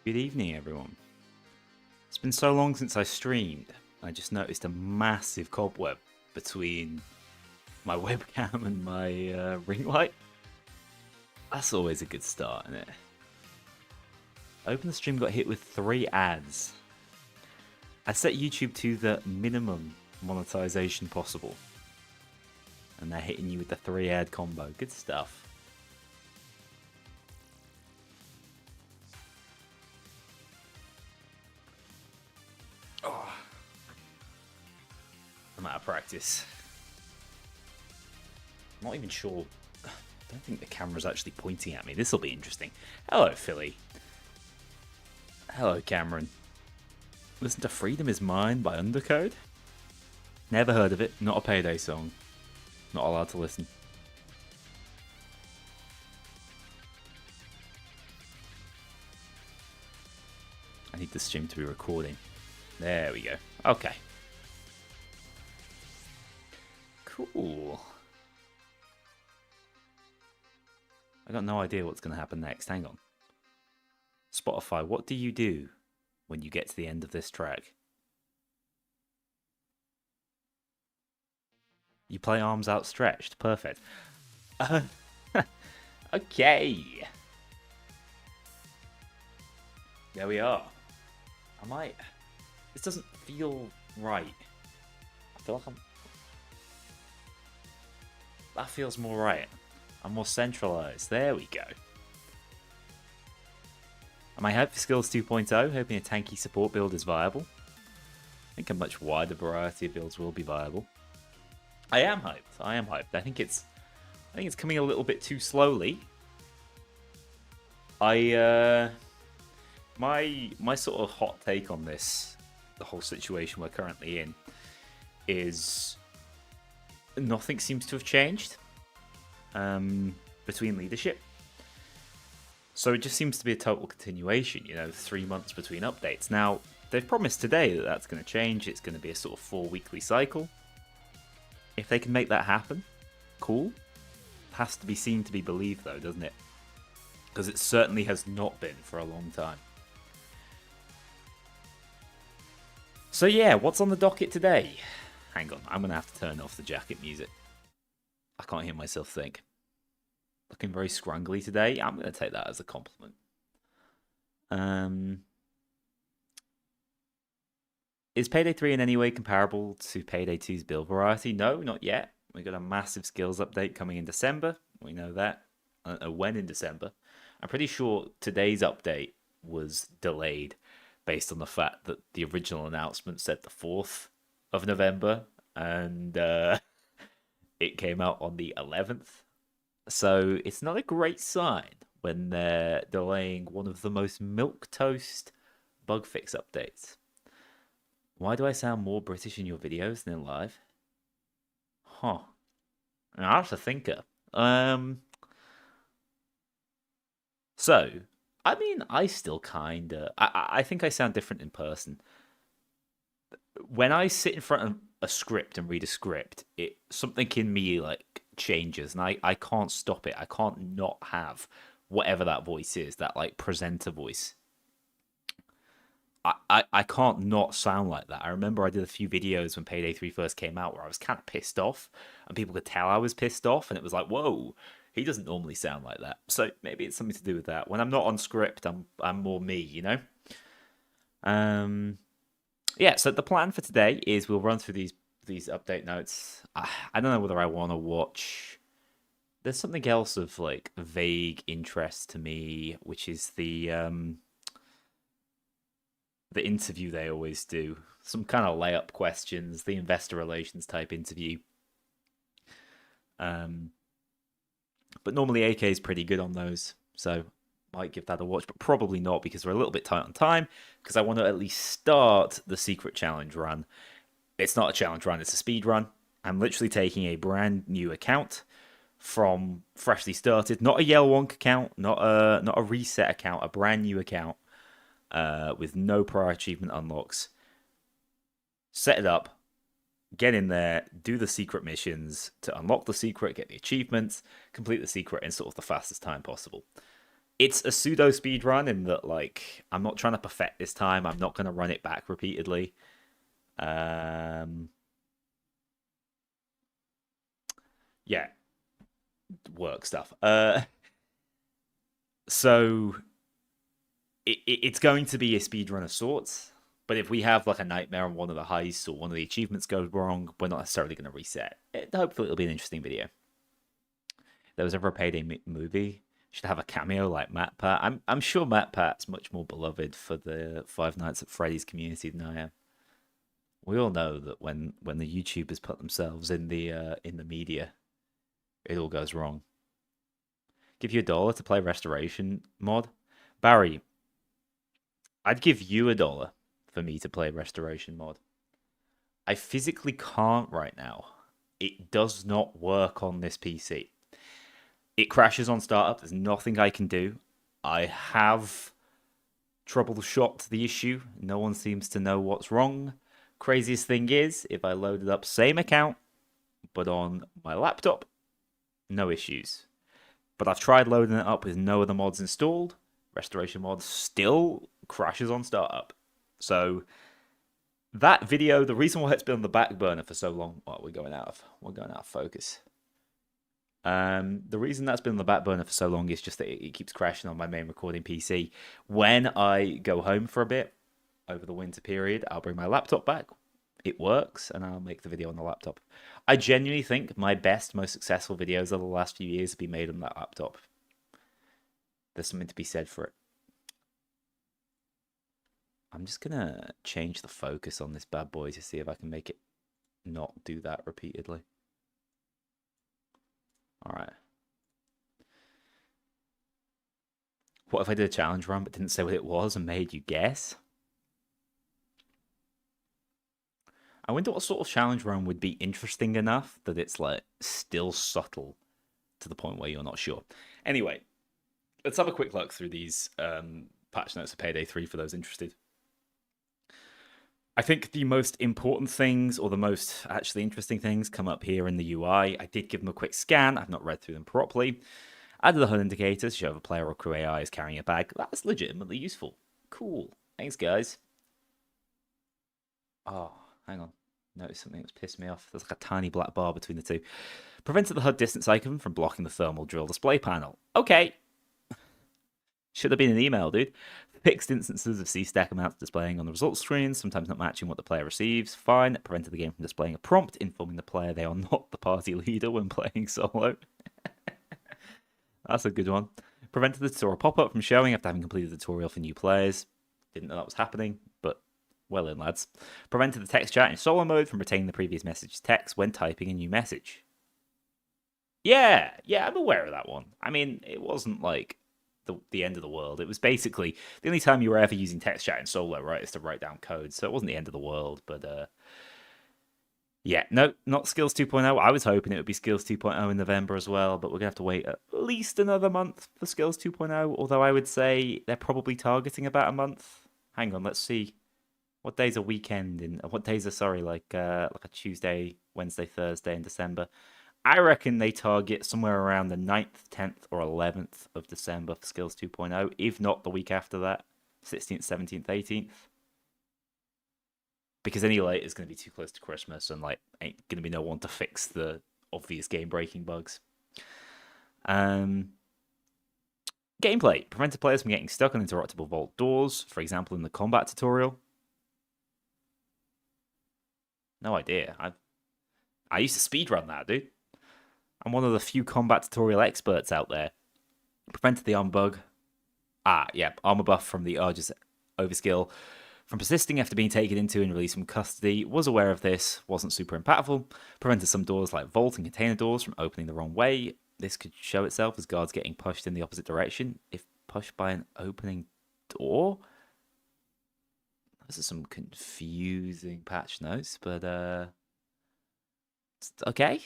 Good evening, everyone. It's been so long since I streamed. I just noticed a massive cobweb between my webcam and my ring light. That's always a good start, isn't it? Open the stream got hit with 3 ads. I set YouTube to the minimum monetization possible. And they're hitting you with the 3 ad combo. Good stuff. Oh. I'm out of practice. I'm not even sure. I don't think the camera's actually pointing at me. This will be interesting. Hello, Philly. Hello, Cameron. Listen to Freedom Is Mine by Undercode? Never heard of it. Not a Payday song. Not allowed to listen. I need the stream to be recording. There we go. Okay. Cool. I got no idea what's going to happen next. Hang on. Spotify, what do you do when you get to the end of this track? You play arms outstretched. Perfect. Okay. There we are. This doesn't feel right. I feel like that feels more right. I'm more centralized. There we go. Am I hyped for Skills 2.0? Hoping a tanky support build is viable. I think a much wider variety of builds will be viable. I am hyped. I think it's coming a little bit too slowly. My sort of hot take on this, the whole situation we're currently in, is nothing seems to have changed between leadership. So it just seems to be a total continuation, 3 months between updates. Now, they've promised today that that's going to change. It's going to be a sort of 4-weekly cycle. If they can make that happen, cool. Has to be seen to be believed, though, doesn't it? Because it certainly has not been for a long time. So yeah, what's on the docket today? Hang on, I'm going to have to turn off the jacket music. I can't hear myself think. Looking very scrangly today. I'm going to take that as a compliment. Is Payday 3 in any way comparable to Payday 2's build variety? No, not yet. We got a massive skills update coming in December. We know that. When in December. I'm pretty sure today's update was delayed based on the fact that the original announcement said the 4th of November. And it came out on the 11th. So it's not a great sign when they're delaying one of the most milquetoast bug fix updates. Why do I sound more British in your videos than in live? Huh. Now, that's a thinker. So, I mean, I still kinda... I think I sound different in person. When I sit in front of a script and read a script, something in me, changes, and I can't stop it. I can't not have whatever that voice is, that, presenter voice. I can't not sound like that. I remember I did a few videos when Payday 3 first came out where I was kind of pissed off, and people could tell I was pissed off, and it was like, whoa, he doesn't normally sound like that. So maybe it's something to do with that. When I'm not on script, I'm more me, Yeah, so the plan for today is we'll run through these update notes. I don't know whether I want to watch... There's something else of, vague interest to me, which is the interview they always do. Some kind of layup questions, the investor relations type interview. But normally AK is pretty good on those, so might give that a watch, but probably not because we're a little bit tight on time, because I want to at least start the secret challenge run. It's not a challenge run, it's a speed run. I'm literally taking a brand new account from freshly started, not a Yellow Wonk account, not a reset account, a brand new account with no prior achievement unlocks. Set it up, get in there, do the secret missions to unlock the secret, get the achievements, complete the secret in sort of the fastest time possible. It's a pseudo speed run in that, like, I'm not trying to perfect this time. I'm not going to run it back repeatedly. Um, yeah, work stuff. So it's going to be a speed run of sorts. But if we have like a nightmare on one of the heists or one of the achievements goes wrong, we're not necessarily going to reset. Hopefully, it'll be an interesting video. If there was ever a Payday movie, should have a cameo like Matt Pat. I'm sure Matt Pat's much more beloved for the Five Nights at Freddy's community than I am. We all know that when the YouTubers put themselves in the media, it all goes wrong. Give you $1 to play Restoration mod, Barry. I'd give you $1 for me to play Restoration mod. I physically can't right now. It does not work on this PC. It crashes on startup. There's nothing I can do. I have troubleshot the issue. No one seems to know what's wrong. Craziest thing is, if I loaded up same account, but on my laptop, no issues. But I've tried loading it up with no other mods installed. Restoration mod still crashes on startup. So that video, the reason why it's been on the back burner for so long, well, we're going out of focus. The reason that's been on the back burner for so long is just that it keeps crashing on my main recording PC. When I go home for a bit over the winter period, I'll bring my laptop back. It works, and I'll make the video on the laptop. I genuinely think my best, most successful videos of the last few years have been made on that laptop. There's something to be said for it. I'm just going to change the focus on this bad boy to see if I can make it not do that repeatedly. All right. What if I did a challenge run but didn't say what it was and made you guess? I wonder what sort of challenge run would be interesting enough that it's like still subtle to the point where you're not sure. Anyway, let's have a quick look through these patch notes of Payday 3 for those interested. I think the most important things, or the most actually interesting things, come up here in the UI. I did give them a quick scan. I've not read through them properly. Added the HUD indicator to show if a player or crew AI is carrying a bag. That's legitimately useful. Cool. Thanks, guys. Oh, hang on. Noticed something that's pissed me off. There's like a tiny black bar between the two. Prevented the HUD distance icon from blocking the thermal drill display panel. Okay. Should have been an email, dude. Fixed instances of C-stack amounts displaying on the results screen, sometimes not matching what the player receives. Fine. Prevented the game from displaying a prompt informing the player they are not the party leader when playing solo. That's a good one. Prevented the tutorial pop-up from showing after having completed the tutorial for new players. Didn't know that was happening, but well in, lads. Prevented the text chat in solo mode from retaining the previous message text when typing a new message. Yeah, I'm aware of that one. I mean, it wasn't like the end of the world. It was basically the only time you were ever using text chat in solo, right, is to write down code. So it wasn't the end of the world, but yeah, no, not Skills 2.0. I was hoping it would be Skills 2.0 in November as well, but we're going to have to wait at least another month for Skills 2.0, although I would say they're probably targeting about a month. Hang on, let's see. What days are weekend in? What days are, sorry, like a Tuesday, Wednesday, Thursday in December? I reckon they target somewhere around the 9th, 10th, or 11th of December for Skills 2.0, if not the week after that, 16th, 17th, 18th. Because any late is going to be too close to Christmas, and like ain't going to be no one to fix the obvious game-breaking bugs. Gameplay. Prevented players from getting stuck on interruptible vault doors, for example in the combat tutorial. No idea. I used to speedrun that, dude. I'm one of the few combat tutorial experts out there. Prevented the armor bug. Armor buff from the Argus overskill from persisting after being taken into and released from custody. Was aware of this, wasn't super impactful. Prevented some doors like vault and container doors from opening the wrong way. This could show itself as guards getting pushed in the opposite direction if pushed by an opening door. Those are some confusing patch notes, but okay.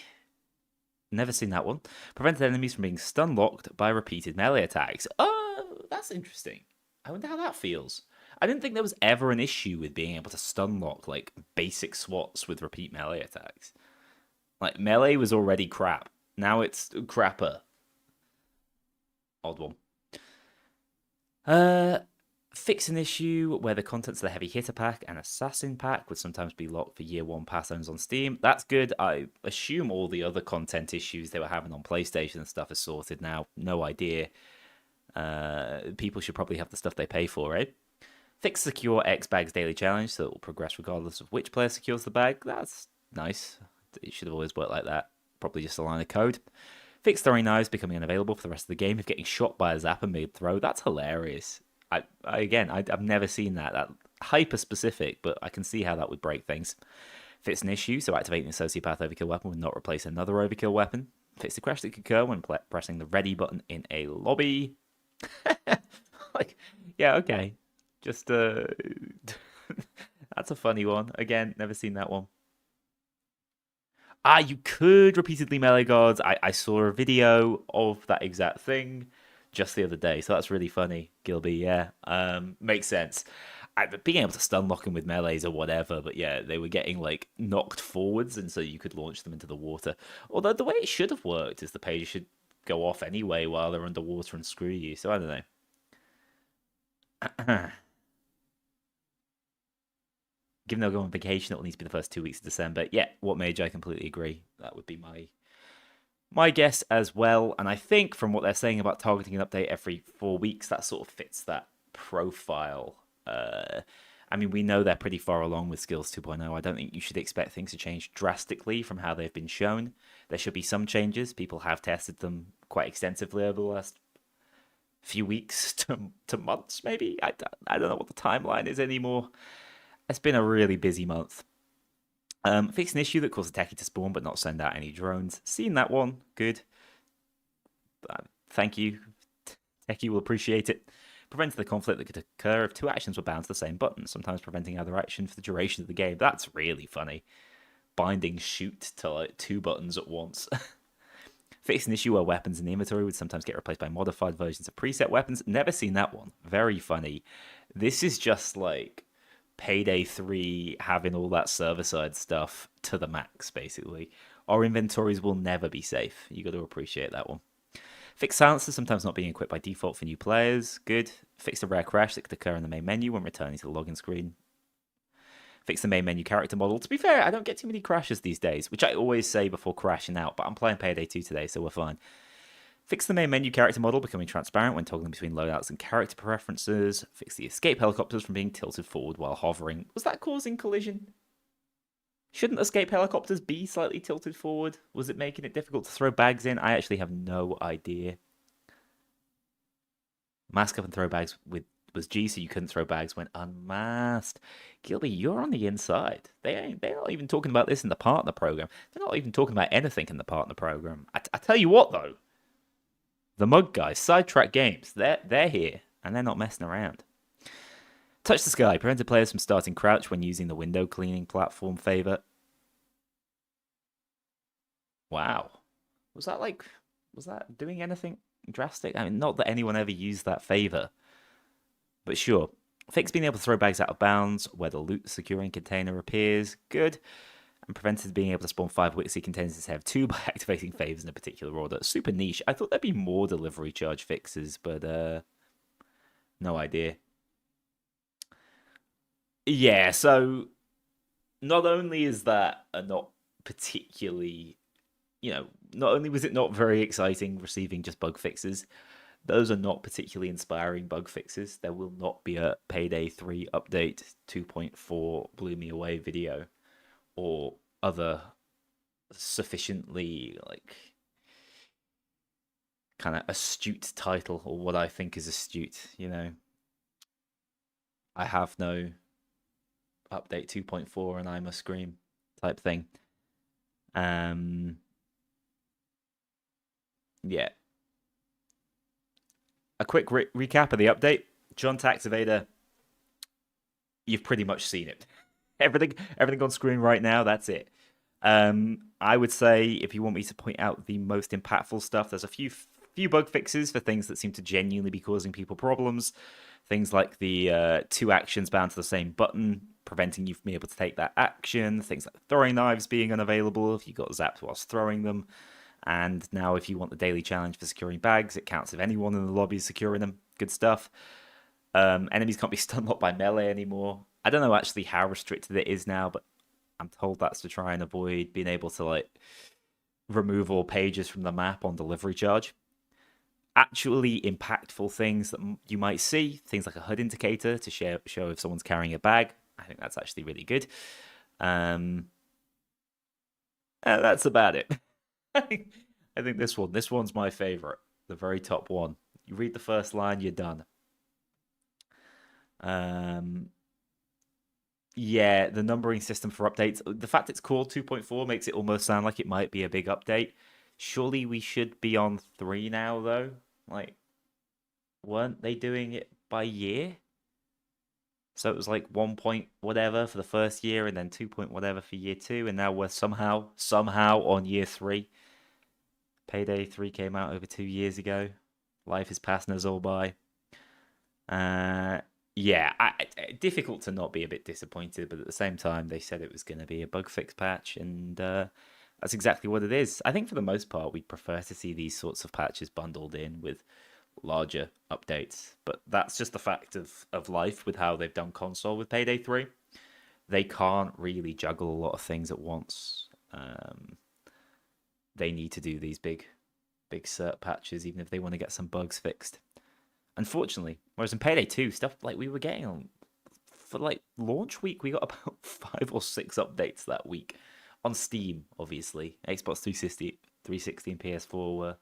Never seen that one. Prevented enemies from being stun locked by repeated melee attacks. Oh, that's interesting. I wonder how that feels. I didn't think there was ever an issue with being able to stun lock like basic swats with repeat melee attacks. Like melee was already crap. Now it's crapper. Odd one. Uh, Fix an issue where the contents of the heavy hitter pack and assassin pack would sometimes be locked for year one pass owners on Steam. That's good. I assume all the other content issues they were having on PlayStation and stuff is sorted now. No idea. People should probably have the stuff they pay for, right? Fix secure X bags daily challenge so it will progress regardless of which player secures the bag. That's nice. It should have always worked like that. Probably just a line of code. Fix throwing knives becoming unavailable for the rest of the game if getting shot by a zapper mid throw. That's hilarious. I've never seen that. That hyper specific, but I can see how that would break things. Fix an issue, so activating a sociopath overkill weapon would not replace another overkill weapon. Fix the crash that could occur when pressing the ready button in a lobby. Like, yeah, okay. Just that's a funny one. Again, never seen that one. You could repeatedly melee guards. I saw a video of that exact thing just the other day, so that's really funny, Gilby. Yeah, makes sense. Being able to stun lock them with melees or whatever, but yeah, they were getting like knocked forwards, and so you could launch them into the water. Although the way it should have worked is the page should go off anyway while they're underwater and screw you. So I don't know. Given they'll go on vacation, it'll need to be the first 2 weeks of December. Yeah, what major? I completely agree. That would be my guess as well. And I think from what they're saying about targeting an update every 4 weeks, that sort of fits that profile. I mean, we know they're pretty far along with Skills 2.0. I don't think you should expect things to change drastically from how they've been shown. There should be some changes. People have tested them quite extensively over the last few weeks to months, maybe. I don't know what the timeline is anymore. It's been a really busy month. Fix an issue that caused a techie to spawn but not send out any drones. Seen that one. Good. Thank you. Techie will appreciate it. Prevents the conflict that could occur if two actions were bound to the same button, sometimes preventing either action for the duration of the game. That's really funny. Binding shoot to like two buttons at once. Fix an issue where weapons in the inventory would sometimes get replaced by modified versions of preset weapons. Never seen that one. Very funny. This is just like Payday 3 having all that server-side stuff to the max, basically. Our inventories will never be safe. You got to appreciate that one. Fix silencers sometimes not being equipped by default for new players. Good. Fix the rare crash that could occur in the main menu when returning to the login screen. Fix the main menu character model. To be fair, I don't get too many crashes these days, which I always say before crashing out, but I'm playing Payday 2 today, so we're fine. Fix the main menu character model becoming transparent when toggling between loadouts and character preferences. Fix the escape helicopters from being tilted forward while hovering. Was that causing collision? Shouldn't escape helicopters be slightly tilted forward? Was it making it difficult to throw bags in? I actually have no idea. Mask up and throw bags was G, so you couldn't throw bags when unmasked. Gilby, you're on the inside. They're not even talking about this in the partner program. They're not even talking about anything in the partner program. I tell you what, though. The Mug Guys, Sidetrack Games, they're here, and they're not messing around. Touch the Sky, prevented players from starting crouch when using the window cleaning platform favor. Wow. Was that doing anything drastic? I mean, not that anyone ever used that favor. But sure. Fix being able to throw bags out of bounds where the loot securing container appears. Good. And prevented being able to spawn 5 Wixie containers instead of 2 by activating favors in a particular order. Super niche. I thought there'd be more delivery charge fixes, but no idea. Yeah, so not only is that a not particularly, not only was it not very exciting receiving just bug fixes, those are not particularly inspiring bug fixes. There will not be a Payday 3 update 2.4 blew me away video or other sufficiently kind of astute title, or what I think is astute. I have no update 2.4 and I must scream type thing. Yeah. A quick recap of the update. John Tax Evader, you've pretty much seen it. Everything on screen right now, that's it. I would say, if you want me to point out the most impactful stuff, there's a few bug fixes for things that seem to genuinely be causing people problems. Things like the 2 actions bound to the same button, preventing you from being able to take that action. Things like throwing knives being unavailable if you got zapped whilst throwing them. And now if you want the daily challenge for securing bags, it counts if anyone in the lobby is securing them. Good stuff. Enemies can't be stun locked by melee anymore. I don't know actually how restricted it is now, but I'm told that's to try and avoid being able to like remove all pages from the map on delivery charge. Actually impactful things that you might see, things like a HUD indicator to show if someone's carrying a bag. I think that's actually really good. That's about it. I think this one's my favorite, the very top one. You read the first line, you're done. Yeah, the numbering system for updates. The fact it's called 2.4 makes it almost sound like it might be a big update. Surely we should be on 3 now, though. Like, weren't they doing it by year? So it was like 1 point whatever for the first year, and then 2 point whatever for year 2, and now we're somehow on year 3. Payday 3 came out over 2 years ago. Life is passing us all by. Yeah, difficult to not be a bit disappointed, but at the same time, they said it was going to be a bug fix patch, and that's exactly what it is. I think for the most part, we'd prefer to see these sorts of patches bundled in with larger updates, but that's just the fact of life with how they've done console with Payday 3. They can't really juggle a lot of things at once. They need to do these big cert patches, even if they want to get some bugs fixed. Unfortunately, whereas in Payday 2, stuff like we were getting on for like launch week, we got about 5 or 6 updates that week on Steam. Obviously, Xbox 360, and PS4 were,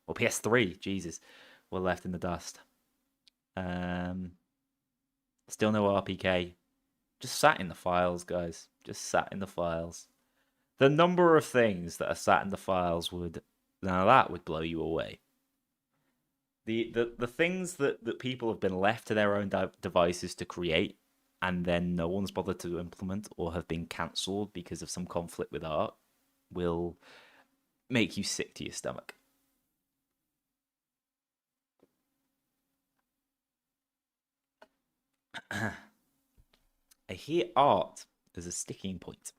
or PS3, Jesus, were left in the dust. Still no RPK. Just sat in the files, guys. Just sat in the files. The number of things that are sat in the files would blow you away. The things that people have been left to their own devices to create, and then no one's bothered to implement or have been cancelled because of some conflict with art, will make you sick to your stomach. I hear art as a sticking point.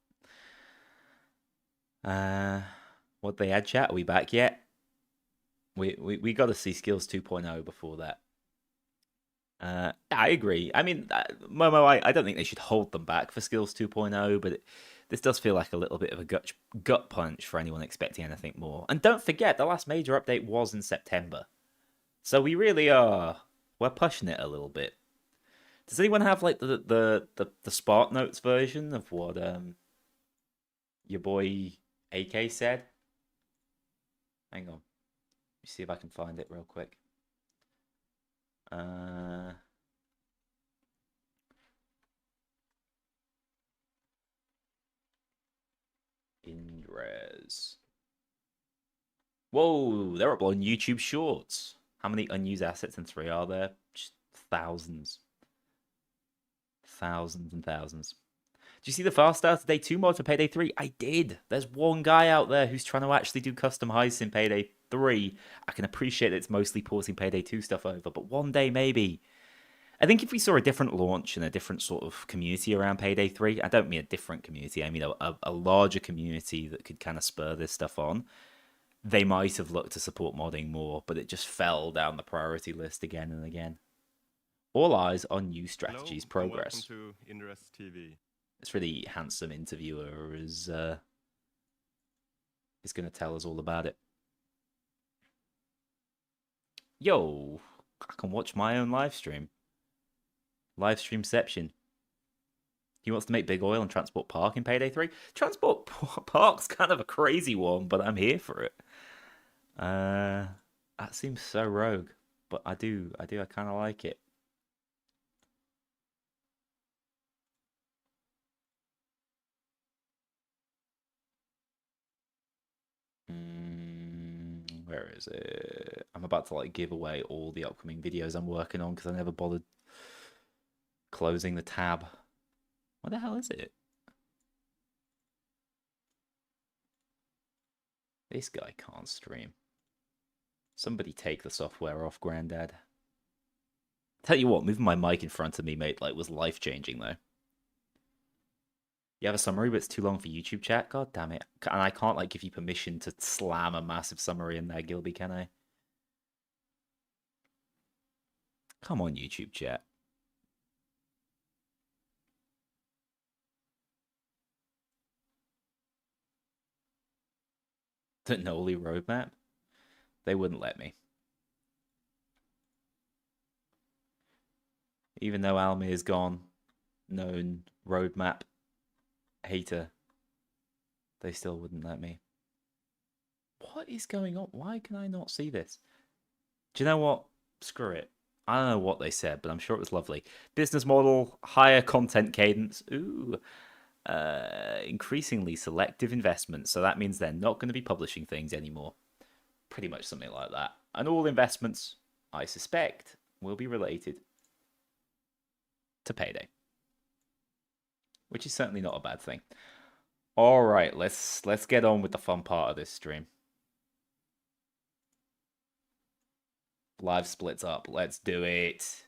What they had, chat? Are we back yet? We got to see Skills 2.0 before that. I agree. I mean, Momo, I don't think they should hold them back for Skills 2.0, but this does feel like a little bit of a gut punch for anyone expecting anything more. And don't forget, the last major update was in September, so we really we're pushing it a little bit. Does anyone have like the Spark Notes version of what your boy AK said? Hang on. Let me see if I can find it real quick. In res. Whoa, they're uploading YouTube Shorts. How many unused assets in 3 are there? Just thousands. Thousands and thousands. Do you see the Fast Starter Day 2 mod for Payday 3? I did. There's one guy out there who's trying to actually do custom heists in Payday 3. I can appreciate that it's mostly porting Payday 2 stuff over, but one day maybe. I think if we saw a different launch and a different sort of community around Payday 3, I don't mean a different community, I mean a larger community that could kind of spur this stuff on, they might have looked to support modding more, but it just fell down the priority list again and again. All eyes on new strategies progress. Welcome to Inrest TV. This really handsome interviewer is going to tell us all about it. Yo, I can watch my own live stream. Live streamception. He wants to make Big Oil and Transport Park in Payday 3. Transport Park's kind of a crazy one, but I'm here for it. That seems so rogue, but I kind of like it. Where is it? I'm about to like give away all the upcoming videos I'm working on because I never bothered closing the tab. What the hell is it? This guy can't stream. Somebody take the software off, Grandad. Tell you what, moving my mic in front of me, mate, like was life-changing though. You have a summary, but it's too long for YouTube chat? God damn it. And I can't, like, give you permission to slam a massive summary in there, Gilby, can I? Come on, YouTube chat. The Kknowley roadmap? They wouldn't let me. Even though Almir's gone, known roadmap hater, they still wouldn't let me. What is going on? Why can I not see this? Do you know what? Screw it. I don't know what they said, but I'm sure it was lovely. Business model, higher content cadence. Ooh. Increasingly selective investments. So that means they're not going to be publishing things anymore. Pretty much something like that. And all investments, I suspect, will be related to Payday, which is certainly not a bad thing. All right, let's get on with the fun part of this stream. Live splits up. Let's do it.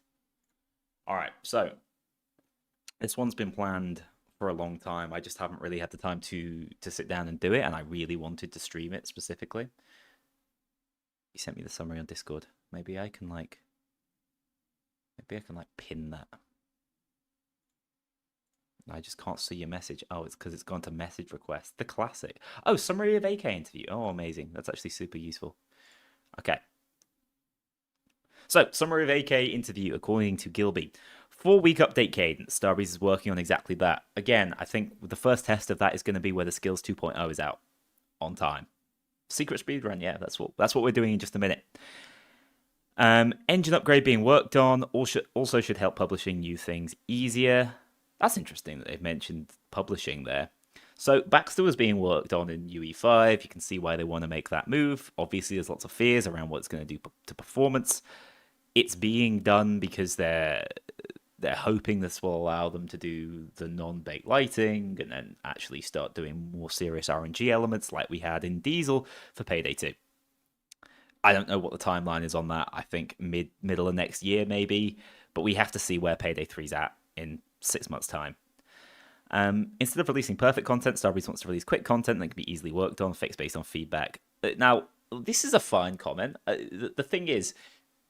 All right, so this one's been planned for a long time. I just haven't really had the time to sit down and do it, and I really wanted to stream it specifically. You sent me the summary on Discord. Maybe I can pin that. I just can't see your message. Oh, it's because it's gone to message request. The classic. Oh, summary of AK interview. Oh, amazing. That's actually super useful. Okay. So, summary of AK interview according to Gilby. 4-week update cadence. Starbreeze is working on exactly that. Again, I think the first test of that is going to be whether Skills 2.0 is out on time. Secret speedrun, yeah, that's what we're doing in just a minute. Engine upgrade being worked on also should help publishing new things easier. That's interesting that they've mentioned publishing there. So Baxter was being worked on in UE5. You can see why they want to make that move. Obviously, there's lots of fears around what it's going to do to performance. It's being done because they're hoping this will allow them to do the non-baked lighting and then actually start doing more serious RNG elements like we had in Diesel for Payday 2. I don't know what the timeline is on that. I think middle of next year maybe, but we have to see where Payday 3's at in 6 months' time. Instead of releasing perfect content, Starbreeze wants to release quick content that can be easily worked on, fixed based on feedback. Now, this is a fine comment. The thing is,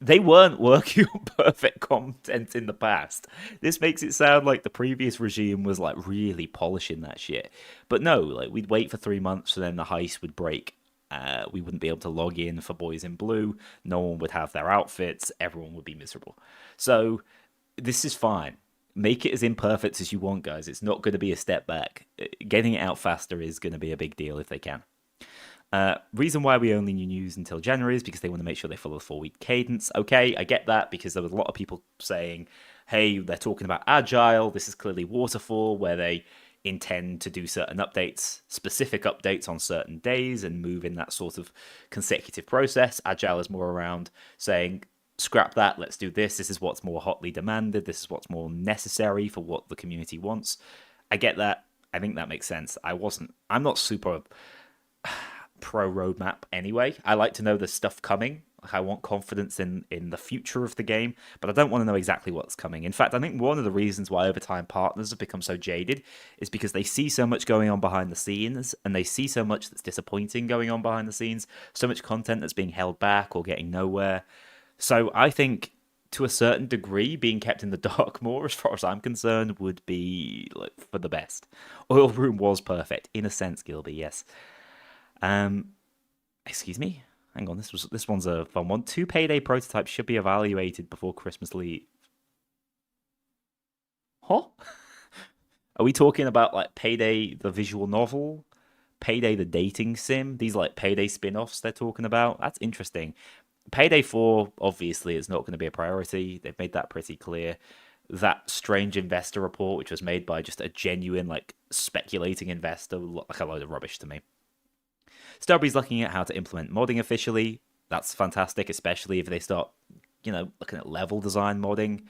they weren't working on perfect content in the past. This makes it sound like the previous regime was like really polishing that shit. But no, like we'd wait for 3 months and then the heist would break. We wouldn't be able to log in for Boys in Blue. No one would have their outfits. Everyone would be miserable. So this is fine. Make it as imperfect as you want, guys. It's not going to be a step back. Getting it out faster is going to be a big deal if they can. Reason why we only knew news until January is because they want to make sure they follow the 4-week cadence. Okay, I get that because there was a lot of people saying, hey, they're talking about Agile. This is clearly Waterfall, where they intend to do certain updates, specific updates on certain days and move in that sort of consecutive process. Agile is more around saying, scrap that, let's do this. This is what's more hotly demanded. This is what's more necessary for what the community wants. I get that. I think that makes sense. I'm not super pro roadmap anyway. I like to know there's stuff coming. Like I want confidence in the future of the game, but I don't want to know exactly what's coming. In fact, I think one of the reasons why Overtime partners have become so jaded is because they see so much going on behind the scenes, and they see so much that's disappointing going on behind the scenes, so much content that's being held back or getting nowhere. So I think, to a certain degree, being kept in the dark more, as far as I'm concerned, would be like for the best. Oil Room was perfect, in a sense, Gilby, yes. Excuse me? Hang on, this one's a fun one. 2 Payday prototypes should be evaluated before Christmas leave. Huh? Are we talking about like Payday the visual novel? Payday the dating sim? These like Payday spin-offs they're talking about? That's interesting. Payday 4, obviously, is not going to be a priority. They've made that pretty clear. That strange investor report, which was made by just a genuine, like, speculating investor, looked like a load of rubbish to me. Starbreeze looking at how to implement modding officially. That's fantastic, especially if they start, looking at level design modding.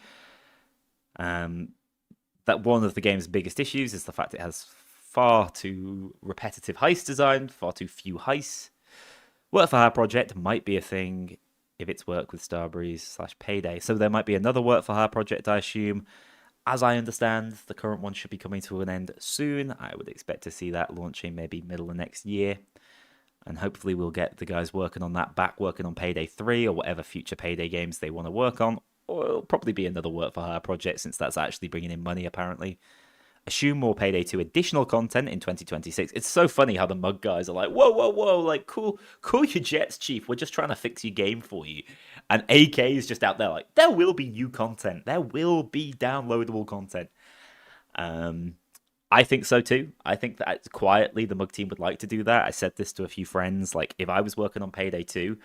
That one of the game's biggest issues is the fact it has far too repetitive heist design, far too few heists. Work for Hire project might be a thing if it's work with Starbreeze / Payday. So there might be another work for Hire project, I assume. As I understand, the current one should be coming to an end soon. I would expect to see that launching maybe middle of next year. And hopefully we'll get the guys working on that back, working on Payday 3 or whatever future Payday games they want to work on. Or it'll probably be another work for Hire project since that's actually bringing in money, apparently. Assume more Payday 2 additional content in 2026. It's so funny how the mug guys are like, whoa, whoa, whoa, like, cool your jets, chief. We're just trying to fix your game for you. And AK is just out there like, there will be new content. There will be downloadable content. I think so too. I think that quietly the mug team would like to do that. I said this to a few friends. Like, if I was working on Payday 2,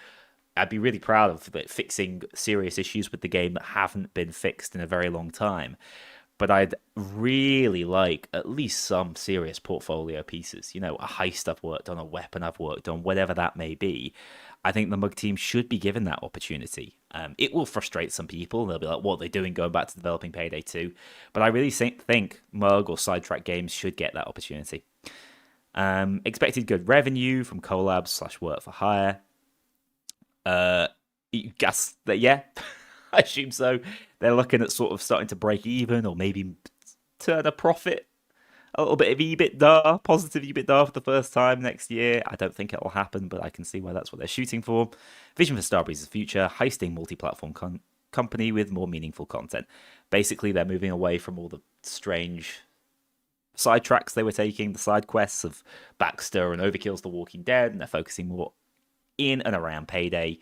I'd be really proud of fixing serious issues with the game that haven't been fixed in a very long time. But I'd really like at least some serious portfolio pieces. You know, a heist I've worked on, a weapon I've worked on, whatever that may be. I think the mug team should be given that opportunity. It will frustrate some people. They'll be like, what are they doing going back to developing Payday 2? But I really think mug or sidetrack games should get that opportunity. Expected good revenue from collabs / work for hire. You guess that, yeah, I assume so. They're looking at sort of starting to break even or maybe turn a profit. A little bit of EBITDA, positive EBITDA for the first time next year. I don't think it'll happen, but I can see why that's what they're shooting for. Vision for Starbreeze's future, heisting multi-platform company with more meaningful content. Basically, they're moving away from all the strange side tracks they were taking, the side quests of Baxter and Overkill's The Walking Dead, and they're focusing more in and around Payday,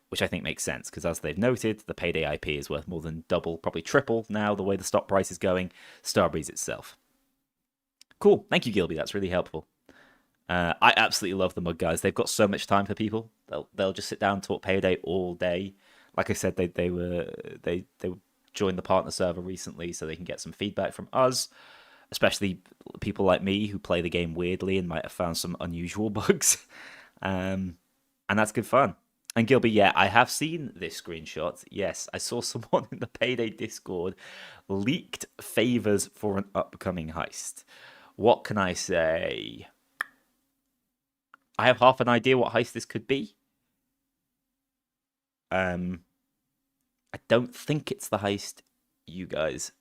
which I think makes sense, because as they've noted, the Payday IP is worth more than double, probably triple now, the way the stock price is going, Starbreeze itself. Cool. Thank you, Gilby. That's really helpful. I absolutely love the mug guys. They've got so much time for people. They'll just sit down and talk Payday all day. Like I said, they joined the partner server recently so they can get some feedback from us, especially people like me who play the game weirdly and might have found some unusual bugs. And that's good fun. And Gilby, yeah, I have seen this screenshot. Yes, I saw someone in the Payday Discord leaked favors for an upcoming heist. What can I say? I have half an idea what heist this could be. I don't think it's the heist, you guys.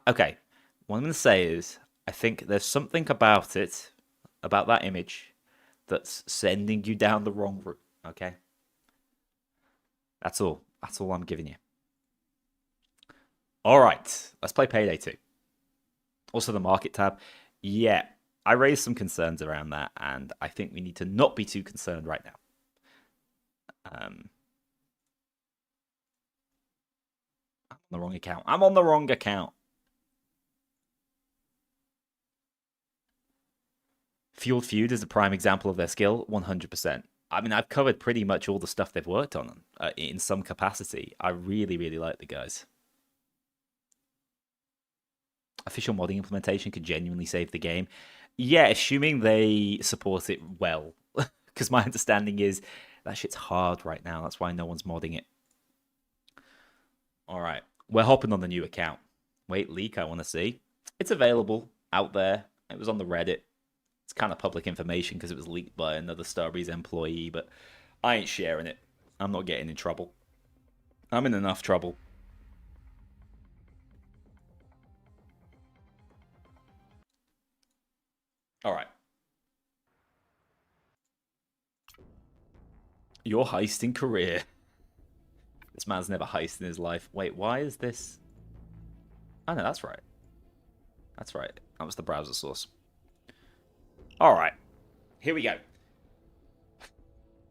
Okay, what I'm going to say is, I think there's something about it, about that image, that's sending you down the wrong route, okay? That's all. That's all I'm giving you. All right, let's play Payday 2. Also, the market tab. Yeah, I raised some concerns around that, and I think we need to not be too concerned right now. I'm on the wrong account. I'm on the wrong account. Fueled Feud is a prime example of their skill, 100%. I mean, I've covered pretty much all the stuff they've worked on in some capacity. I really, really like the guys. Official modding implementation could genuinely save the game. Yeah, assuming they support it well. Because my understanding is that shit's hard right now. That's why no one's modding it. All right. We're hopping on the new account. Wait, leak, I want to see. It's available out there. It was on the Reddit. It's kind of public information because it was leaked by another Starbreeze employee, but I ain't sharing it. I'm not getting in trouble. I'm in enough trouble. All right. Your heisting career. This man's never heisted in his life. Wait, why is this? Oh, no, that's right. That's right. That was the browser source. All right. Here we go.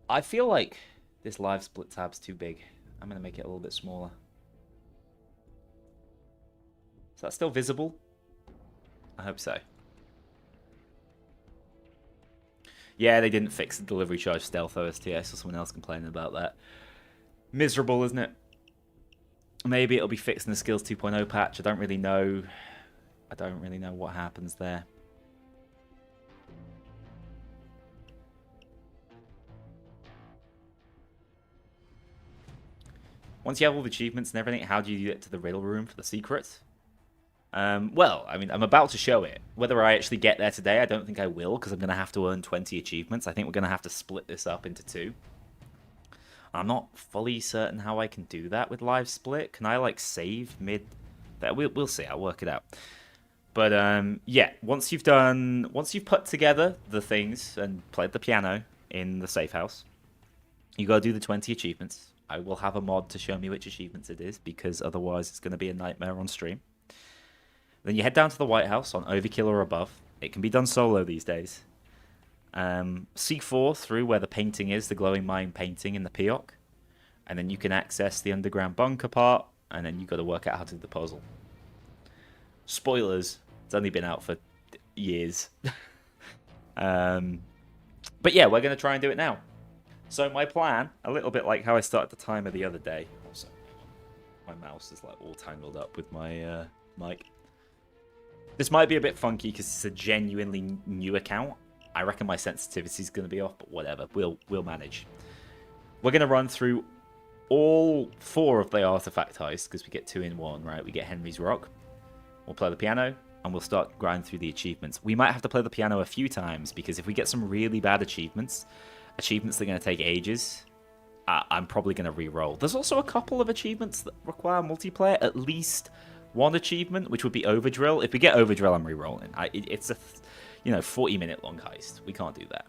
I feel like this live split tab's too big. I'm going to make it a little bit smaller. Is that still visible? I hope so. Yeah, they didn't fix the delivery charge stealth OST. I saw someone else complaining about that. Miserable, isn't it? Maybe it'll be fixed in the Skills 2.0 patch. I don't really know. I don't really know what happens there. Once you have all the achievements and everything, how do you get to the riddle room for the secret? Well, I mean, I'm about to show it. Whether I actually get there today, I don't think I will, because I'm going to have to earn 20 achievements. I think we're going to have to split this up into 2. I'm not fully certain how I can do that with live split. Can I, like, save mid? We'll see. I'll work it out. But, yeah, once you've put together the things and played the piano in the safe house, you got to do the 20 achievements. I will have a mod to show me which achievements it is, because otherwise it's going to be a nightmare on stream. Then you head down to the White House on Overkill or above. It can be done solo these days. C4 through where the painting is, the glowing mine painting in the Peoc. And then you can access the underground bunker part, and then you've got to work out how to do the puzzle. Spoilers, it's only been out for years. But yeah, we're going to try and do it now. So my plan, a little bit like how I started the timer the other day. Also, my mouse is like all tangled up with my mic. This might be a bit funky because it's a genuinely new account. I reckon my sensitivity is going to be off, but whatever. We'll manage. We're going to run through all 4 of the artifact heists because we get 2 in 1, right? We get Henry's Rock. We'll play the piano, and we'll start grinding through the achievements. We might have to play the piano a few times because if we get some really bad achievements that are going to take ages, I'm probably going to re-roll. There's also a couple of achievements that require multiplayer, at least one achievement, which would be Overdrill. If we get Overdrill, I'm re-rolling. It's a 40-minute long heist. We can't do that.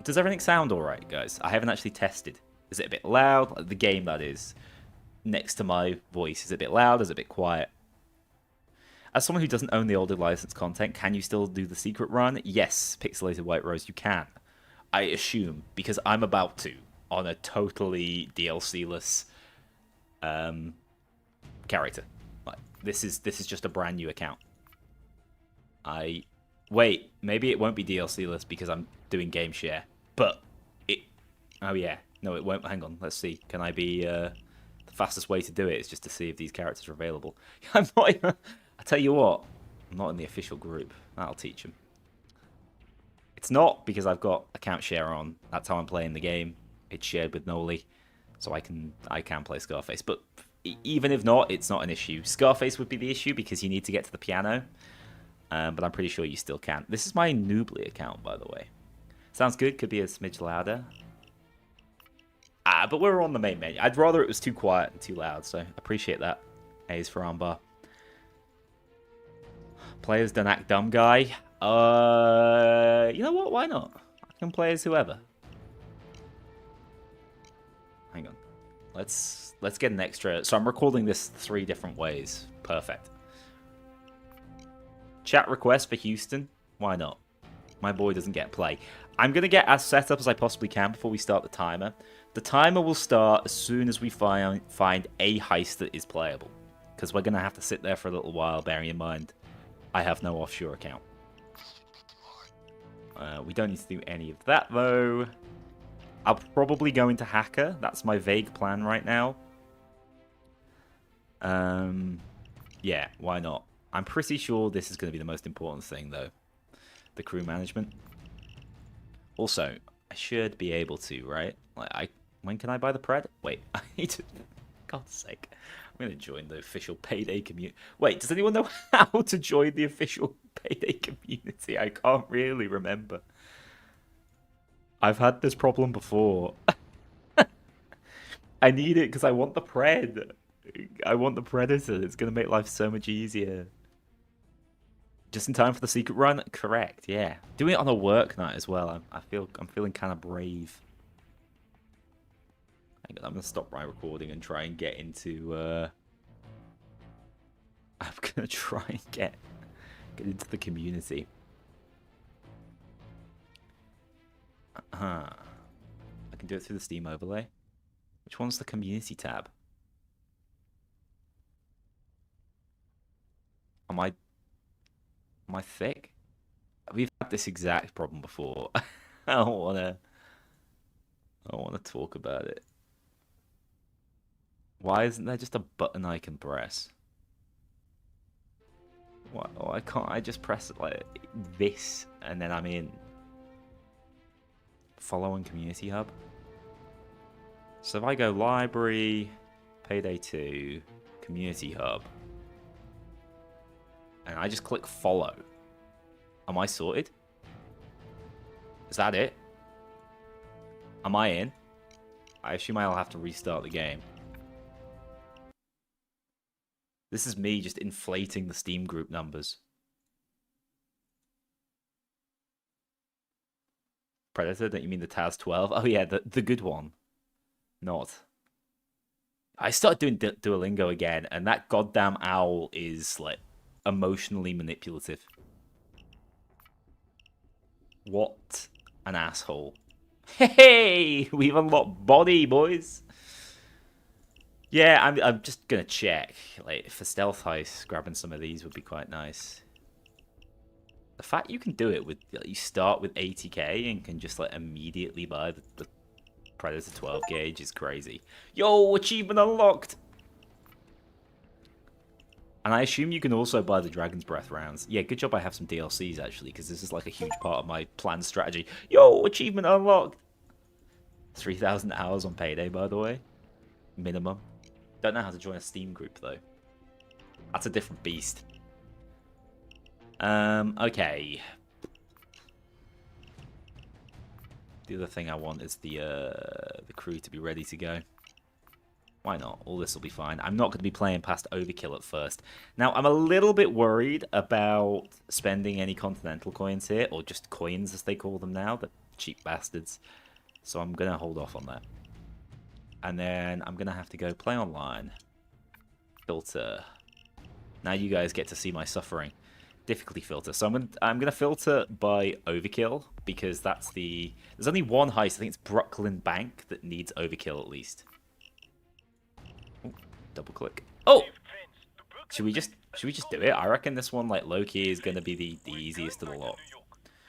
Does everything sound alright, guys? I haven't actually tested. Is it a bit loud? Like the game, that is, next to my voice. Is it a bit loud? Is it a bit quiet? As someone who doesn't own the older licensed content, can you still do the secret run? Yes, Pixelated White Rose, you can. I assume, because I'm about to, on a totally DLC-less character. Like, this is just a brand new account. Wait, maybe it won't be DLC-less because I'm doing game share. But it... Oh, yeah. No, it won't. Hang on. Let's see. Can I be... the fastest way to do it is just to see if these characters are available. I'm not even... I tell you what. I'm not in the official group. That'll teach them. It's not because I've got account share on. That's how I'm playing the game. It's shared with Kknowley. So I can play Scarface. But even if not, it's not an issue. Scarface would be the issue because you need to get to the piano. But I'm pretty sure you still can. This is my Kknowley account, by the way. Sounds good. Could be a smidge louder. But we're on the main menu. I'd rather it was too quiet and too loud, so appreciate that. A's for armbar. Players don't act dumb, guy. You know what? Why not? I can play as whoever. Hang on. Let's get an extra. So I'm recording this 3 different ways. Perfect. Chat request for Houston. Why not? My boy doesn't get play. I'm going to get as set up as I possibly can before we start the timer. The timer will start as soon as we find a heist that is playable. Because we're going to have to sit there for a little while, bearing in mind I have no offshore account. We don't need to do any of that, though. I'll probably go into Hacker. That's my vague plan right now. Yeah, why not? I'm pretty sure this is going to be the most important thing, though. The crew management. Also, I should be able to, right? Like, when can I buy the pred? Wait, I need to... God's sake. I'm going to join the official Payday community. Wait, does anyone know how to join the official Payday community? I can't really remember. I've had this problem before. I need it because I want the pred. I want the Predator. It's going to make life so much easier. Just in time for the secret run? Correct, yeah. Doing it on a work night as well. I'm feeling kind of brave. Hang on, I'm going to stop my recording and try and get into... I'm going to try and get into the community. I can do it through the Steam overlay. Which one's the community tab? Am I thick? We've had this exact problem before. I don't wanna talk about it. Why isn't there just a button I can press? Why can't I just press it like this and then I'm in? Following community hub. So if I go library, Payday 2, community hub, and I just click follow, am I sorted? Is that it? Am I in? I assume I'll have to restart the game. This is me just inflating the Steam group numbers. Predator, don't you mean the Taz 12? Oh yeah, the good one. Not. I started doing Duolingo again, and that goddamn owl is like emotionally manipulative. What an asshole. Hey, we've unlocked body, boys. Yeah, I'm just gonna check. Like, for stealth heist, grabbing some of these would be quite nice. The fact you can do it with, like, you start with 80k and can just like immediately buy the Predator 12 gauge is crazy. Yo, achievement unlocked! And I assume you can also buy the Dragon's Breath rounds. Yeah, good job I have some DLCs, actually, because this is like a huge part of my planned strategy. Yo, achievement unlocked! 3,000 hours on Payday, by the way. Minimum. Don't know how to join a Steam group, though. That's a different beast. Okay. The other thing I want is the crew to be ready to go. Why not? All this will be fine. I'm not going to be playing past Overkill at first. Now, I'm a little bit worried about spending any Continental coins here, or just coins as they call them now, the cheap bastards. So I'm going to hold off on that. And then I'm going to have to go play online. Filter. Now you guys get to see my suffering. Difficulty filter. So I'm gonna filter by Overkill, because that's the... There's only one heist. I think it's Brooklyn Bank that needs Overkill at least. Ooh, double click. Oh! Should we just do it? I reckon this one, like, low-key is gonna be the easiest of the lot.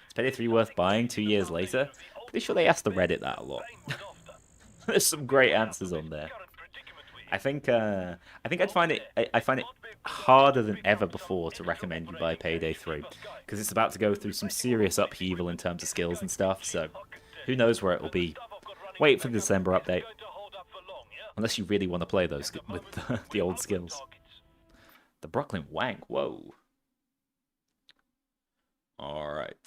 Is Payday 3 worth buying 2 years later? Pretty sure they asked the Reddit that a lot. There's some great answers on there. I think I find it harder than ever before to recommend you buy Payday 3, because it's about to go through some serious upheaval in terms of skills and stuff. So who knows where it will be? Wait for the December update, unless you really want to play those with the old skills. The Brooklyn Wank. Whoa. All right.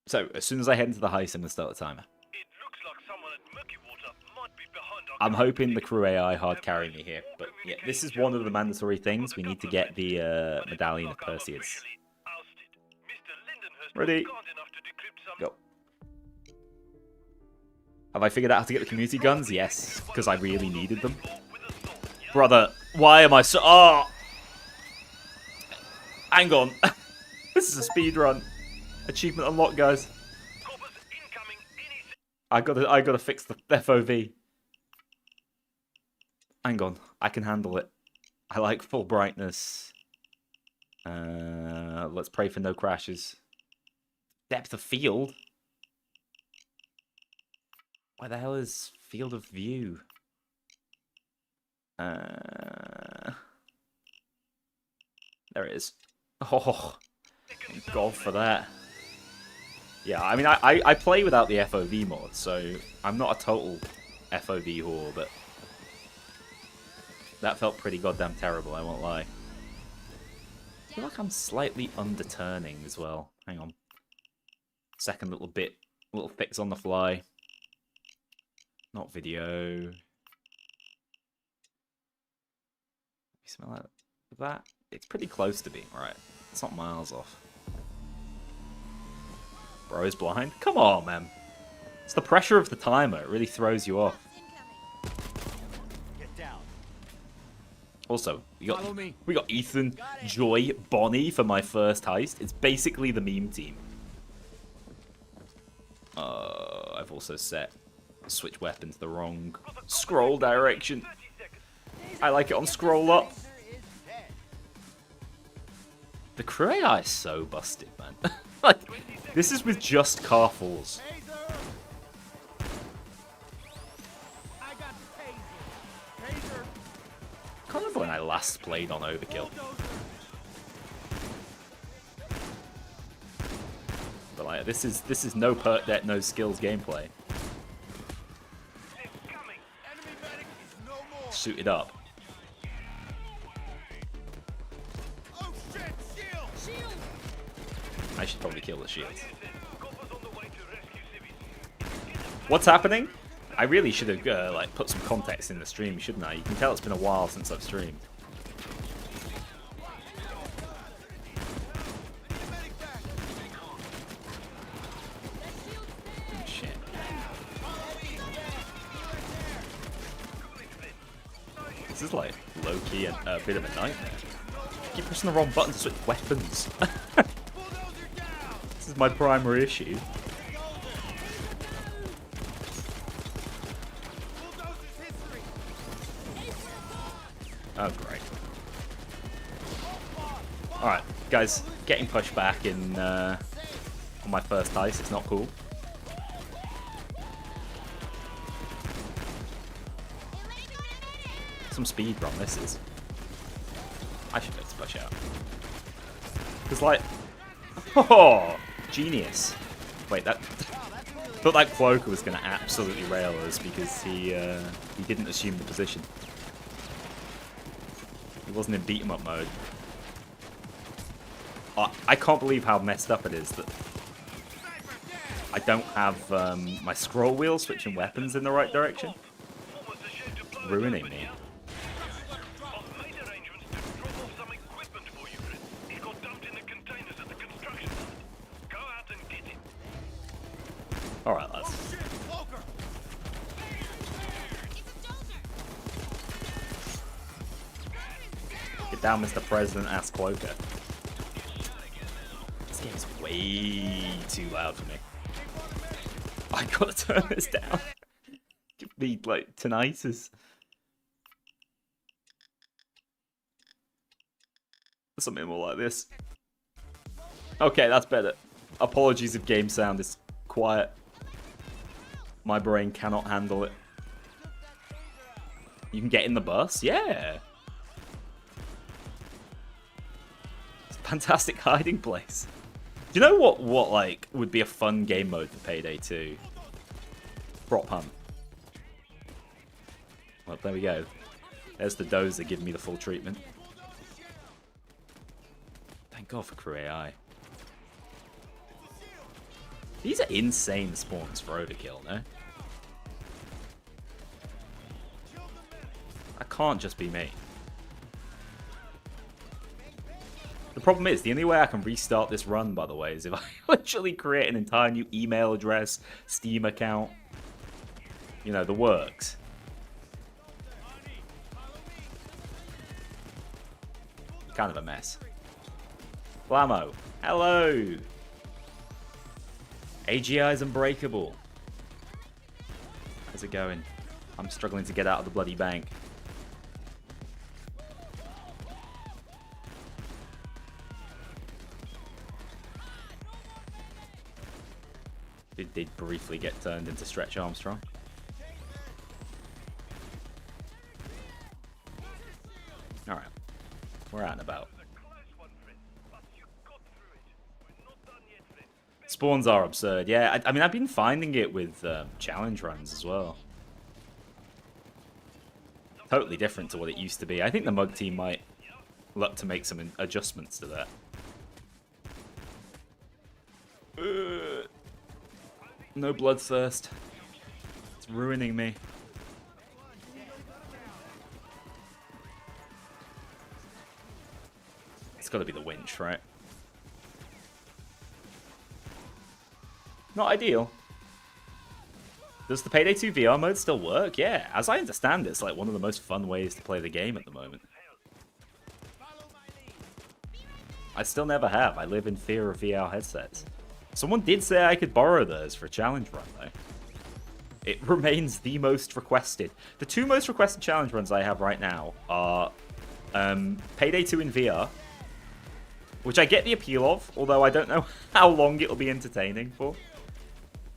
So as soon as I head into the heist, I'm gonna start the timer. I'm hoping the crew AI hard carry me here, but yeah, this is one of the mandatory things. We need to get the medallion of Perseus. Ready? Go. Have I figured out how to get the community guns? Yes, because I really needed them. Brother, why am I so... Oh! Hang on. This is a speed run. Achievement unlocked, guys. I gotta fix the FOV. Hang on, I can handle it. I like full brightness. Let's pray for no crashes. Depth of field? Where the hell is field of view? There it is. Oh, thank God for that. Yeah, I mean, I play without the FOV mod, so I'm not a total FOV whore, but that felt pretty goddamn terrible, I won't lie. I feel like I'm slightly under-turning as well. Hang on. Second little fix on the fly. Not video. You smell like that? It's pretty close to being right. It's not miles off. Bro is blind? Come on, man. It's the pressure of the timer. It really throws you off. Also, we got Ethan, Joy, Bonnie for my first heist. It's basically the meme team. I've also set switch weapon to the wrong scroll direction. I like it on scroll up. The crew AI is so busted, man. Like, this is with just car falls. I can't remember when I last played on Overkill. But like, this is no perk debt, no skills gameplay. Suited up. I should probably kill the shields. What's happening? I really should have like put some context in the stream, shouldn't I? You can tell it's been a while since I've streamed. Shit. is like low-key and a bit of a nightmare. I keep pressing the wrong button to switch weapons. This is my primary issue. Oh, great. Alright, guys, getting pushed back in on my first dice, it's not cool. Some speed run this is. I should be able to push out. Because, like, oh, genius. Wait, that thought that Cloaker was going to absolutely rail us because he didn't assume the position. He wasn't in beat 'em up mode. I can't believe how messed up it is that I don't have my scroll wheel switching weapons in the right direction. Ruining me. Alright, lads. Get down, Mr. President, ask Cloaker. This game is way too loud for me. I gotta turn this down. Give me, like, tinnitus. Something more like this. Okay, that's better. Apologies if game sound is quiet. My brain cannot handle it. You can get in the bus? Yeah. It's a fantastic hiding place. Do you know what like would be a fun game mode for Payday 2? Prop hunt. Well, there we go. There's the dozer giving me the full treatment. Thank God for crew AI. These are insane spawns for overkill, no? That can't just be me. The problem is, the only way I can restart this run, by the way, is if I literally create an entire new email address, Steam account. You know, the works. Kind of a mess. Blammo, hello! AGI is unbreakable. How's it going? I'm struggling to get out of the bloody bank. It did briefly get turned into Stretch Armstrong. Alright. We're out and about. Spawns are absurd. Yeah, I mean, I've been finding it with challenge runs as well. Totally different to what it used to be. I think the Mug team might look to make some adjustments to that. No bloodthirst. It's ruining me. It's got to be the winch, right? Not ideal. Does the Payday 2 VR mode still work? Yeah, as I understand it, it's like one of the most fun ways to play the game at the moment. I still never have. I live in fear of VR headsets. Someone did say I could borrow theirs for a challenge run, though. It remains the most requested. The two most requested challenge runs I have right now are Payday 2 in VR, which I get the appeal of, although I don't know how long it'll be entertaining for.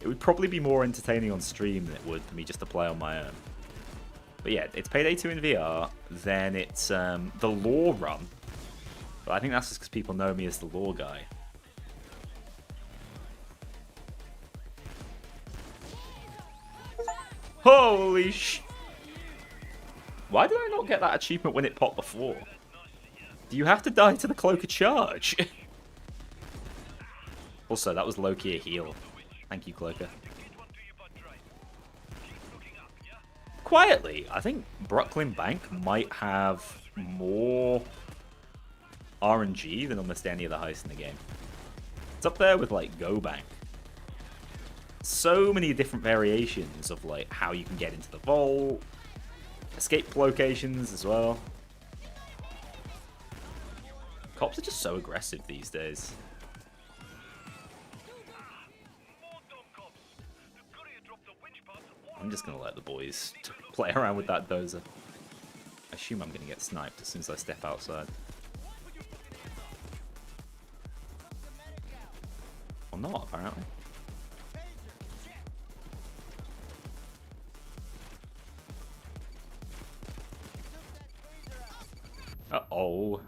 It would probably be more entertaining on stream than it would for me just to play on my own. But yeah, it's Payday 2 in VR, then it's the Law run. But I think that's just because people know me as the Law guy. Holy sh... Why did I not get that achievement when it popped before? Do you have to die to the Cloaker charge? Also, that was low-key a heal. Thank you, Cloaker. Quietly, I think Brooklyn Bank might have more RNG than almost any other heist in the game. It's up there with, like, Go Bank. So many different variations of, like, how you can get into the vault, Escape locations as well. Cops are just so aggressive these days. I'm just gonna let the boys play around with that dozer. I assume I'm gonna get sniped as soon as I step outside. Or not, apparently. Uh-oh.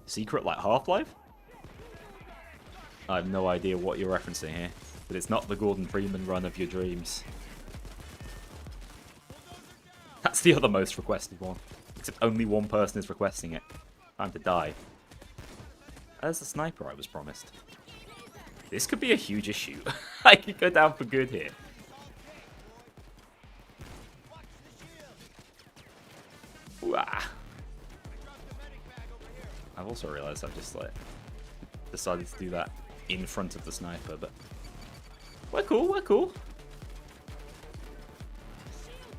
Secret like Half-Life? I have no idea what you're referencing here, but it's not the Gordon Freeman run of your dreams. That's the other most requested one, except only one person is requesting it. Time to die. There's the sniper I was promised. This could be a huge issue. I could go down for good here. Wah. I've also realized I've just like decided to do that in front of the sniper, but we're cool, we're cool.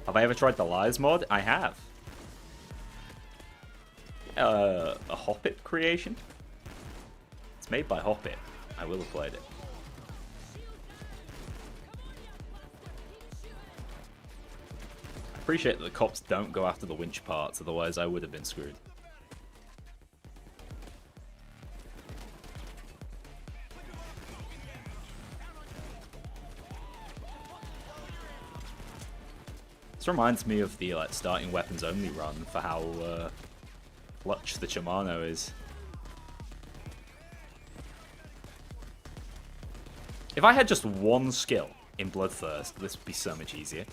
Have I ever tried the Lies mod? I have. A Hoppit creation? It's made by Hoppit. I will have played it. I appreciate that the cops don't go after the winch parts, otherwise I would have been screwed. This reminds me of the like starting weapons only run for how clutch the Shimano is. If I had just one skill in Bloodthirst, this would be so much easier.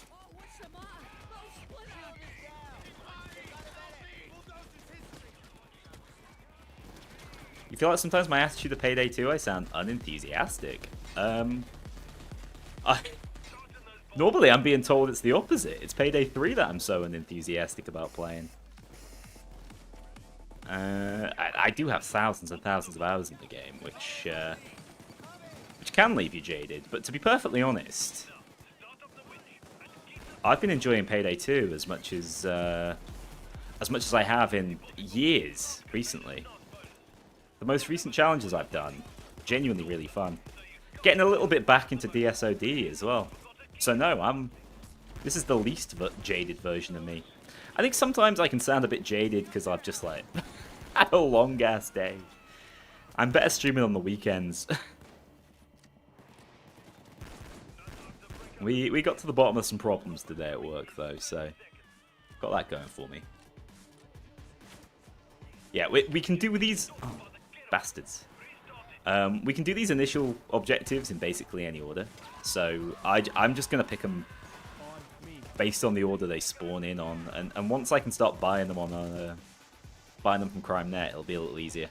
You feel like sometimes my attitude to Payday 2, I sound unenthusiastic. Normally I'm being told it's the opposite. It's Payday 3 that I'm so unenthusiastic about playing. I do have thousands and thousands of hours in the game, which can leave you jaded. But to be perfectly honest, I've been enjoying Payday 2 as much as I have in years recently. The most recent challenges I've done, genuinely really fun. Getting a little bit back into DSOD as well. So no, this is the least jaded version of me. I think sometimes I can sound a bit jaded because I've just like had a long ass day. I'm better streaming on the weekends. We got to the bottom of some problems today at work though, so got that going for me. Yeah, we can do these... Oh, bastards. We can do these initial objectives in basically any order. So I'm just going to pick them based on the order they spawn in on. And once I can start buying them on buying them from CrimeNet, it'll be a little easier.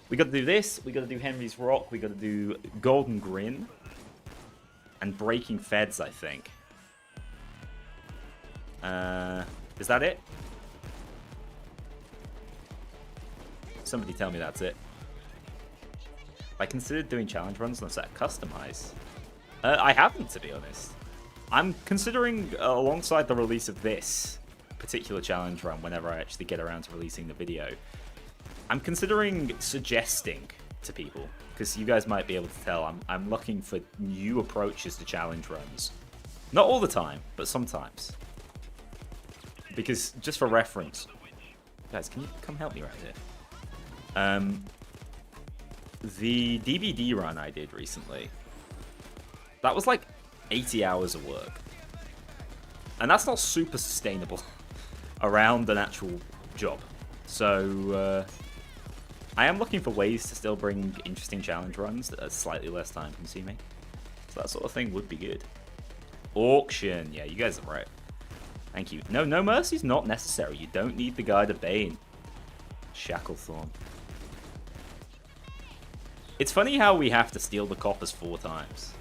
We got to do this. We got to do Henry's Rock. We got to do Golden Grin. And Breaking Feds, I think. Is that it? Somebody tell me that's it. I considered doing challenge runs on a set customize. I haven't, to be honest. I'm considering, alongside the release of this particular challenge run, whenever I actually get around to releasing the video, I'm considering suggesting to people, because you guys might be able to tell, I'm looking for new approaches to challenge runs. Not all the time, but sometimes. Because, just for reference, guys, can you come help me around here? The DVD run I did recently, that was like 80 hours of work. And that's not super sustainable around an actual job. So, I am looking for ways to still bring interesting challenge runs that are slightly less time consuming. So that sort of thing would be good. Auction. Yeah, you guys are right. Thank you. No mercy's not necessary. You don't need the Guide of Bane. Shacklethorn. It's funny how we have to steal the coppers 4 times.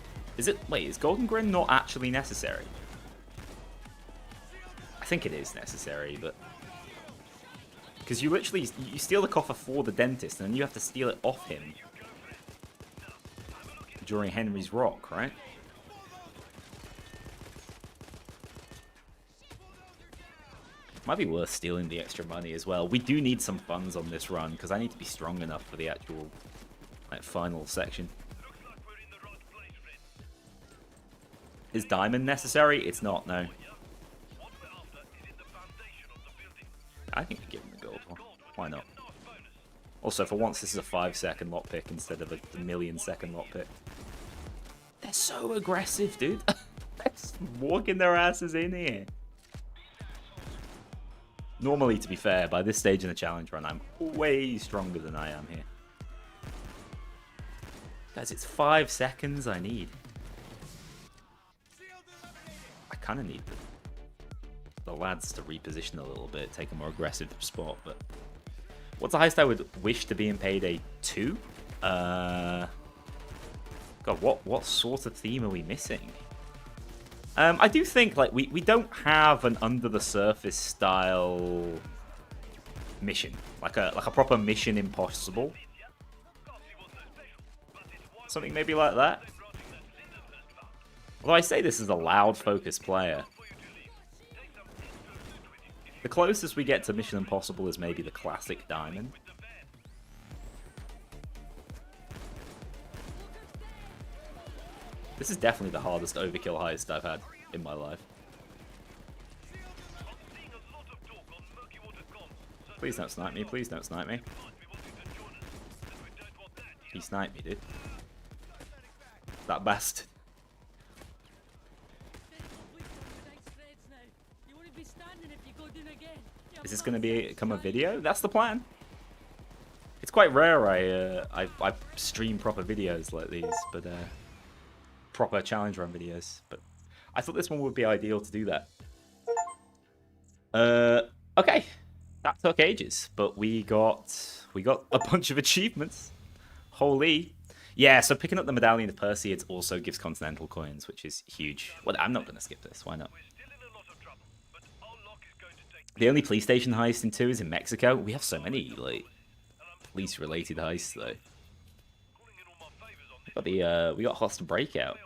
Wait, is Golden Grin not actually necessary? I think it is necessary, but... Because you steal the coffer for the dentist, and then you have to steal it off him. During Henry's Rock, right? Might be worth stealing the extra money as well. We do need some funds on this run, because I need to be strong enough for the actual final section. Is diamond necessary? It's not, no. I think we give him the gold one. Why not? Also, for once, this is a 5-second lockpick instead of a 1,000,000-second lockpick. They're so aggressive, dude. They're just walking their asses in here. Normally, to be fair, by this stage in the challenge run, I'm way stronger than I am here. Guys, it's 5 seconds I need. I kind of need the lads to reposition a little bit, take a more aggressive spot, but... What's the highest I would wish to be in Payday 2? God, what sort of theme are we missing? I do think like we don't have an under the surface style mission, like a proper Mission Impossible, something maybe like that. Although I say this as a loud focused player, the closest we get to Mission Impossible is maybe the classic Diamond. This is definitely the hardest overkill heist I've had in my life. Please don't snipe me, please don't snipe me. He sniped me, dude. That bastard. Is this going to become a video? That's the plan. It's quite rare I stream proper videos like these, but proper challenge run videos. But I thought this one would be ideal to do that. Okay, that took ages, but we got a bunch of achievements. Holy. Yeah, so picking up the Medallion of Perseids also gives Continental coins, which is huge. Well, I'm not going to skip this. Why not? The only police station heist in 2 is in Mexico. We have so many, like, police-related heists, though. We got Hostile Breakout.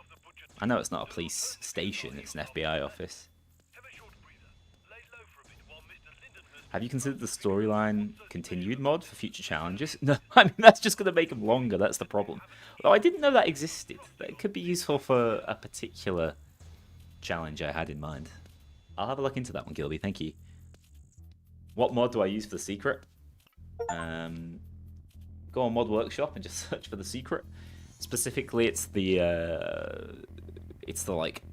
I know it's not a police station, it's an FBI office. Have you considered the storyline continued mod for future challenges? No, I mean, that's just going to make them longer, that's the problem. Although I didn't know that existed. That could be useful for a particular challenge I had in mind. I'll have a look into that one, Gilby, thank you. What mod do I use for the secret? Go on Mod Workshop and just search for the secret. Specifically, it's the like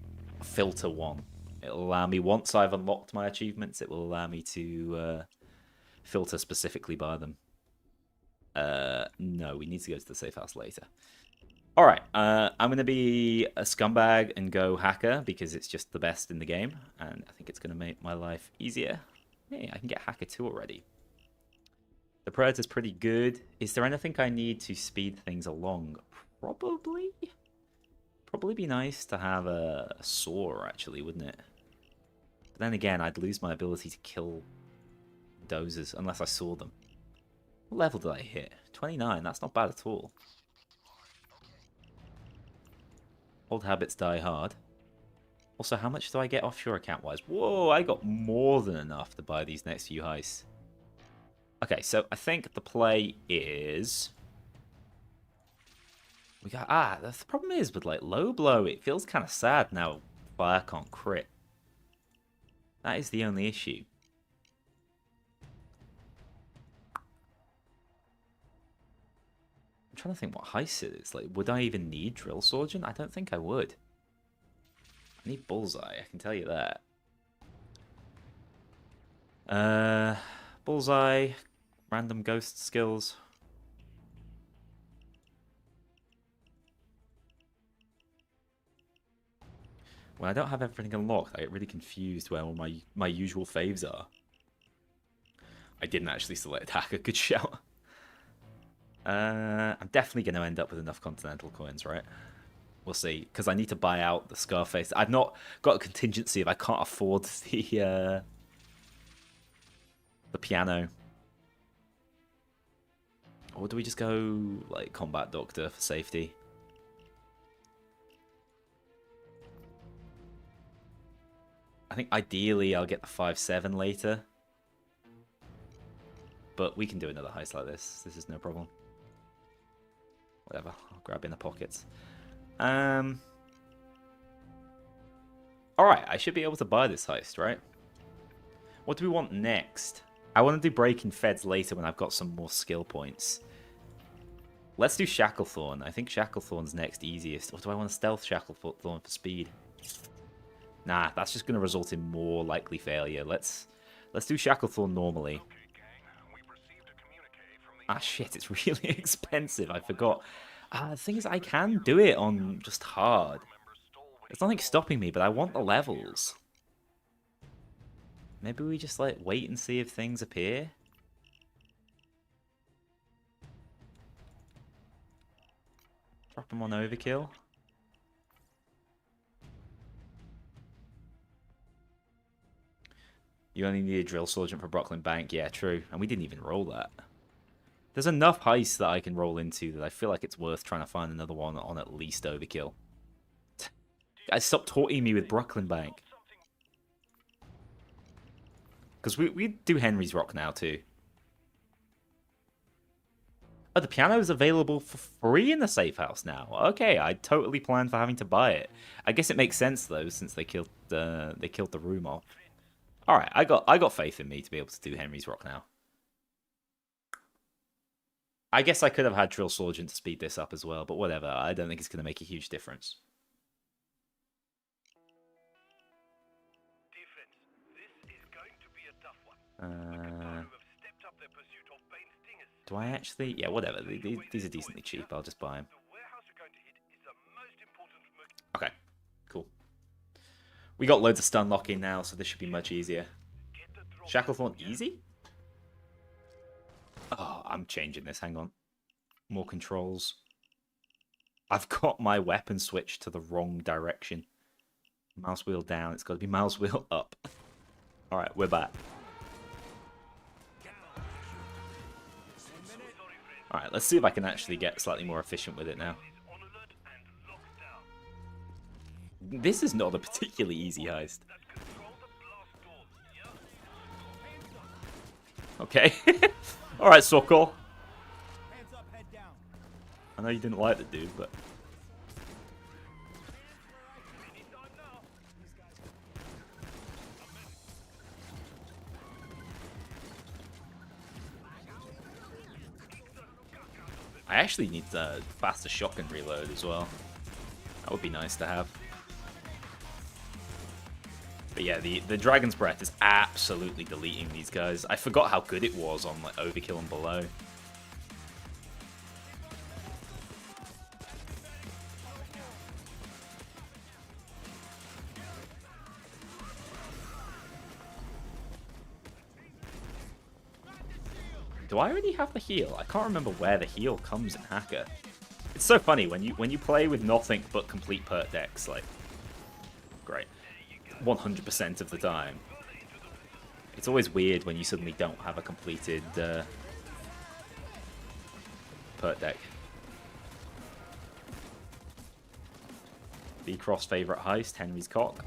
filter one. It'll allow me, once I've unlocked my achievements, it will allow me to filter specifically by them. No, we need to go to the safe house later. All right, I'm going to be a scumbag and go hacker because it's just the best in the game, and I think it's going to make my life easier. Hey, I can get hacker 2 already. The Predator's pretty good. Is there anything I need to speed things along? Probably. Probably be nice to have a saw, actually, wouldn't it? But then again, I'd lose my ability to kill dozers unless I saw them. What level did I hit? 29, that's not bad at all. Old habits die hard. Also, how much do I get offshore account-wise? Whoa, I got more than enough to buy these next few heists. Okay, so I think the play is... We got... the problem is with, like, low blow, it feels kind of sad now fire can't crit. That is the only issue. I'm trying to think what heist it is. Like, would I even need Drill Sergeant? I don't think I would. I need Bullseye, I can tell you that. Bullseye, random ghost skills. When I don't have everything unlocked, I get really confused where all my usual faves are. I didn't actually select hacker, good shout. I'm definitely going to end up with enough Continental coins, right? We'll see, because I need to buy out the Scarface. I've not got a contingency if I can't afford the piano. Or do we just go, like, Combat Doctor for safety? I think ideally I'll get the 5-7 later. But we can do another heist like this. This is no problem. Whatever. I'll grab in the pockets. Alright, I should be able to buy this heist, right? What do we want next? I want to do breaking feds later when I've got some more skill points. Let's do Shacklethorn. I think Shacklethorn's next easiest. Or do I want to stealth Shacklethorn for speed? Nah, that's just going to result in more likely failure. Let's do Shacklethorn normally. Ah, shit, it's really expensive. I forgot. The thing is, I can do it on just hard. There's nothing stopping me, but I want the levels. Maybe we just, like, wait and see if things appear? Drop them on overkill. You only need a drill sergeant for Brooklyn Bank. Yeah, true. And we didn't even roll that. There's enough heists that I can roll into that I feel like it's worth trying to find another one on at least overkill. Guys, stop taunting me with Brooklyn Bank. Because we do Henry's Rock now, too. Oh, the piano is available for free in the safe house now. Okay, I totally planned for having to buy it. I guess it makes sense, though, since they killed the room off. Alright, I got faith in me to be able to do Henry's Rock now. I guess I could have had Drill Sergeant to speed this up as well, but whatever. I don't think it's going to make a huge difference. Do I actually? Yeah, whatever. These are decently cheap. I'll just buy them. Okay, cool. We got loads of stun lock-in now, so this should be much easier. Shacklethorn easy? Oh, I'm changing this. Hang on. More controls. I've got my weapon switched to the wrong direction. Mouse wheel down. It's got to be mouse wheel up. Alright, we're back. Alright, let's see if I can actually get slightly more efficient with it now. This is not a particularly easy heist. Okay. Alright, Sokol. I know you didn't like the dude, but... I actually need a faster shotgun reload as well. That would be nice to have. But yeah, the Dragon's Breath is absolutely deleting these guys. I forgot how good it was on like Overkill and below. Do I already have the heal? I can't remember where the heal comes in Hacker. It's so funny when you play with nothing but complete perk decks, like great. 100% of the time. It's always weird when you suddenly don't have a completed perk deck. B-Cross favorite heist, Henry's Cock.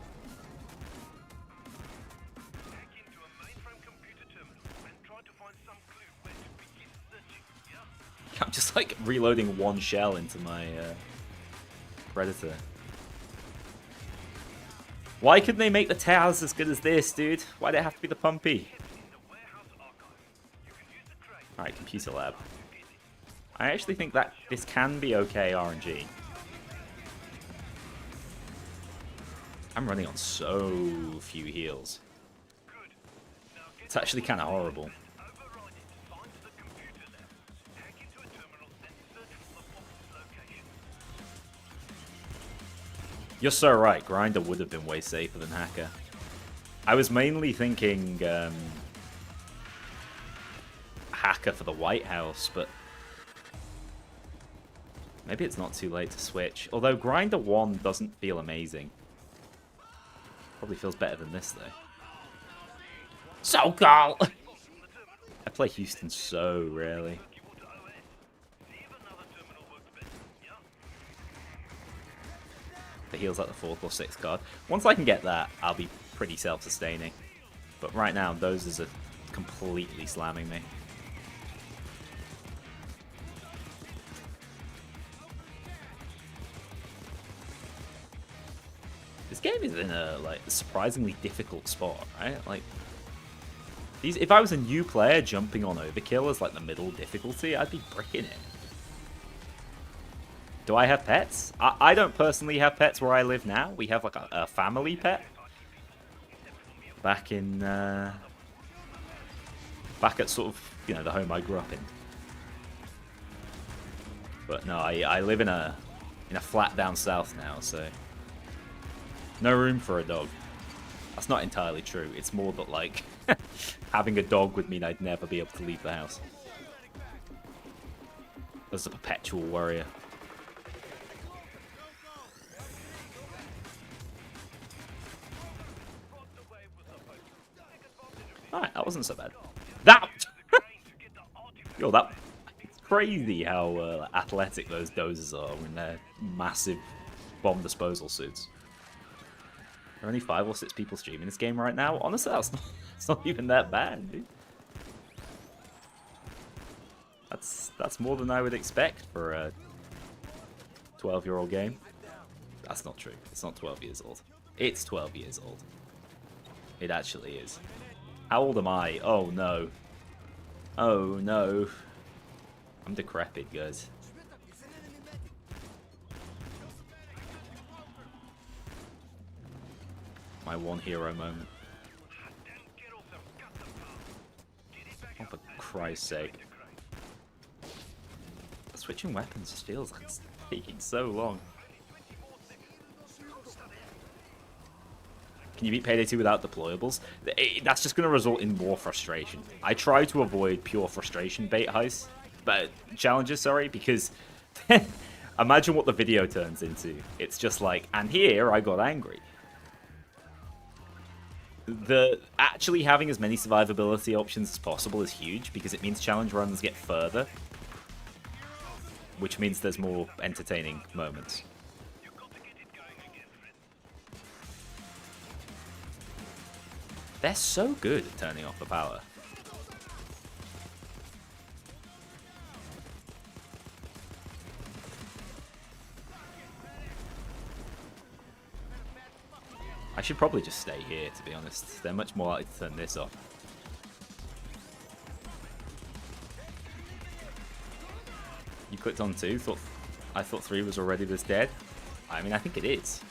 I'm just like reloading one shell into my Predator. Why couldn't they make the Taz as good as this, dude? Why'd it have to be the Pumpy? Alright, Computer Lab. I actually think that this can be okay RNG. I'm running on so few heals. It's actually kind of horrible. You're so right, Grinder would have been way safer than Hacker. I was mainly thinking Hacker for the White House, but maybe it's not too late to switch. Although Grinder 1 doesn't feel amazing. Probably feels better than this, though. So cool! I play Houston so rarely. The heal's like the 4th or 6th card. Once I can get that, I'll be pretty self-sustaining. But right now, those are completely slamming me. This game is in a like surprisingly difficult spot, right? Like these, if I was a new player jumping on Overkill as like the middle difficulty, I'd be bricking it. Do I have pets? I don't personally have pets where I live now. We have like a family pet. Back in, back at sort of, you know, the home I grew up in. But no, I live in a flat down south now, so no room for a dog. That's not entirely true. It's more that like having a dog would mean I'd never be able to leave the house. As a perpetual worrier. Alright, that wasn't so bad. That! Yo, that... It's crazy how athletic those dozers are in their massive bomb disposal suits. There are only 5 or 6 people streaming this game right now. Honestly, it's not even that bad, dude. That's more than I would expect for a 12-year-old game. That's not true. It's not 12 years old. It's 12 years old. It actually is. How old am I? Oh no. Oh no. I'm decrepit, guys. My one hero moment. Oh, for Christ's sake. Switching weapons just feels like it's taking so long. Can you beat Payday 2 without deployables? That's just going to result in more frustration. I try to avoid pure frustration bait heists, but challenges, sorry, because imagine what the video turns into. It's just like, and here I got angry. Actually having as many survivability options as possible is huge, because it means challenge runs get further, which means there's more entertaining moments. They're so good at turning off the power. I should probably just stay here, to be honest. They're much more likely to turn this off. You clicked on 2? I thought 3 was already this dead. I mean, I think it is.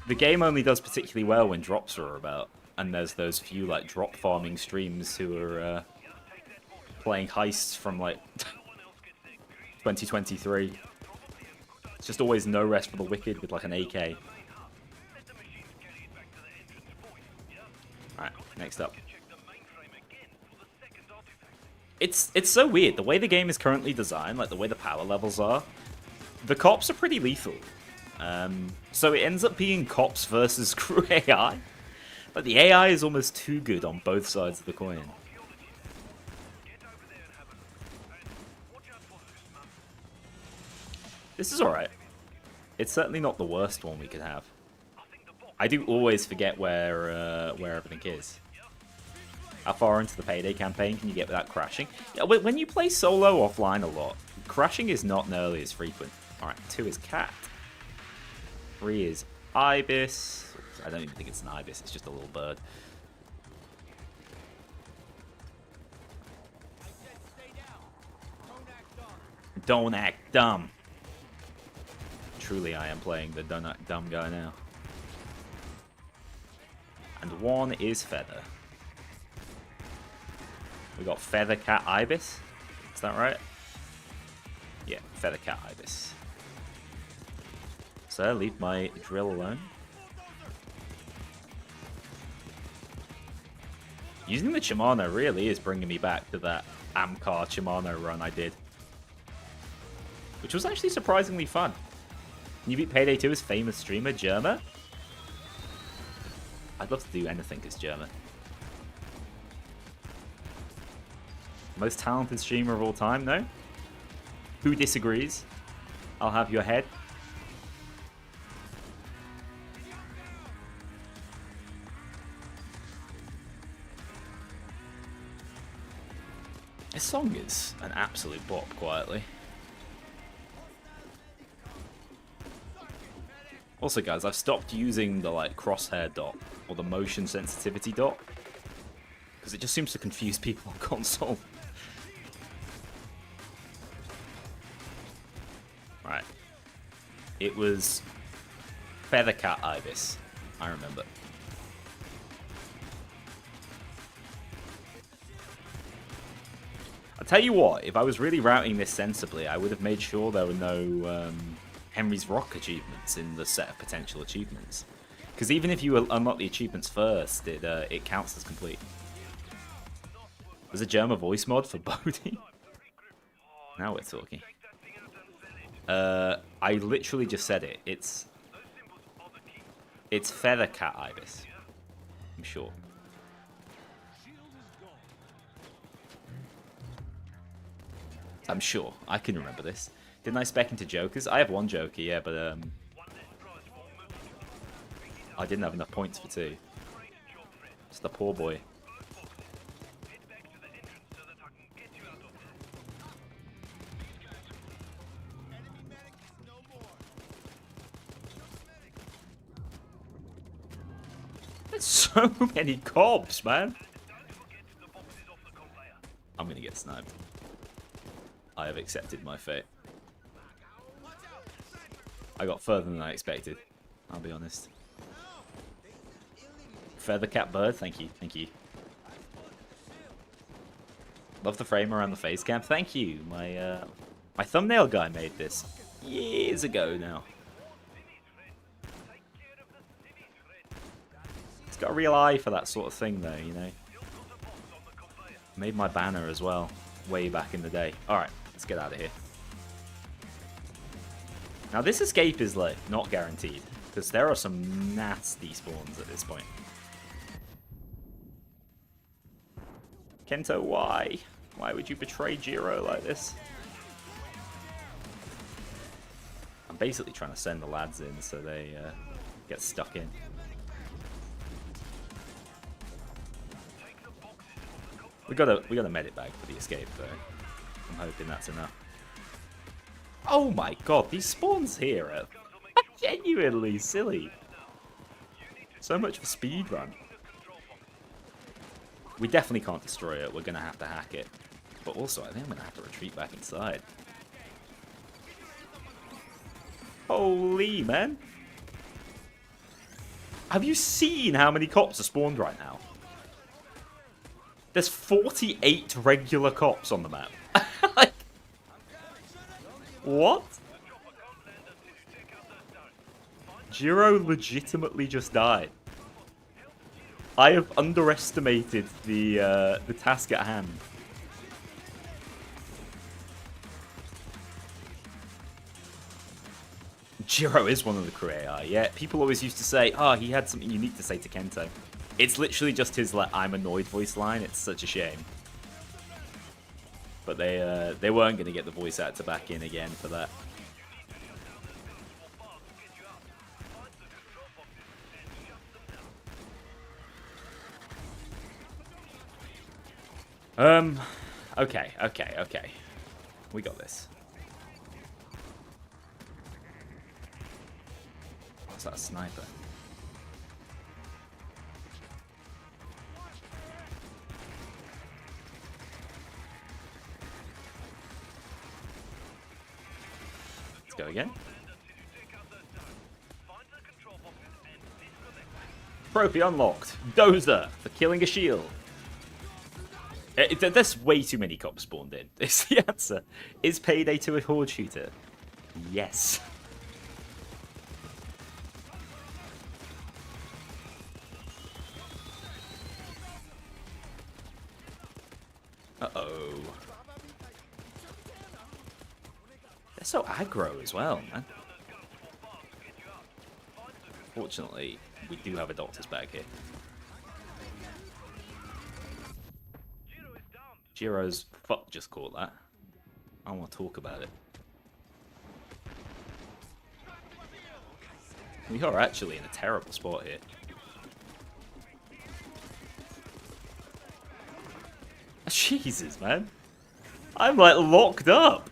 The game only does particularly well when drops are about, and there's those few like drop farming streams who are playing heists from like 2023. It's just always no rest for the wicked with like an AK. Alright, next up. It's so weird, the way the game is currently designed, like the way the power levels are, the cops are pretty lethal. So it ends up being cops versus crew AI. But the AI is almost too good on both sides of the coin. This is alright. It's certainly not the worst one we could have. I do always forget where everything is. How far into the Payday campaign can you get without crashing? Yeah, when you play solo offline a lot, crashing is not nearly as frequent. Alright, 2 is cat. 3 is ibis. I don't even think it's an ibis, it's just a little bird. Don't act dumb. Truly, I am playing the don't act dumb guy now. And 1 is feather. We got feather, cat, ibis. Is that right? Yeah, feather, cat, ibis. Sir, leave my drill alone. Using the Shimano really is bringing me back to that Amcar Shimano run I did. Which was actually surprisingly fun. Can you beat Payday 2 as famous streamer, Germa? I'd love to do anything as Germa. Most talented streamer of all time, no? Who disagrees? I'll have your head. This song is an absolute bop, quietly. Also, guys, I've stopped using the like crosshair dot or the motion sensitivity dot because it just seems to confuse people on console. Right. It was Feathercat Ibis. I remember. I'll tell you what, if I was really routing this sensibly, I would have made sure there were no Henry's Rock achievements in the set of potential achievements. Because even if you unlock the achievements first, it counts as complete. There's a German voice mod for Bodhi. Now we're talking. I literally just said it. It's Feathercat Ibis. I'm sure. I'm sure. I can remember this. Didn't I spec into Jokers? I have one Joker, yeah, but I didn't have enough points for two. Just a poor boy. There's so many cops, man. I'm gonna get sniped. I have accepted my fate. I got further than I expected, I'll be honest. Feathercat bird, thank you, thank you. Love the frame around the face cam, thank you. My thumbnail guy made this years ago now. It's got a real eye for that sort of thing though, you know. Made my banner as well, way back in the day. Alright, let's get out of here. Now this escape is like not guaranteed, because there are some nasty spawns at this point. Kento, why? Why would you betray Jiro like this? I'm basically trying to send the lads in so they get stuck in. We got a medic bag for the escape though. I'm hoping that's enough. Oh my god, these spawns here are genuinely silly. So much for speedrun. We definitely can't destroy it, we're going to have to hack it. But also, I think I'm going to have to retreat back inside. Holy, man. Have you seen how many cops are spawned right now? There's 48 regular cops on the map. Like, what? Jiro legitimately just died. I have underestimated the task at hand. Jiro is one of the crew AI, yeah. People always used to say, oh, he had something unique to say to Kento. It's literally just his, like, I'm annoyed voice line. It's such a shame. But they weren't going to get the voice actor back in again for that. Okay. We got this. What's that, a sniper? Let's go again. Trophy unlocked. Dozer for killing a shield. There's way too many cops spawned in. Is the answer. Is Payday 2 a horde shooter? Yes. Uh-oh. They're so aggro as well, man. Fortunately, we do have a doctor's bag here. Jiro's fuck just caught that. I want to talk about it. We are actually in a terrible spot here. Jesus, man. I'm like locked up.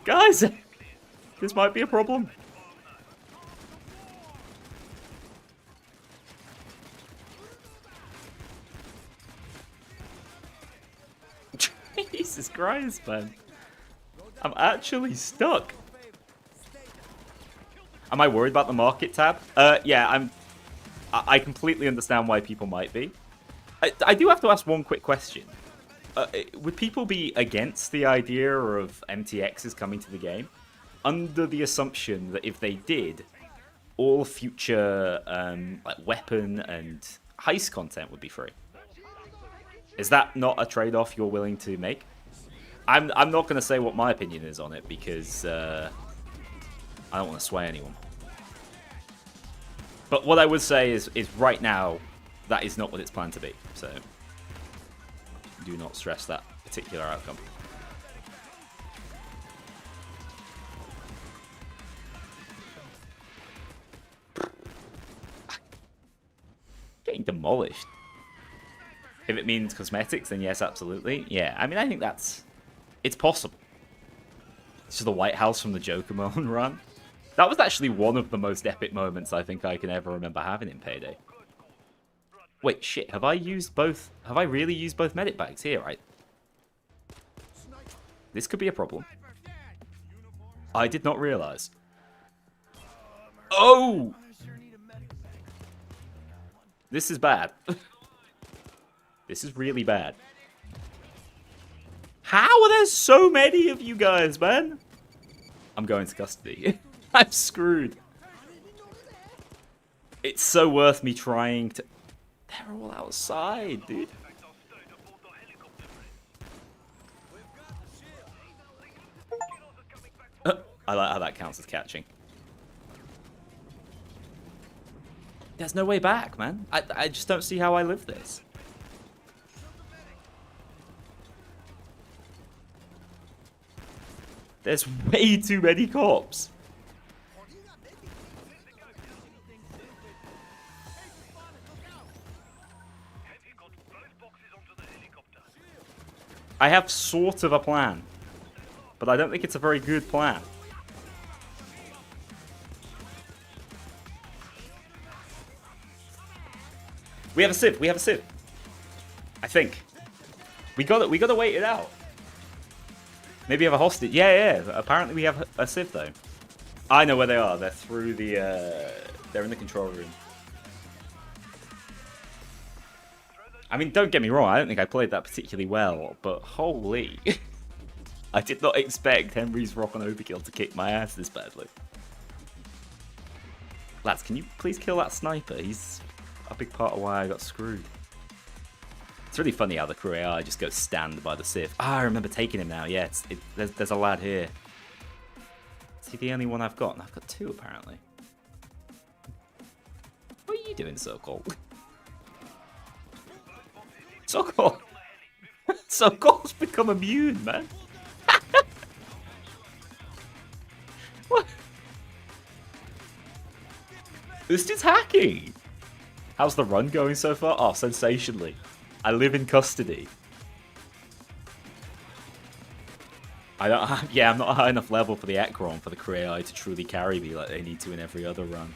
Guys, this might be a problem. Jesus Christ, man. I'm actually stuck. Am I worried about the market tab? Yeah, I completely understand why people might be. I do have to ask one quick question. Would people be against the idea of MTXs coming to the game under the assumption that if they did, all future like weapon and heist content would be free? Is that not a trade-off you're willing to make? I'm not going to say what my opinion is on it because I don't want to sway anyone. But what I would say is right now, that is not what it's planned to be. So do not stress that particular outcome. Getting demolished. If it means cosmetics, then yes, absolutely. Yeah, I mean, I think it's possible. It's just the White House from the Joker Moan run. That was actually one of the most epic moments I think I can ever remember having in Payday. Wait, shit, have I really used both medic bags here, right? This could be a problem. I did not realize. Oh! This is bad. This is really bad. How are there so many of you guys, man? I'm going to custody. I'm screwed. It's so worth me trying to... They're all outside, dude. I like how that counts as catching. There's no way back, man. I just don't see how I live this. There's way too many cops. I have sort of a plan, but I don't think it's a very good plan. We have a sieve. We have a sieve. I think. We got it. We got to wait it out. Maybe you have a hostage. Yeah. Apparently we have a sieve though. I know where they are. They're through the. They're in the control room. I mean, don't get me wrong. I don't think I played that particularly well, but holy, I did not expect Henry's Rock on Overkill to kick my ass this badly. Lads, can you please kill that sniper? He's a big part of why I got screwed. It's really funny how the crew AI just goes stand by the sieve. Ah, I remember taking him now. Yeah, there's a lad here. Is he the only one I've got? And I've got two, apparently. What are you doing, Sokol? Sokol! Sokol's become immune, man. What? This dude's hacking. How's the run going so far? Oh, sensationally. I live in custody. I'm not a high enough level for the Ekron for the crew AI to truly carry me like they need to in every other run.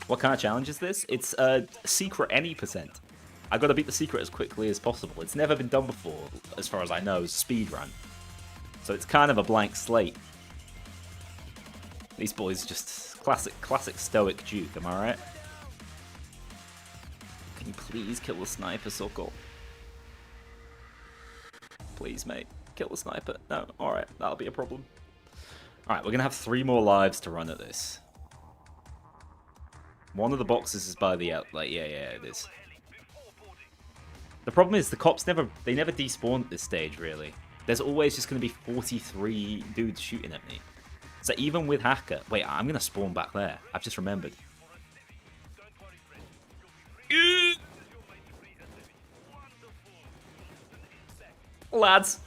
What kind of challenge is this? It's a secret any %. I've got to beat the secret as quickly as possible. It's never been done before, as far as I know, as a speed run. So it's kind of a blank slate. These boys just classic stoic Duke, am I right? Can you please kill the sniper, Sokol? Please, mate. Kill the sniper. No, alright, that'll be a problem. Alright, we're going to have 3 more lives to run at this. One of the boxes is by the out. Like, yeah, it is. The problem is the cops never despawn at this stage, really. There's always just going to be 43 dudes shooting at me. So even with Hacker... Wait, I'm going to spawn back there. I've just remembered. Lads.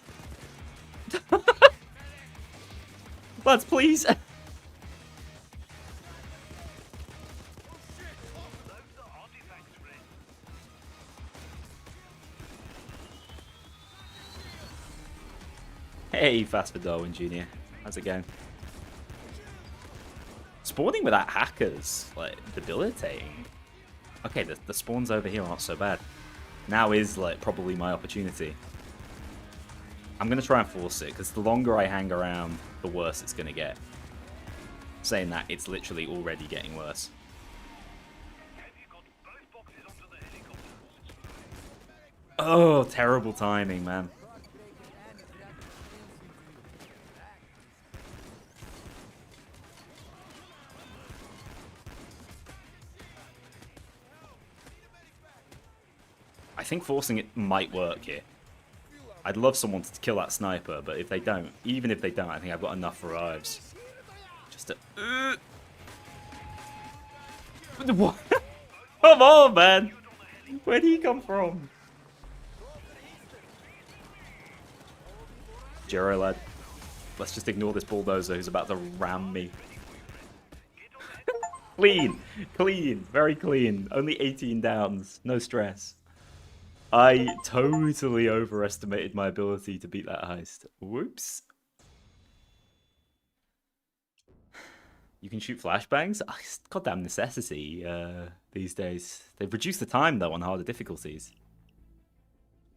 Lads, please. Hey, Fast for Darwin Jr. How's it going? Spawning without hackers, like, debilitating. Okay, the spawns over here are not so bad. Now is, like, probably my opportunity. I'm going to try and force it, because the longer I hang around, the worse it's going to get. Saying that, it's literally already getting worse. Oh, terrible timing, man. I think forcing it might work here. I'd love someone to kill that sniper, but if they don't, even if they don't, I think I've got enough revives. Just to... What? Come on, man! Where did he come from? Jero, lad. Let's just ignore this bulldozer who's about to ram me. Clean! Clean! Very clean. Only 18 downs. No stress. I totally overestimated my ability to beat that heist. Whoops. You can shoot flashbangs? Oh, it's goddamn necessity these days. They've reduced the time, though, on harder difficulties.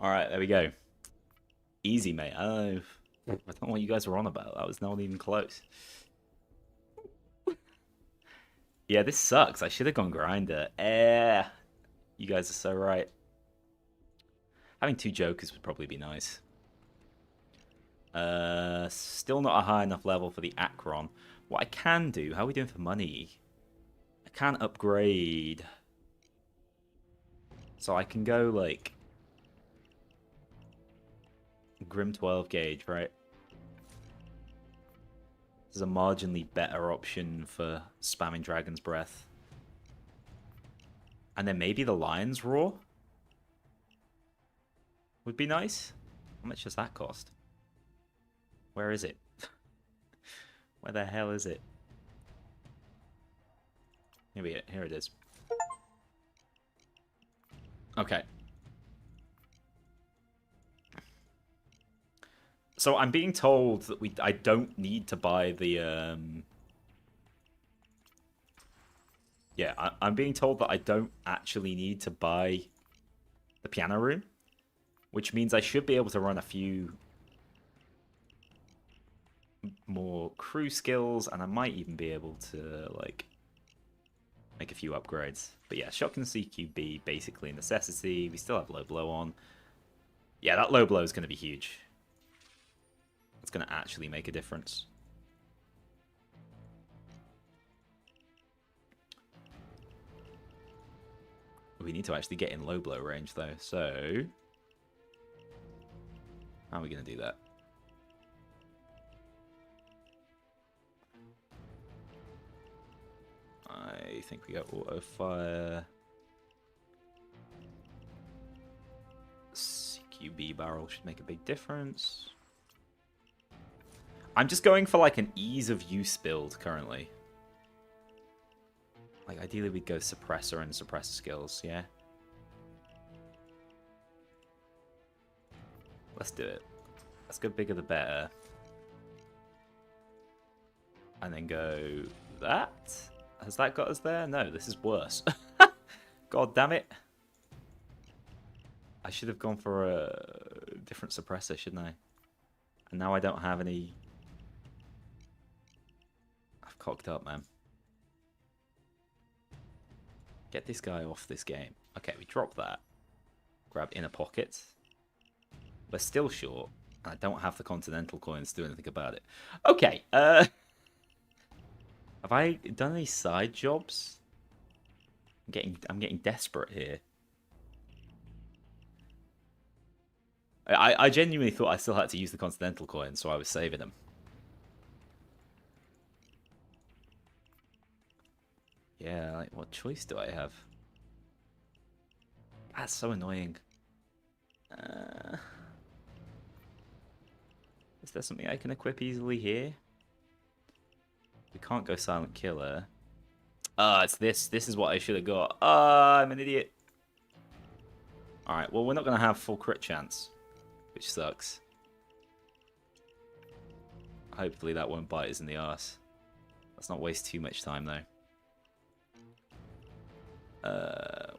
Alright, there we go. Easy, mate. I don't know what you guys were on about. That was not even close. Yeah, this sucks. I should have gone grinder. You guys are so right. Having 2 jokers would probably be nice. Still not a high enough level for the Akron. What I can do, how are we doing for money? I can upgrade. So I can go like Grim 12 gauge, right? This is a marginally better option for spamming Dragon's Breath. And then maybe the Lion's Roar would be nice. How much does that cost? Where is it? Where the hell is it? Here it is. Okay. So I'm being told that I don't need to buy the yeah, I'm being told that I don't actually need to buy the piano room, which means I should be able to run a few more crew skills, and I might even be able to like make a few upgrades. But yeah, shotgun CQB basically a necessity. We still have low blow on. Yeah, that low blow is going to be huge. It's going to actually make a difference. We need to actually get in low blow range though, so how are we going to do that? I think we got auto fire. CQB barrel should make a big difference. I'm just going for like an ease of use build currently. Like ideally we'd go suppressor and suppressor skills, yeah? Let's do it. Let's go bigger the better. And then go that. Has that got us there? No, this is worse. God damn it. I should have gone for a different suppressor, shouldn't I? And now I don't have any... I've cocked up, man. Get this guy off this game. Okay, we drop that. Grab inner pocket. We're still short. And I don't have the continental coins to do anything about it. Okay, have I done any side jobs? I'm getting desperate here. I genuinely thought I still had to use the continental coins, so I was saving them. Yeah, like, what choice do I have? That's so annoying. Is there something I can equip easily here? We can't go silent killer. It's this. This is what I should have got. I'm an idiot. Alright, well, we're not going to have full crit chance, which sucks. Hopefully that won't bite us in the arse. Let's not waste too much time, though.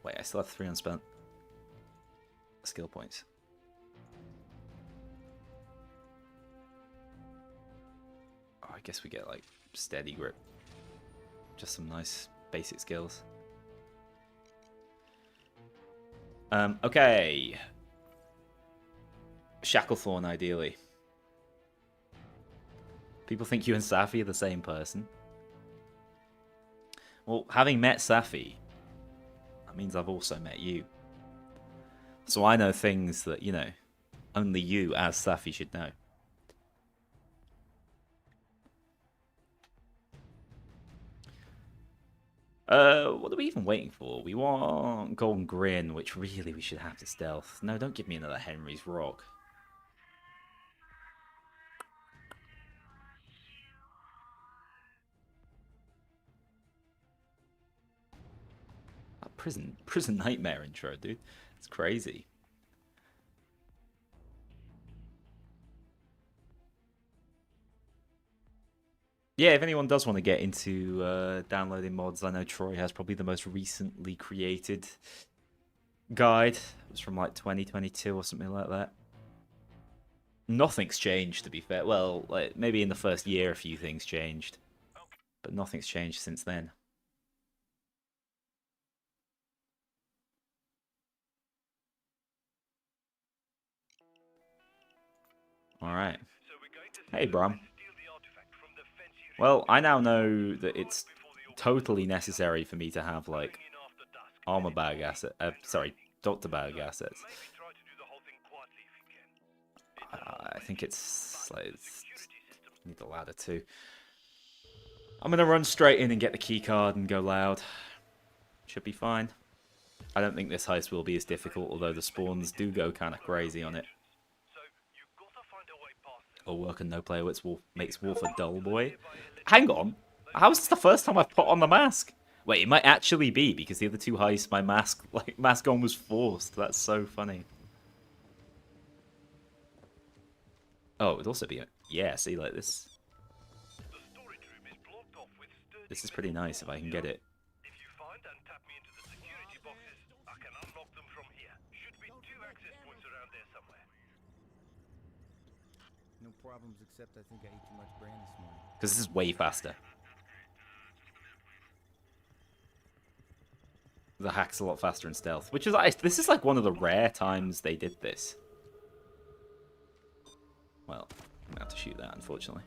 Wait, I still have 3 unspent skill points. Oh, I guess we get, like, steady grip. Just some nice basic skills. Okay. Shacklethorn, ideally. People think you and Safi are the same person. Well, having met Safi, that means I've also met you. So I know things that, you know, only you as Safi should know. What are we even waiting for? We want Golden Grin, which really we should have to stealth. No, don't give me another Henry's Rock. That prison nightmare intro, dude. It's crazy. Yeah, if anyone does want to get into downloading mods, I know Troy has probably the most recently created guide. It was from like 2022 or something like that. Nothing's changed, to be fair. Well, like, maybe in the first year a few things changed. But nothing's changed since then. Alright. Hey, Bram. Well, I now know that it's totally necessary for me to have, like, armor bag asset. Sorry, doctor bag assets. I think it's like need the ladder too. I'm gonna run straight in and get the key card and go loud. Should be fine. I don't think this heist will be as difficult, although the spawns do go kind of crazy on it. All work and no play makes Wolf a dull boy. Hang on, how is this the first time I've put on the mask? Wait, it might actually be because the other 2 heists, my mask on was forced. That's so funny. Oh, it would also be yeah. See, like this. This is pretty nice if I can get it. If you find and tap me into the security boxes, I can unlock them from here. Should be 2 access points around there somewhere. No problems, except I think I ate too much bran this morning. Because this is way faster. The hack's a lot faster in stealth, which is this is like one of the rare times they did this. Well, I'm gonna have to shoot that, unfortunately.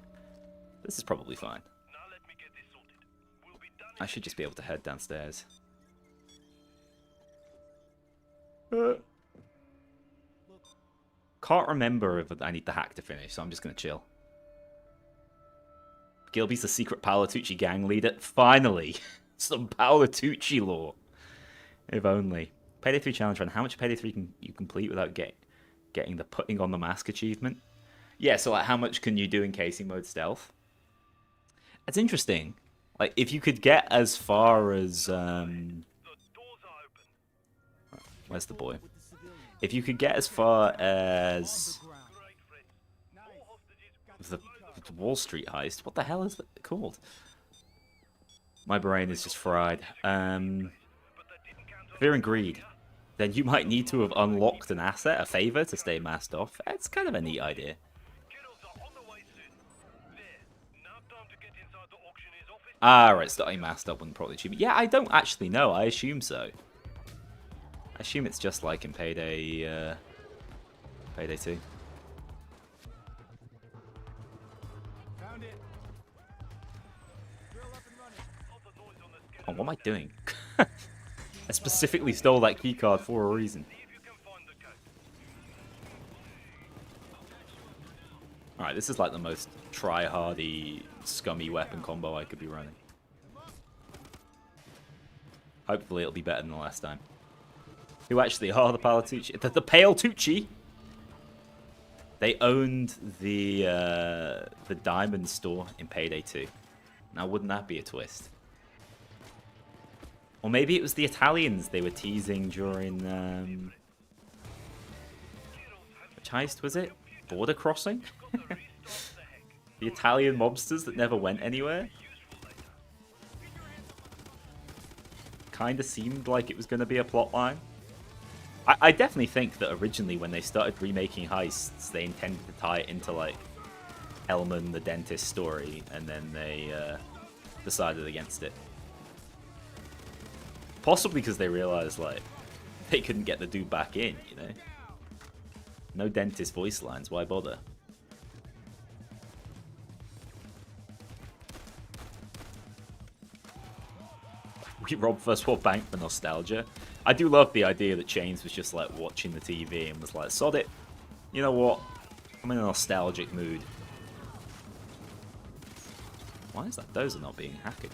This is probably fine. Now let me get this sorted. We'll be done. I should just be able to head downstairs. Can't remember if I need the hack to finish, so I'm just gonna chill. Gilby's the secret Paolo Tucci gang leader. Finally! Some Paolo Tucci lore. If only. Payday 3 challenge run. How much Payday 3 can you complete without getting the putting on the mask achievement? Yeah, so like how much can you do in casing mode stealth? It's interesting. Like if you could get as far as where's the boy? If you could get as far as the Wall Street heist, what the hell is it called? My brain is just fried. Fear and Greed. Then you might need to have unlocked an asset, a favor, to stay masked off. It's kind of a neat idea. Ah, right, starting masked up wouldn't probably achieve it. Yeah, I don't actually know. I assume so. I assume it's just like in Payday 2. Found it. Oh, what am I doing? I specifically stole that keycard for a reason. Alright, this is like the most try-hardy, scummy weapon combo I could be running. Hopefully it'll be better than the last time. Who actually are the Paolo Tucci? The Pale Tucci! They owned the diamond store in Payday 2. Now wouldn't that be a twist? Or maybe it was the Italians they were teasing during... which heist was it? Border crossing? The Italian mobsters that never went anywhere. Kind of seemed like it was going to be a plot line. I definitely think that originally when they started remaking heists, they intended to tie it into like Hellman the dentist story, and then they decided against it. Possibly because they realized like they couldn't get the dude back in, you know? No dentist voice lines, why bother? We robbed First World Bank for nostalgia. I do love the idea that Chains was just like watching the TV and was like, sod it. You know what? I'm in a nostalgic mood. Why is that dozer not being hacked?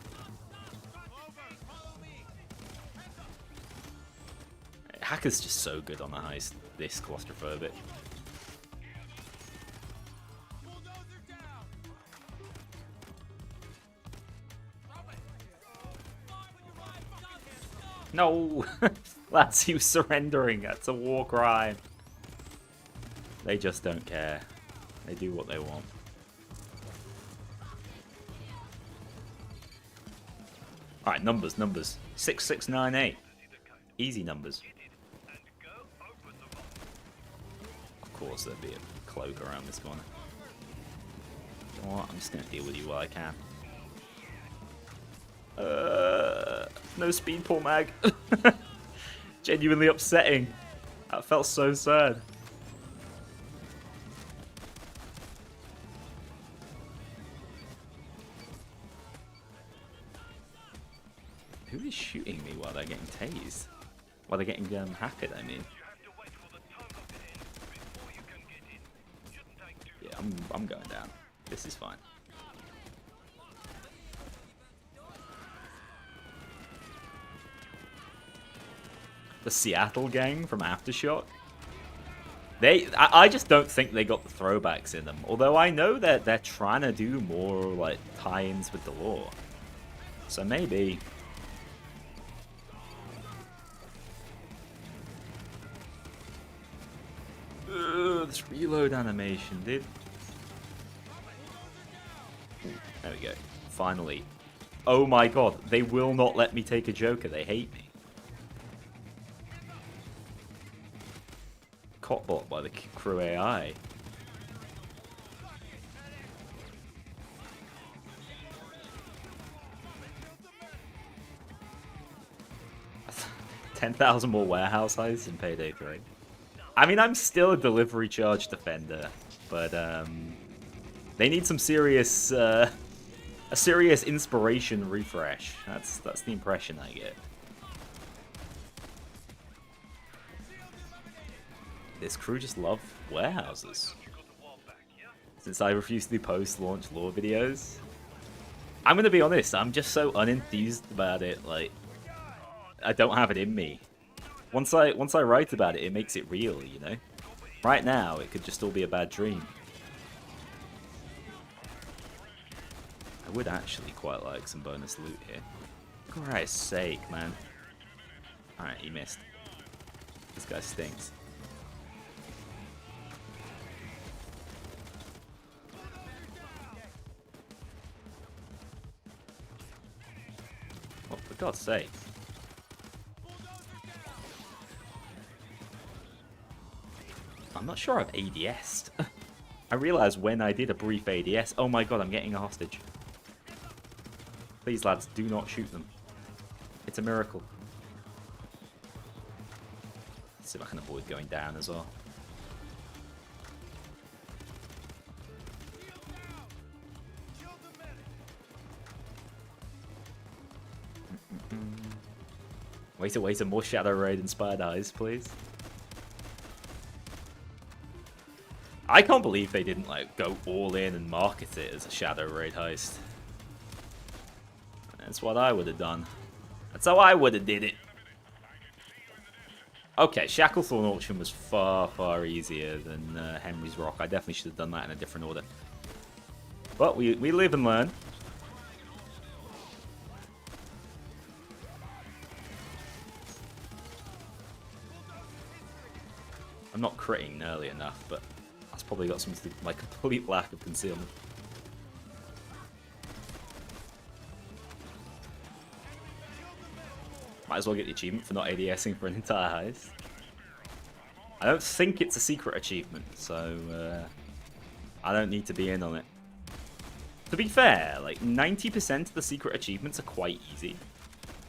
Hacker's just so good on the heist. This claustrophobic. No! Lads, he was surrendering. That's a war crime. They just don't care. They do what they want. Alright, numbers. 6698. Easy numbers. Of course, there'd be a cloak around this corner. You know what? I'm just going to deal with you while I can. No speed pull mag. Genuinely upsetting. That felt so sad. Who is shooting me while they're getting tased? While they're getting hacked, I mean. Yeah, I'm going down. This is fine. The Seattle gang from Aftershock. I just don't think they got the throwbacks in them. Although I know that they're trying to do more like tie-ins with the lore. So maybe. Ugh, this reload animation, dude. Ooh, there we go. Finally. Oh my god, they will not let me take a Joker. They hate me. Cotbot by the crew AI. $10,000 more warehouse heists in Payday 3. I mean, I'm still a delivery charge defender, but they need some serious, a serious inspiration refresh. That's the impression I get. This crew just love warehouses. Since I refuse to do post-launch lore videos. I'm gonna be honest, I'm just so unenthused about it, like I don't have it in me. Once I write about it, it makes it real, you know? Right now, it could just all be a bad dream. I would actually quite like some bonus loot here. For Christ's sake, man. Alright, he missed. This guy stinks. Oh, for God's sake. I'm not sure I've ADS'd. I realized when I did a brief ADS, oh my god, I'm getting a hostage. Please, lads, do not shoot them. It's a miracle. Let's see if I can avoid going down as well. Wait, more Shadow Raid inspired eyes, please. I can't believe they didn't like go all in and market it as a Shadow Raid heist. That's what I would have done. That's how I would have did it. Okay, Shacklethorn Auction was far easier than Henry's Rock. I definitely should have done that in a different order. But we live and learn. I'm not critting early enough, but that's probably got something to do with my complete lack of concealment. Might as well get the achievement for not ADSing for an entire heist. I don't think it's a secret achievement, so I don't need to be in on it. To be fair, like 90% of the secret achievements are quite easy.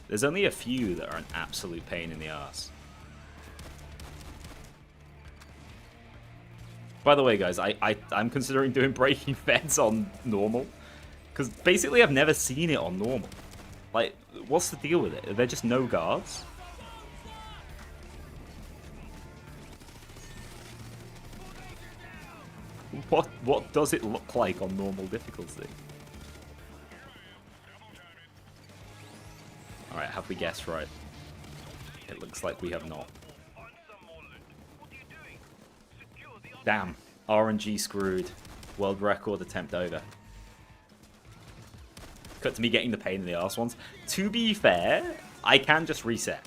There's only a few that are an absolute pain in the ass. By the way, guys, I'm considering doing breaking fence on normal. Because basically I've never seen it on normal. Like, what's the deal with it? Are there just no guards? What does it look like on normal difficulty? Alright, have we guessed right? It looks like we have not. Damn. RNG screwed. World record attempt over. Cut to me getting the pain in the arse ones. To be fair, I can just reset.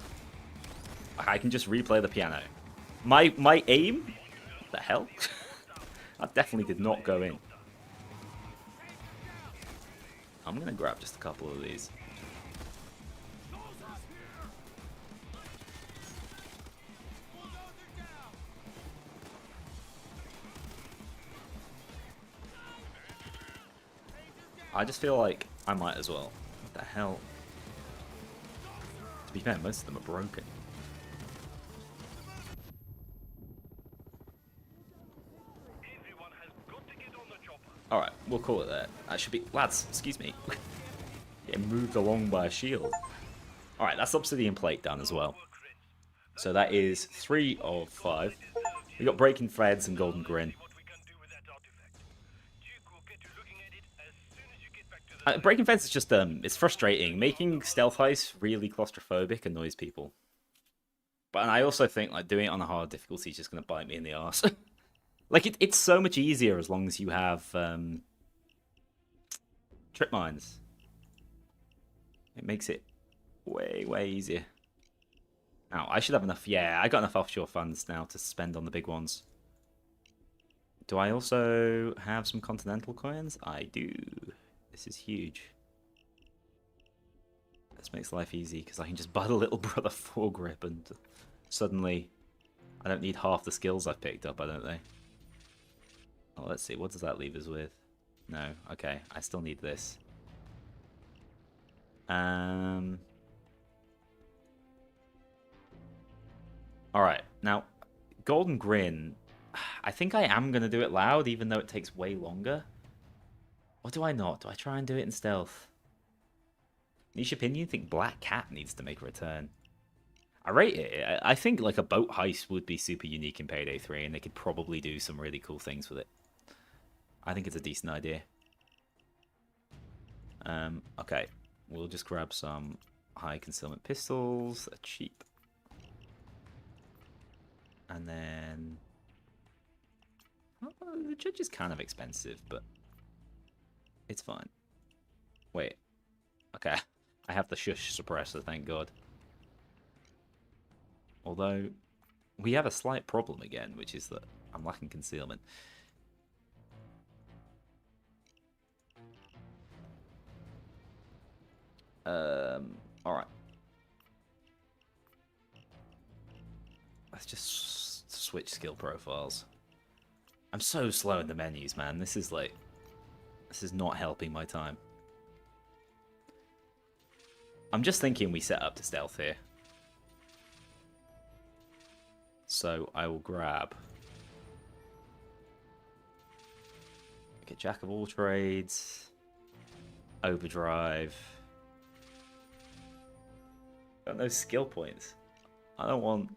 I can just replay the piano. My aim? What the hell? That definitely did not go in. I'm gonna grab just a couple of these. I just feel like I might as well. What the hell? To be fair, most of them are broken. Alright, we'll call it that. That should be... Lads, excuse me. Getting moved along by a shield. Alright, that's obsidian plate done as well. So that is 3 of 5. We got breaking threads and golden grin. Breaking fence is just it's frustrating. Making stealth heists really claustrophobic annoys people. But I also think like doing it on a hard difficulty is just gonna bite me in the arse. Like it's so much easier as long as you have trip mines. It makes it way easier. Now I should have enough. Yeah, I got enough offshore funds now to spend on the big ones. Do I also have some continental coins? I do. This is huge. This makes life easy because I can just buy the little brother foregrip and suddenly I don't need half the skills I've picked up, I don't think. Oh, let's see. What does that leave us with? No. Okay. I still need this. Alright. Now, Golden Grin. I think I am going to do it loud, even though it takes way longer. Or do I not? Do I try and do it in stealth? Niche opinion, think Black Cat needs to make a return. I rate it. I think like a boat heist would be super unique in Payday 3, and they could probably do some really cool things with it. I think it's a decent idea. Okay, we'll just grab some high concealment pistols. They're cheap. And then... the judge is kind of expensive, but it's fine. Wait. Okay. I have the shush suppressor, thank God. Although, we have a slight problem again, which is that I'm lacking concealment. Alright. Let's just switch skill profiles. I'm so slow in the menus, man. This is like... This is not helping my time. I'm just thinking we set up to stealth here. So I will grab... Okay, Jack of all trades. Overdrive. Got no skill points. I don't want...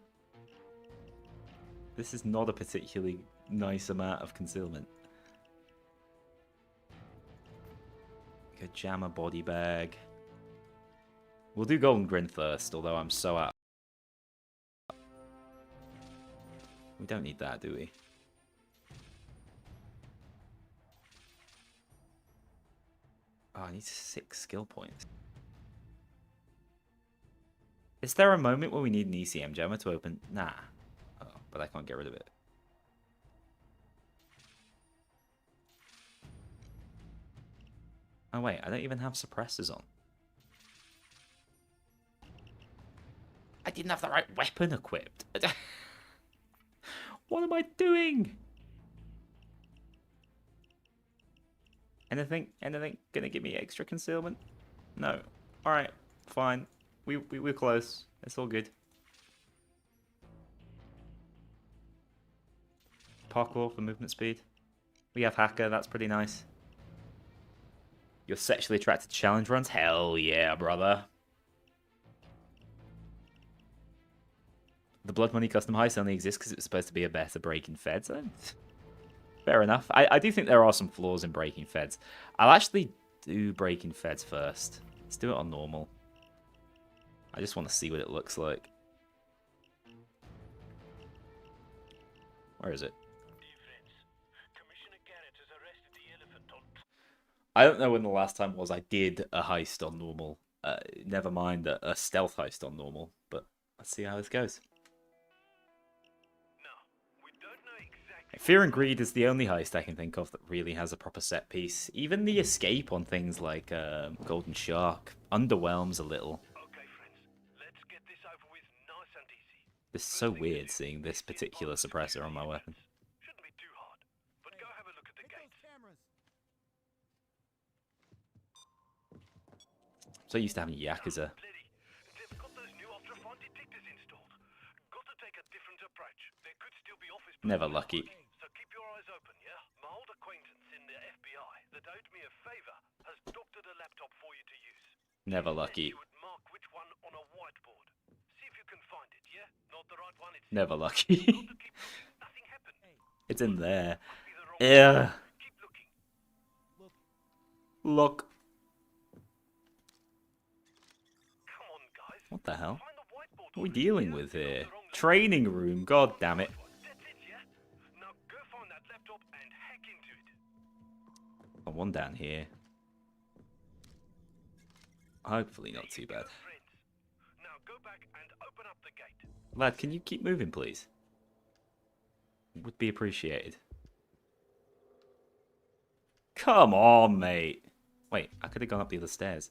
This is not a particularly nice amount of concealment. Okay, Jammer body bag. We'll do Golden Grin first, although I'm so out. We don't need that, do we? Oh, I need 6 skill points. Is there a moment where we need an ECM jammer to open? Nah. Oh, but I can't get rid of it. Oh wait, I don't even have suppressors on. I didn't have the right weapon equipped. What am I doing? Anything gonna give me extra concealment? No. Alright, fine. We're close. It's all good. Parkour for movement speed. We have hacker, that's pretty nice. You're sexually attracted to challenge runs? Hell yeah, brother. The Blood Money custom heist only exists because it's supposed to be a better breaking feds. Fair enough. I do think there are some flaws in breaking feds. I'll actually do breaking feds first. Let's do it on normal. I just want to see what it looks like. Where is it? I don't know when the last time was I did a heist on normal. Never mind a stealth heist on normal. But let's see how this goes. Fear and Greed is the only heist I can think of that really has a proper set piece. Even the escape on things like Golden Shark underwhelms a little. This is so weird seeing this particular suppressor on my weapon. So used to having Yakuza. Never lucky. So keep your eyes open, yeah? My old acquaintance in the FBI that owed me a favor has doctored a laptop for you to use. Never lucky. You would mark which one on a whiteboard. See if you can find it, yeah? Not the right one, it's Never lucky. nothing happened. It's in there. Yeah. Keep looking. Look. Come on, guys. What the hell? Find the whiteboard. What are we dealing with here? Training room. God damn it. That's it, yeah? Now go find that laptop and hack into it. Oh, one down here. Hopefully not too bad. Friends. Now go back and open up the gate. Lad, can you keep moving, please? Would be appreciated. Come on, mate. Wait, I could have gone up the other stairs.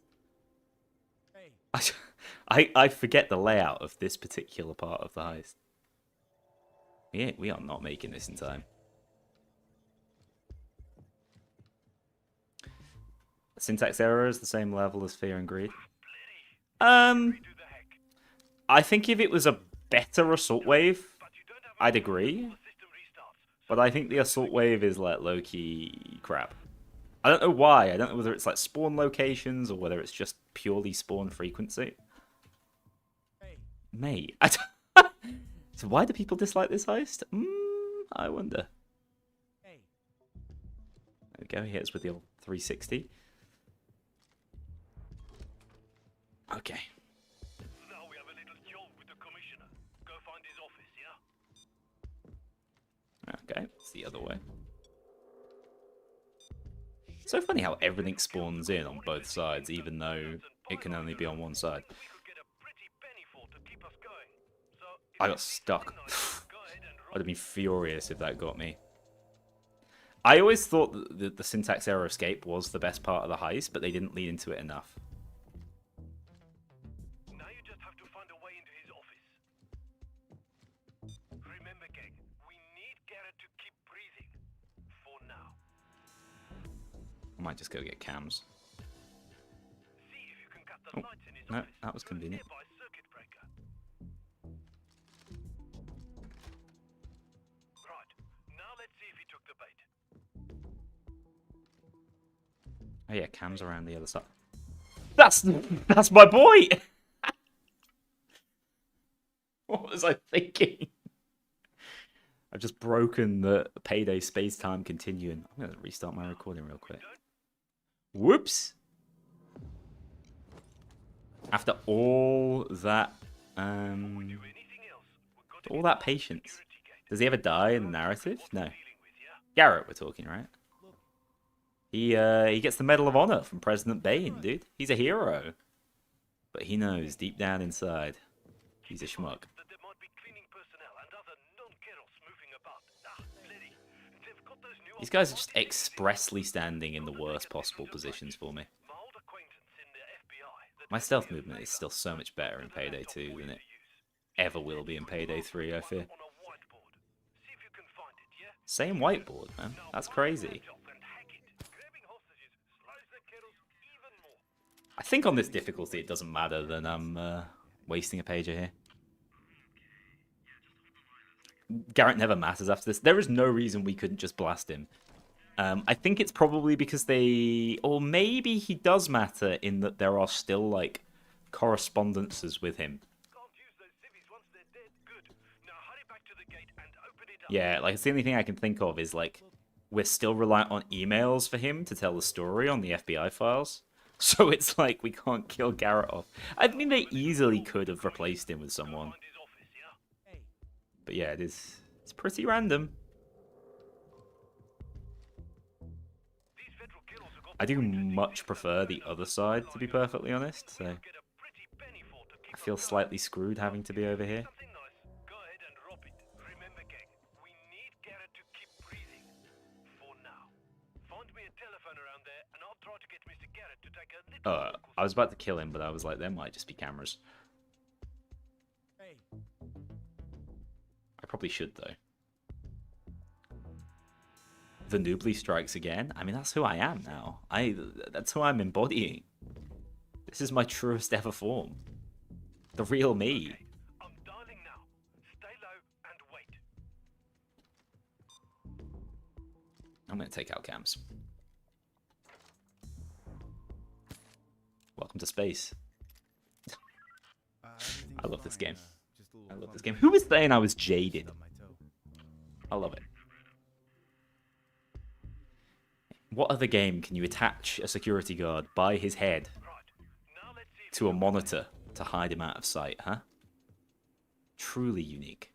I forget the layout of this particular part of the heist. We are not making this in time. Syntax error is the same level as Fear and Greed. I think if it was a better assault wave, I'd agree. But I think the assault wave is like low-key crap. I don't know why. I don't know whether it's like spawn locations or whether it's just purely spawn frequency. Mate, so why do people dislike this heist? I wonder. There we go. He hits with the old 360. Okay. Now we have a little job with the commissioner. Go find his office, yeah? Okay, it's the other way. So funny how everything spawns in on both sides, even though it can only be on one side. I got stuck. I'd have been furious if that got me. I always thought that the syntax error escape was the best part of the heist, but they didn't lead into it enough. Now you just have to find a way into his office. Remember, gang, we need Garrett to keep breathing. For now. I might just go get cams. See if you can cut the lights in his No, office. that was convenient. Nearby circuit breaker. Right. Now let's see if he took the bait. Oh yeah, cams around the other side. That's my boy! What was I thinking? I've just broken the Payday space-time continuum. I'm going to restart my recording real quick. Whoops! After all that, all that patience. Does he ever die in the narrative? No. Garrett, we're talking, right? He gets the Medal of Honor from President Bane, dude. He's a hero. But he knows, deep down inside, he's a schmuck. These guys are just expressly standing in the worst possible positions for me. My stealth movement is still so much better in Payday 2 than it ever will be in Payday 3, I fear. On a whiteboard. See if you can find it, yeah? Same whiteboard, man. That's crazy. And hack it. Grabbing hostages slows the kettles even more. I think on this difficulty it doesn't matter that I'm wasting a pager here. Garrett never matters after this. There is no reason we couldn't just blast him. I think it's probably because they... Or maybe he does matter in that there are still, like, correspondences with him. Can't use those civvies once they're dead. Good. Now hurry back to the gate and open it up. Yeah, like, it's the only thing I can think of is, like, we're still reliant on emails for him to tell the story on the FBI files. So it's like we can't kill Garrett off. I mean, they easily could have replaced him with someone. Find his office, yeah? But yeah, it's pretty random. These federal killers have got I do much prefer the other side, to be perfectly honest, so get a pretty penny for to keep I feel slightly screwed having to be over here. something nice. Go ahead and rob it. Remember, gang, we need Garrett to keep breathing. For now. Find me a telephone around there, and I'll try to get Mr. Garrett to take a little I was about to kill him, but I was like, there might just be cameras. Hey, I probably should, though. The Kknowley strikes again. I mean, that's who I am now. That's who I'm embodying. This is my truest ever form. The real me. I'm dialing now. Stay low and wait. I'm going to take out cams. Welcome to space. everything's I love this fine, game. just a little I love this clumsy. game. Who was saying I was jaded? Stubbed my toe. I love it. What other game can you attach a security guard by his head Right. Now let's see if to a monitor to hide him out of sight, huh? Truly unique.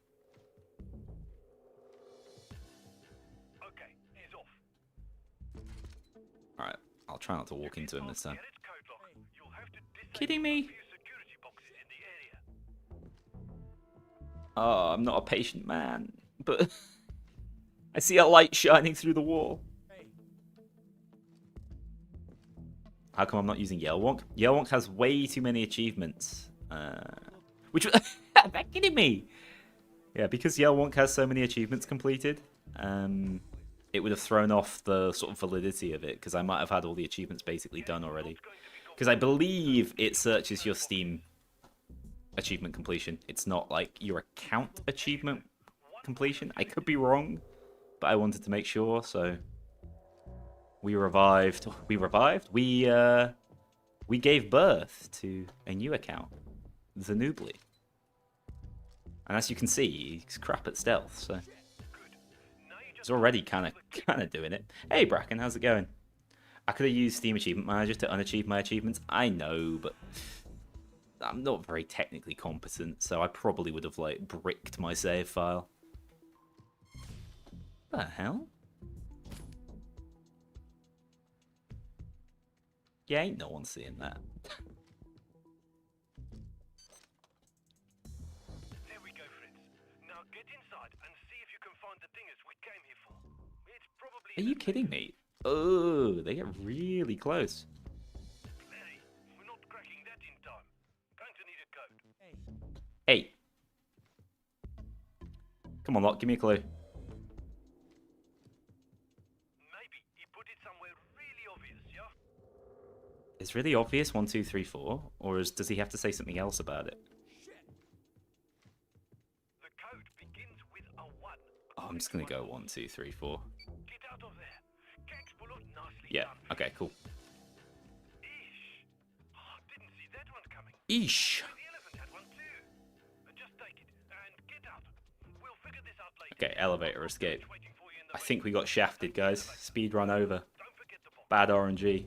okay, he's off. Alright, I'll try not to walk into him this time. Garrett's code lock. You'll have to disable Kidding a me? few security boxes in the area. Oh, I'm not a patient man, but I see a light shining through the wall. Hey, How come I'm not using Yellwonk? Yellwonk has way too many achievements. Which they're kidding me. Yeah, because Yellwonk has so many achievements completed, it would have thrown off the sort of validity of it, because I might have had all the achievements basically done already. Because I believe it searches your Steam achievement completion. It's not like your account achievement completion. I could be wrong, but I wanted to make sure, so we revived. We gave birth to a new account, the Kknowley. And as you can see, he's crap at stealth, so he's already kind of doing it. Hey Bracken, how's it going? I could have used Steam Achievement Manager to unachieve my achievements. I know, but I'm not very technically competent, so I probably would have like bricked my save file. What the hell? Yeah, ain't no one seeing that. There we go, friends. Now get inside and see if you can find the dingers we came here for. It's probably Are you kidding me? Oh, they get really close. Larry, we're not cracking that in time. Going to need a code. hey, Hey. Come on, Lot, give me a clue. Maybe he put it somewhere really obvious, yeah? It's really obvious 1, 2, 3, 4, or does he have to say something else about it? The code begins with a 1. Oh, I'm just gonna go 1, 2, 3, 4. Get out of there. Gangs pull up nicely Yeah, done. okay, cool. Ish. Oh, didn't see that one coming. Eesh. The elephant had one too. Just take it and get out. We'll figure this out later. Okay, elevator escape. Waiting for you in the I way. think we got shafted, guys. Speed run over. Don't forget the bomb. Bad RNG.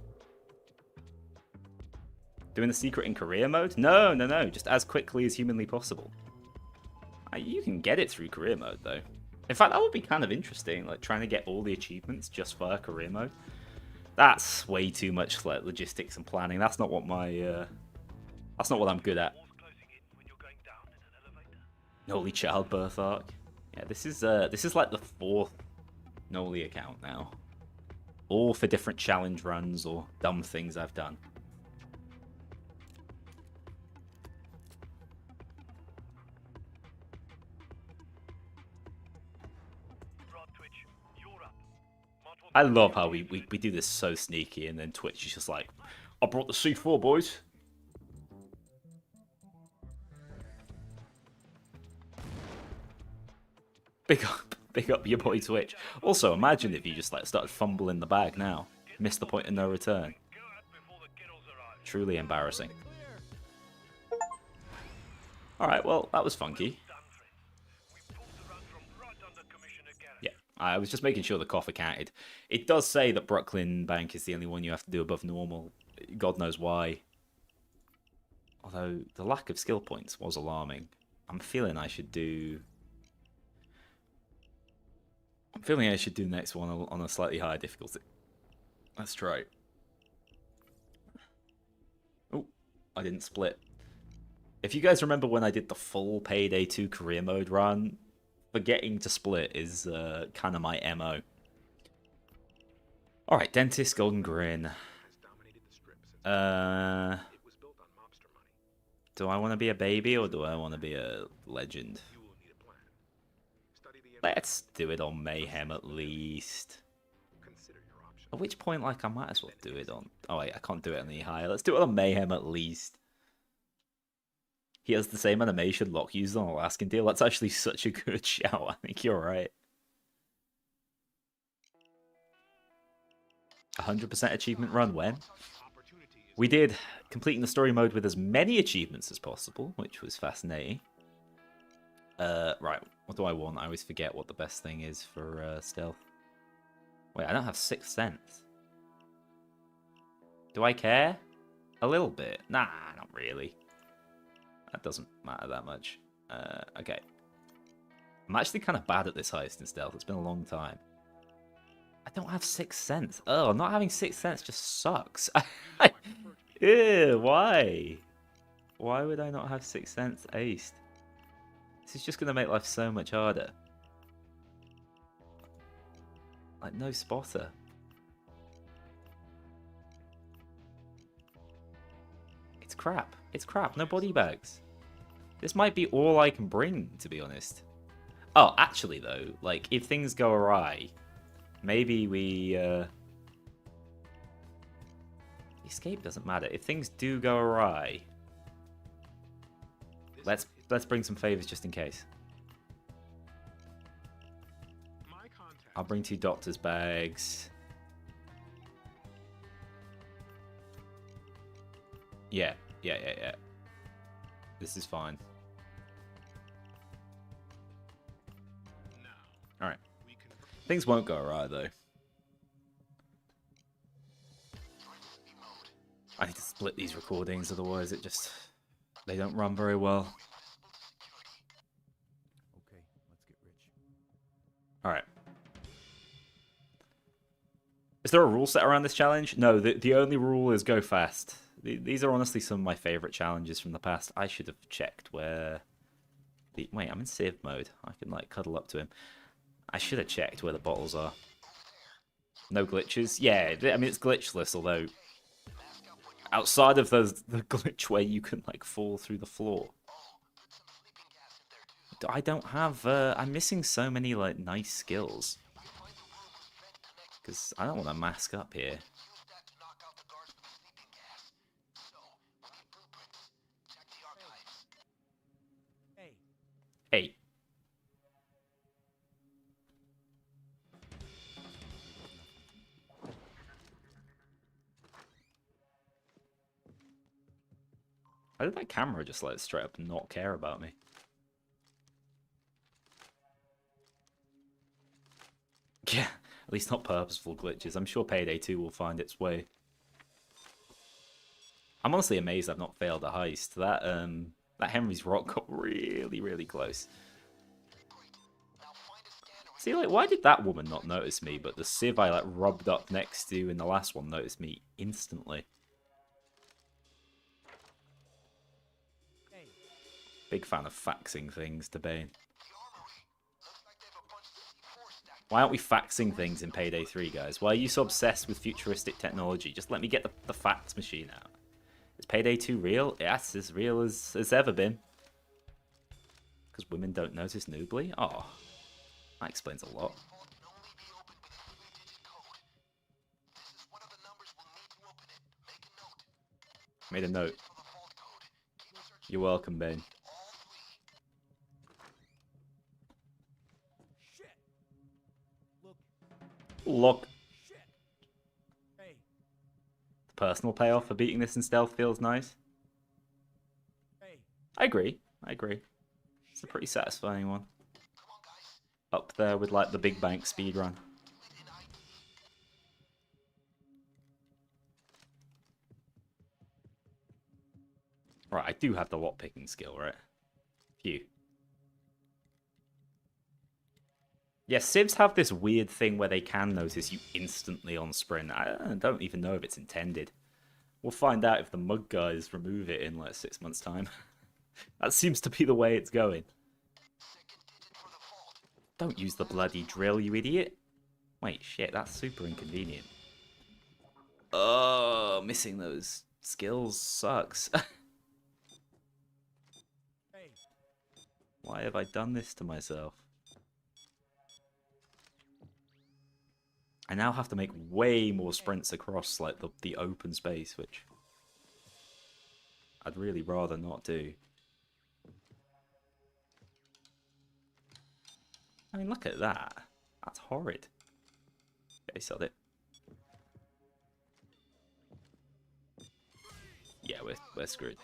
Doing the secret in career mode? No, no, no. Just as quickly as humanly possible. You can get it through career mode, though. In fact, that would be kind of interesting, like trying to get all the achievements just via career mode. That's way too much like logistics and planning. That's not what my that's not what I'm good at. Walls closing in when you're going down in an elevator. Kknowley childbirth arc. Yeah, this is like the 4th Kknowley account now. All for different challenge runs or dumb things I've done. I love how we do this so sneaky, and then Twitch is just like, I brought the C4, boys. Big up your boy Twitch. Also, imagine if you just like started fumbling the bag now. Missed the point of no return. Truly embarrassing. Alright, well, that was funky. Yeah, I was just making sure the coffer counted. It does say that Brooklyn Bank is the only one you have to do above normal. God knows why. Although, the lack of skill points was alarming. I'm feeling I should do the next one on a slightly higher difficulty. Let's try. Oh, I didn't split. If you guys remember when I did the full Payday 2 career mode run, forgetting to split is kind of my MO. Alright, Dentist, Golden Grin. Do I want to be a baby or do I want to be a legend? Let's do it on Mayhem at least. At which point, like, I might as well do it on... Oh, wait, I can't do it any higher. Let's do it on Mayhem at least. He has the same animation Locke used on Alaskan Deal. That's actually such a good shout. I think you're right. 100% achievement run when? We did completing the story mode with as many achievements as possible, which was fascinating. Right, what do I want? I always forget what the best thing is for stealth. Wait, I don't have Sixth Sense. Do I care? A little bit. Nah, not really. That doesn't matter that much. Okay. I'm actually kind of bad at this heist in stealth. It's been a long time. I don't have Sixth Sense. Oh, not having Sixth Sense just sucks. Ew, why? Why would I not have Sixth Sense aced? This is just going to make life so much harder. Like, no spotter. It's crap. It's crap. No body bags. This might be all I can bring, to be honest. Oh, actually, though, like, if things go awry, maybe we... Escape doesn't matter. If things do go awry, let's bring some favors just in case. I'll bring 2 doctor's bags. Yeah. This is fine. Alright. Things won't go awry, though. I need to split these recordings, otherwise they don't run very well. Okay, let's get rich. Alright. Is there a rule set around this challenge? No, the only rule is go fast. These are honestly some of my favourite challenges from the past. I should have checked where... Wait, I'm in Civ mode. I can, like, cuddle up to him. I should have checked where the bottles are. No glitches? Yeah, I mean, it's glitchless, although... Outside of the glitch where you can, like, fall through the floor. I don't have... I'm missing so many, like, nice skills. Because I don't want to mask up here. Hey. How did that camera just, like, straight up not care about me? Yeah, at least not purposeful glitches. I'm sure Payday 2 will find its way. I'm honestly amazed I've not failed a heist. That Henry's Rock got really, really close. See, like, why did that woman not notice me, but the Civ I, like, rubbed up next to in the last one noticed me instantly? Big fan of faxing things to Bane. Why aren't we faxing things in Payday 3, guys? Why are you so obsessed with futuristic technology? Just let me get the fax machine out. Is Payday 2 real? Yes, as real as it's ever been. Because women don't notice noobly? Oh, that explains a lot. Made a note. You're welcome, Bane. Shit. Look. Look. Shit. Hey. The personal payoff for beating this in stealth feels nice. Hey. I agree. I agree. It's a pretty satisfying one. Up there with like the Big Bank speedrun. Right, I do have the lockpicking skill, right? Phew. Yeah, civs have this weird thing where they can notice you instantly on sprint. I don't even know if it's intended. We'll find out if the mug guys remove it in like 6 months' time. That seems to be the way it's going. Don't use the bloody drill, you idiot. Wait, shit, that's super inconvenient. Oh, missing those skills sucks. Hey. Why have I done this to myself? I now have to make way more sprints across like the open space, which I'd really rather not do. I mean, look at that. That's horrid. Okay, sold it. Yeah, we're screwed.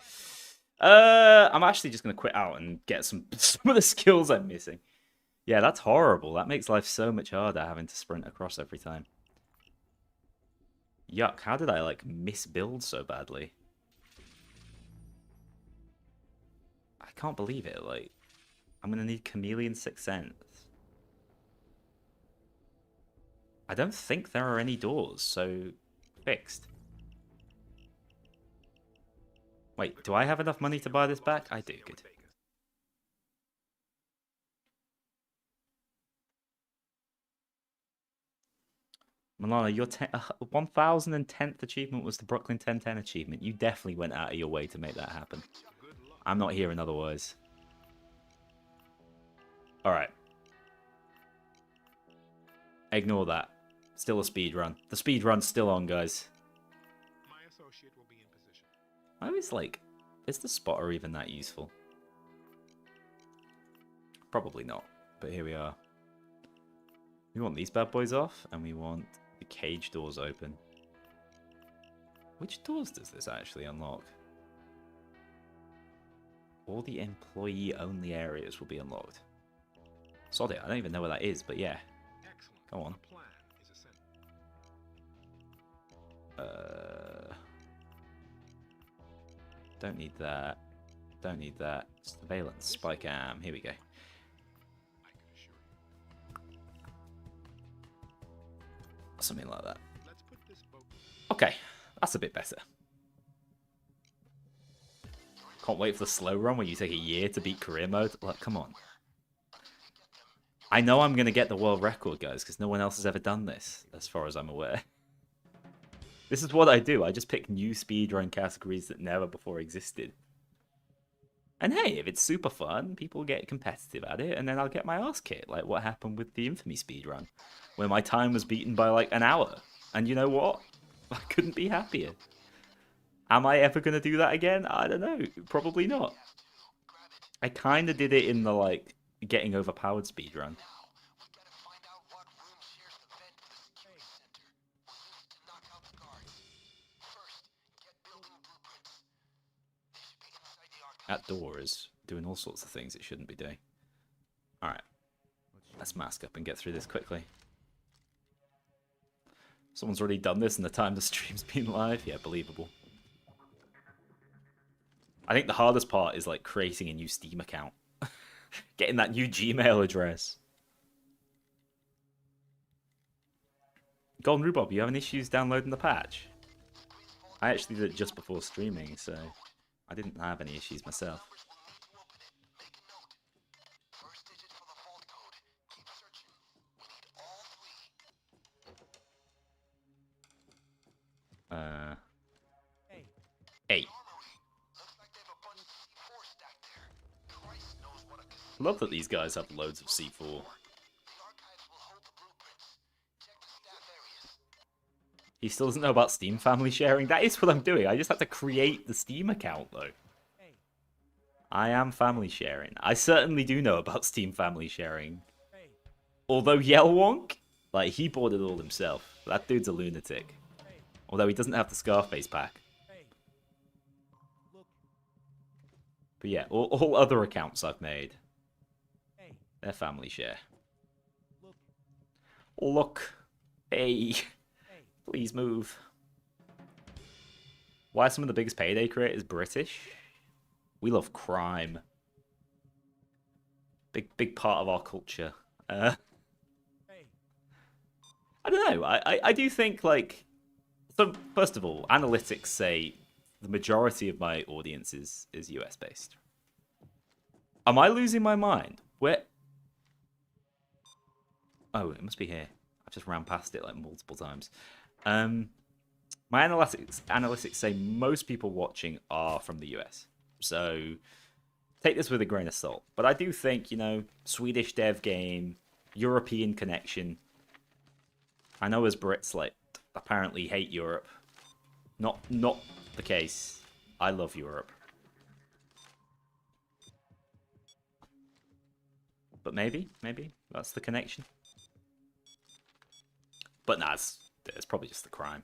I'm actually just gonna quit out and get some of the skills I'm missing. Yeah, that's horrible. That makes life so much harder having to sprint across every time. Yuck, how did I like misbuild so badly? I can't believe it, like I'm gonna need Chameleon Sixth Sense. I don't think there are any doors, so fixed. Wait, do I have enough money to buy this back? I do, good. Milana, your 1010th achievement was the Brooklyn 1010 achievement. You definitely went out of your way to make that happen. I'm not hearing otherwise. Alright. Ignore that. Still a speed run. The speed run's still on, guys. My associate will be in position. I was like, is the spotter even that useful? Probably not, but here we are. We want these bad boys off, and we want the cage doors open. Which doors does this actually unlock? All the employee-only areas will be unlocked. Sod it, I don't even know where that is, but yeah. Excellent. Go on. The plan is essential. Don't need that. Don't need that. Surveillance, spike arm. Here we go. I can assure you. Something like that. Let's put this boat. Okay, that's a bit better. Can't wait for the slow run where you take a year to beat career mode. Like, come on. I know I'm going to get the world record, guys, because no one else has ever done this, as far as I'm aware. This is what I do. I just pick new speedrun categories that never before existed. And hey, if it's super fun, people get competitive at it, and then I'll get my ass kicked, like what happened with the Infamy speedrun, where my time was beaten by like an hour. And you know what? I couldn't be happier. Am I ever going to do that again? I don't know. Probably not. I kind of did it in the like getting overpowered speedrun. That door is doing all sorts of things it shouldn't be doing. Alright. Let's mask up and get through this quickly. Someone's already done this in the time the stream's been live. Yeah, believable. I think the hardest part is like creating a new Steam account. Getting that new Gmail address. Golden Rhubarb, you having issues downloading the patch? I actually did it just before streaming, so I didn't have any issues myself. Hey. Love that these guys have loads of C4. He still doesn't know about Steam family sharing. That is what I'm doing. I just have to create the Steam account, though. Hey, I am family sharing. I certainly do know about Steam family sharing. hey, Although Yelwonk, like, he bought it all himself. That dude's a lunatic. hey, Although he doesn't have the Scarface pack. hey. Look, But yeah, all other accounts I've made, hey, they're family share. look, Look. Hey. hey. Please move. Why are some of the biggest Payday creators British? We love crime. Big part of our culture. Hey, I don't know. I do think, like... So, first of all, analytics say the majority of my audience is US-based. Am I losing my mind? Where... Oh, it must be here. I've just ran past it, like, multiple times. My analytics say most people watching are from the US. So take this with a grain of salt. But I do think, you know, Swedish dev game, European connection. I know as Brits, like, apparently hate Europe. Not the case. I love Europe. But maybe that's the connection. But nah, it's probably just the crime.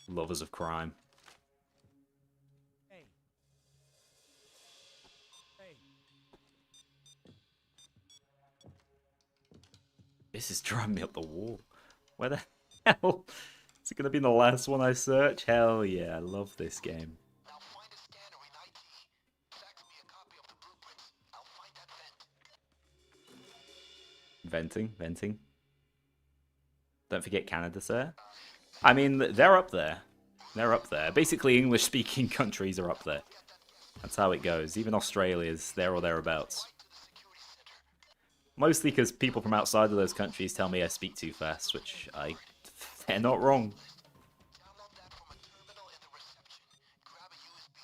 Lovers of crime. hey, hey. This is driving me up the wall. Where the hell? Is it going to be the last one I search? Hell yeah, I love this game. Now find a scanner in IT. Fax me a copy of the blueprints. I'll find that vent. Venting. Don't forget Canada, sir. I mean, they're up there. They're up there. Basically, English-speaking countries are up there. That's how it goes. Even Australia's there or thereabouts. Mostly because people from outside of those countries tell me I speak too fast, which they're not wrong. Download that from a terminal in the reception. Grab a USB.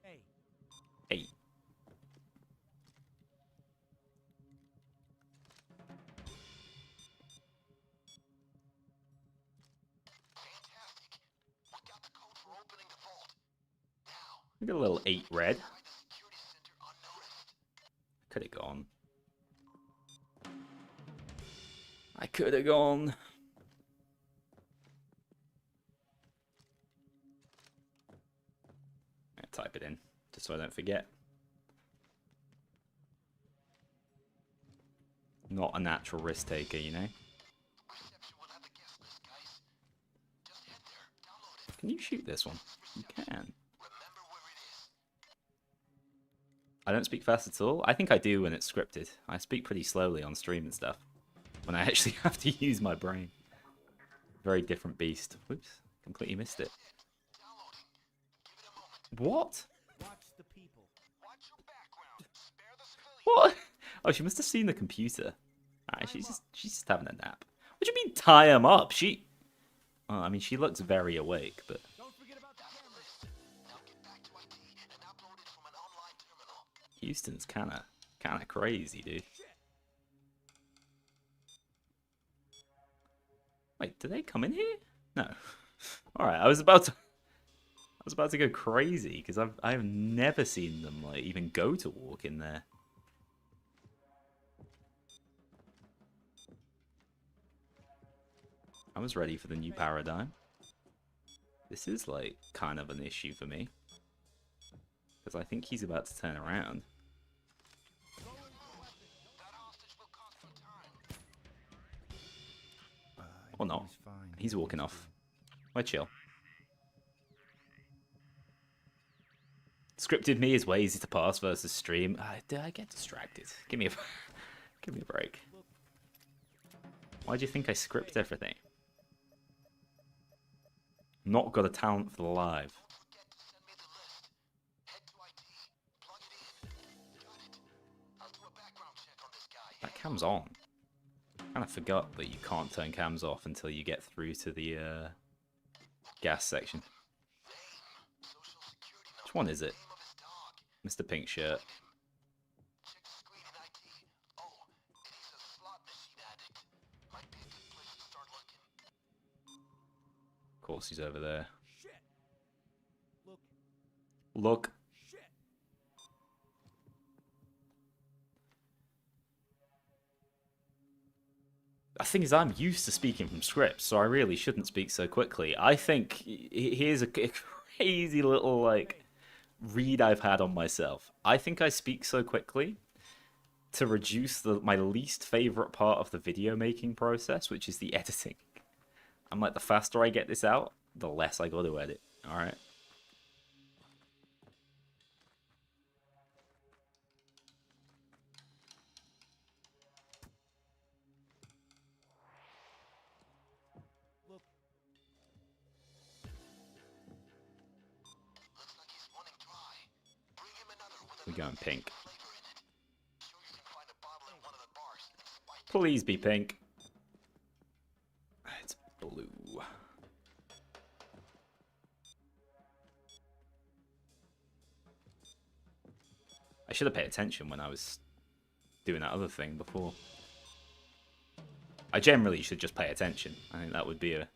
Hey, Hey. Fantastic. We got the code for opening the vault. Now, We got a little 8 red. find the security center unnoticed. Could have gone. I could have gone. Type it in, just so I don't forget. Not a natural risk taker, you know? Reception will have the guest list, guys. Just head there, download it. Can you shoot this one? You can. Remember where it is. I don't speak fast at all. I think I do when it's scripted. I speak pretty slowly on stream and stuff. When I actually have to use my brain. Very different beast. Whoops, completely missed it. Downloading. Give it a moment. What? watch the people. Watch your background. Spare the civilians. What? Oh, she must have seen the computer. Alright, she's just having a nap. What do you mean tie him up? Well, I mean, she looks very awake, but... Don't forget about the cameras. Now get back to IT and upload it from an online terminal. Houston's kinda crazy, dude. Wait, did they come in here? No. Alright, I was about to go crazy, because I've never seen them, like, even go to walk in there. I was ready for the new paradigm. This is, like, kind of an issue for me. Because I think he's about to turn around. That hostage will cost some time. Or not. He's walking off. We're chill. Scripted me is way easy to pass versus stream. I get distracted. Give me a break. Why do you think I script everything? Not got a talent for the live. Don't forget to send me the list. Head to IT. Plug it in. Got it. I'll do a background check on this guy. That cam's on. I kind of forgot that you can't turn cams off until you get through to the gas section. Social security number. Which one is it? Name of his dog. Mr. Pink Shirt. Check the screen in IT. course he's over there. Shit. Look. Look. Shit. The thing is, I'm used to speaking from scripts, so I really shouldn't speak so quickly. I think here's a crazy little, like, read I've had on myself. I think I speak so quickly to reduce my least favorite part of the video making process, which is the editing. I'm like, the faster I get this out, the less I got to edit. All right. Look. Looks like he's running dry. Bring him another with We're going pink. flavor in it. Sure you can find a bottle in one of the bars and spike it. Please be pink. It's blue. I should have paid attention when I was doing that other thing before. I generally should just pay attention. I think that would be a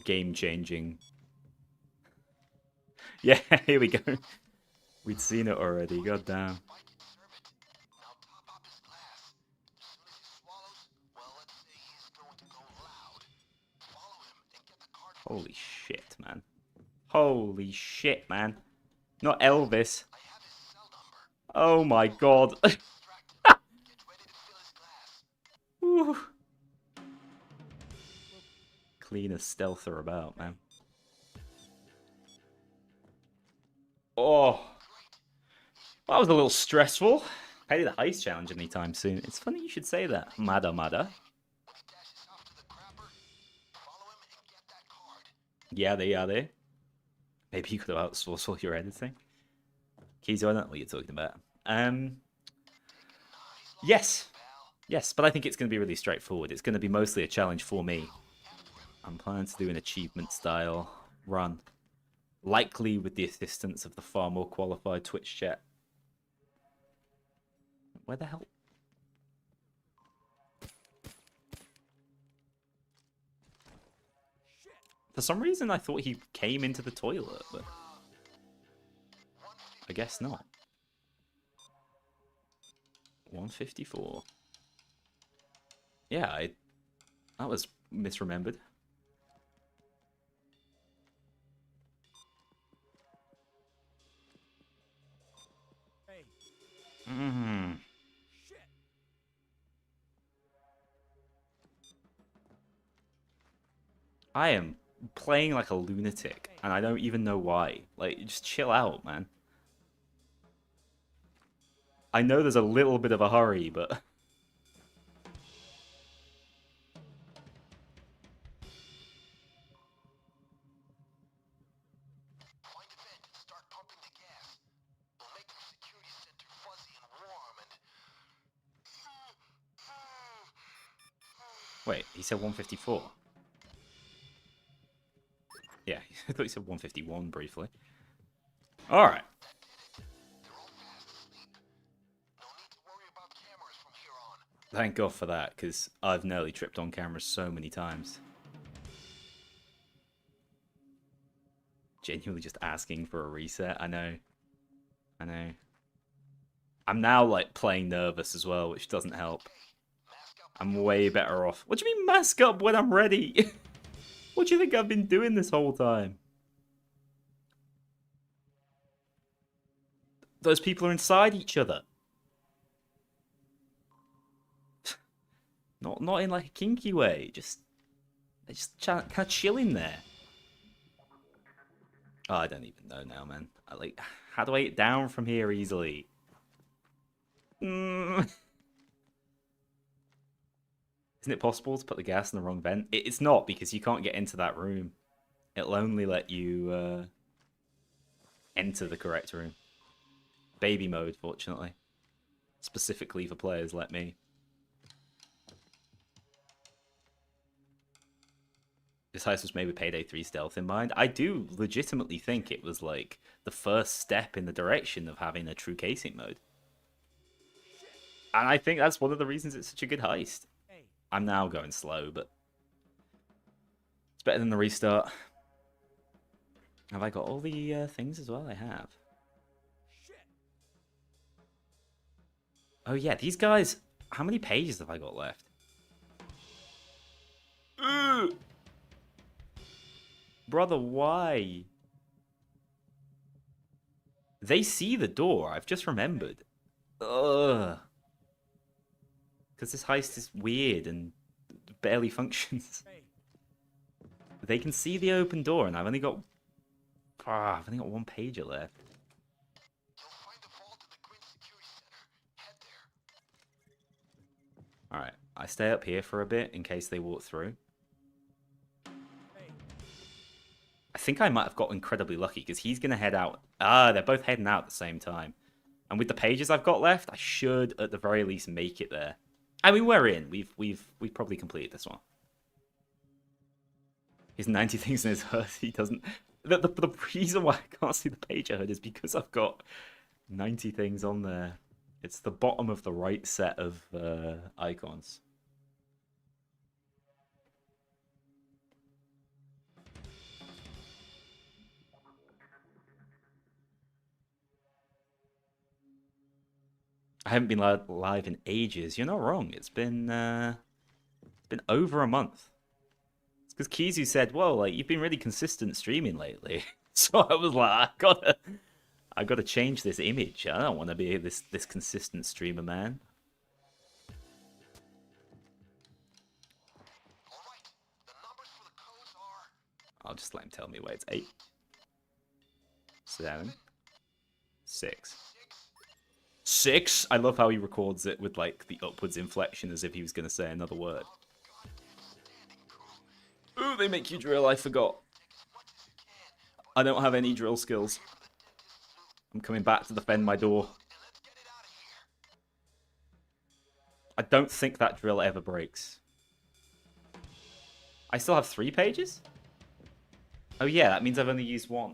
game-changing... Yeah, here we go. We'd seen it already, god damn. Spike it, serve it. Now top up his glass. As soon as he swallows, well, let's say he's going to go loud. Follow him and get the card. Holy shit, man. Holy shit, man. Not Elvis. I have his cell number. Oh my god. Distract him. Get ready to fill his glass. Woo. Clean as stealther about, man. Oh. That was a little stressful. Payday the heist challenge anytime soon. It's funny you should say that. Mada Mada. When he dashes off to the crapper, follow him and get that card. Yeah, they are there. Maybe you could have outsourced all your editing. Kizo, I don't know what you're talking about. Yes. Yes, but I think it's going to be really straightforward. It's going to be mostly a challenge for me. I'm planning to do an achievement-style run. Likely with the assistance of the far more qualified Twitch chat. Where the hell? For some reason, I thought he came into the toilet, but I guess not. 154. Yeah, that was misremembered. Hey. Mm. Shit. I am playing like a lunatic, and I don't even know why. Like, just chill out, man. I know there's a little bit of a hurry, but... Find a vent and start pumping the gas. We'll make the security center fuzzy and warm and... Wait, he said 154. Yeah, I thought he said 151 briefly. Alright. They're all fast asleep. No need to worry about cameras from here on. Thank God for that, because I've nearly tripped on cameras so many times. Genuinely just asking for a reset. I know. I know. I'm now, like, playing nervous as well, which doesn't help. Mask up. I'm way better off. What do you mean mask up when I'm ready? What do you think I've been doing this whole time? Those people are inside each other. Not in like a kinky way. They're just kind of chilling there. Oh, I don't even know now, man. How do I get down from here easily? Isn't it possible to put the gas in the wrong vent? It's not, because you can't get into that room. It'll only let you enter the correct room. Baby mode, fortunately. Specifically for players like me. This heist was made with Payday 3 stealth in mind. I do legitimately think it was like the first step in the direction of having a true casing mode. And I think that's one of the reasons it's such a good heist. Hey. I'm now going slow, but It's better than the restart. Have I got all the things as well? I have. Shit. Oh yeah, these guys. How many pages have I got left? Ugh! Brother, why? They see the door. I've just remembered. Ugh. Because this heist is weird and barely functions. Hey. They can see the open door, and I've only got one pager left. You'll find the vault at the Grid Security Center. Head there. All right, I stay up here for a bit in case they walk through. Hey. I think I might have got incredibly lucky because he's gonna head out. Ah, they're both heading out at the same time. And with the pages I've got left, I should at the very least make it there. I mean, we're in. We've probably completed this one. He's 90 things in his hood. He doesn't. The reason why I can't see the page ahead is because I've got 90 things on there. It's the bottom of the right set of icons. I haven't been live in ages. You're not wrong. It's been over a month. It's because Kizu said, "Whoa, like you've been really consistent streaming lately." So I was like, I gotta change this image. I don't want to be this consistent streamer, man. All right. The numbers for the codes are I'll just let him tell me where it's 8, 7, 6. 6. I love how he records it with like the upwards inflection as if he was gonna say another word. Ooh, they make you drill. I forgot. I don't have any drill skills. I'm coming back to defend my door. I don't think that drill ever breaks. I still have 3 pages? Oh yeah, that means I've only used 1.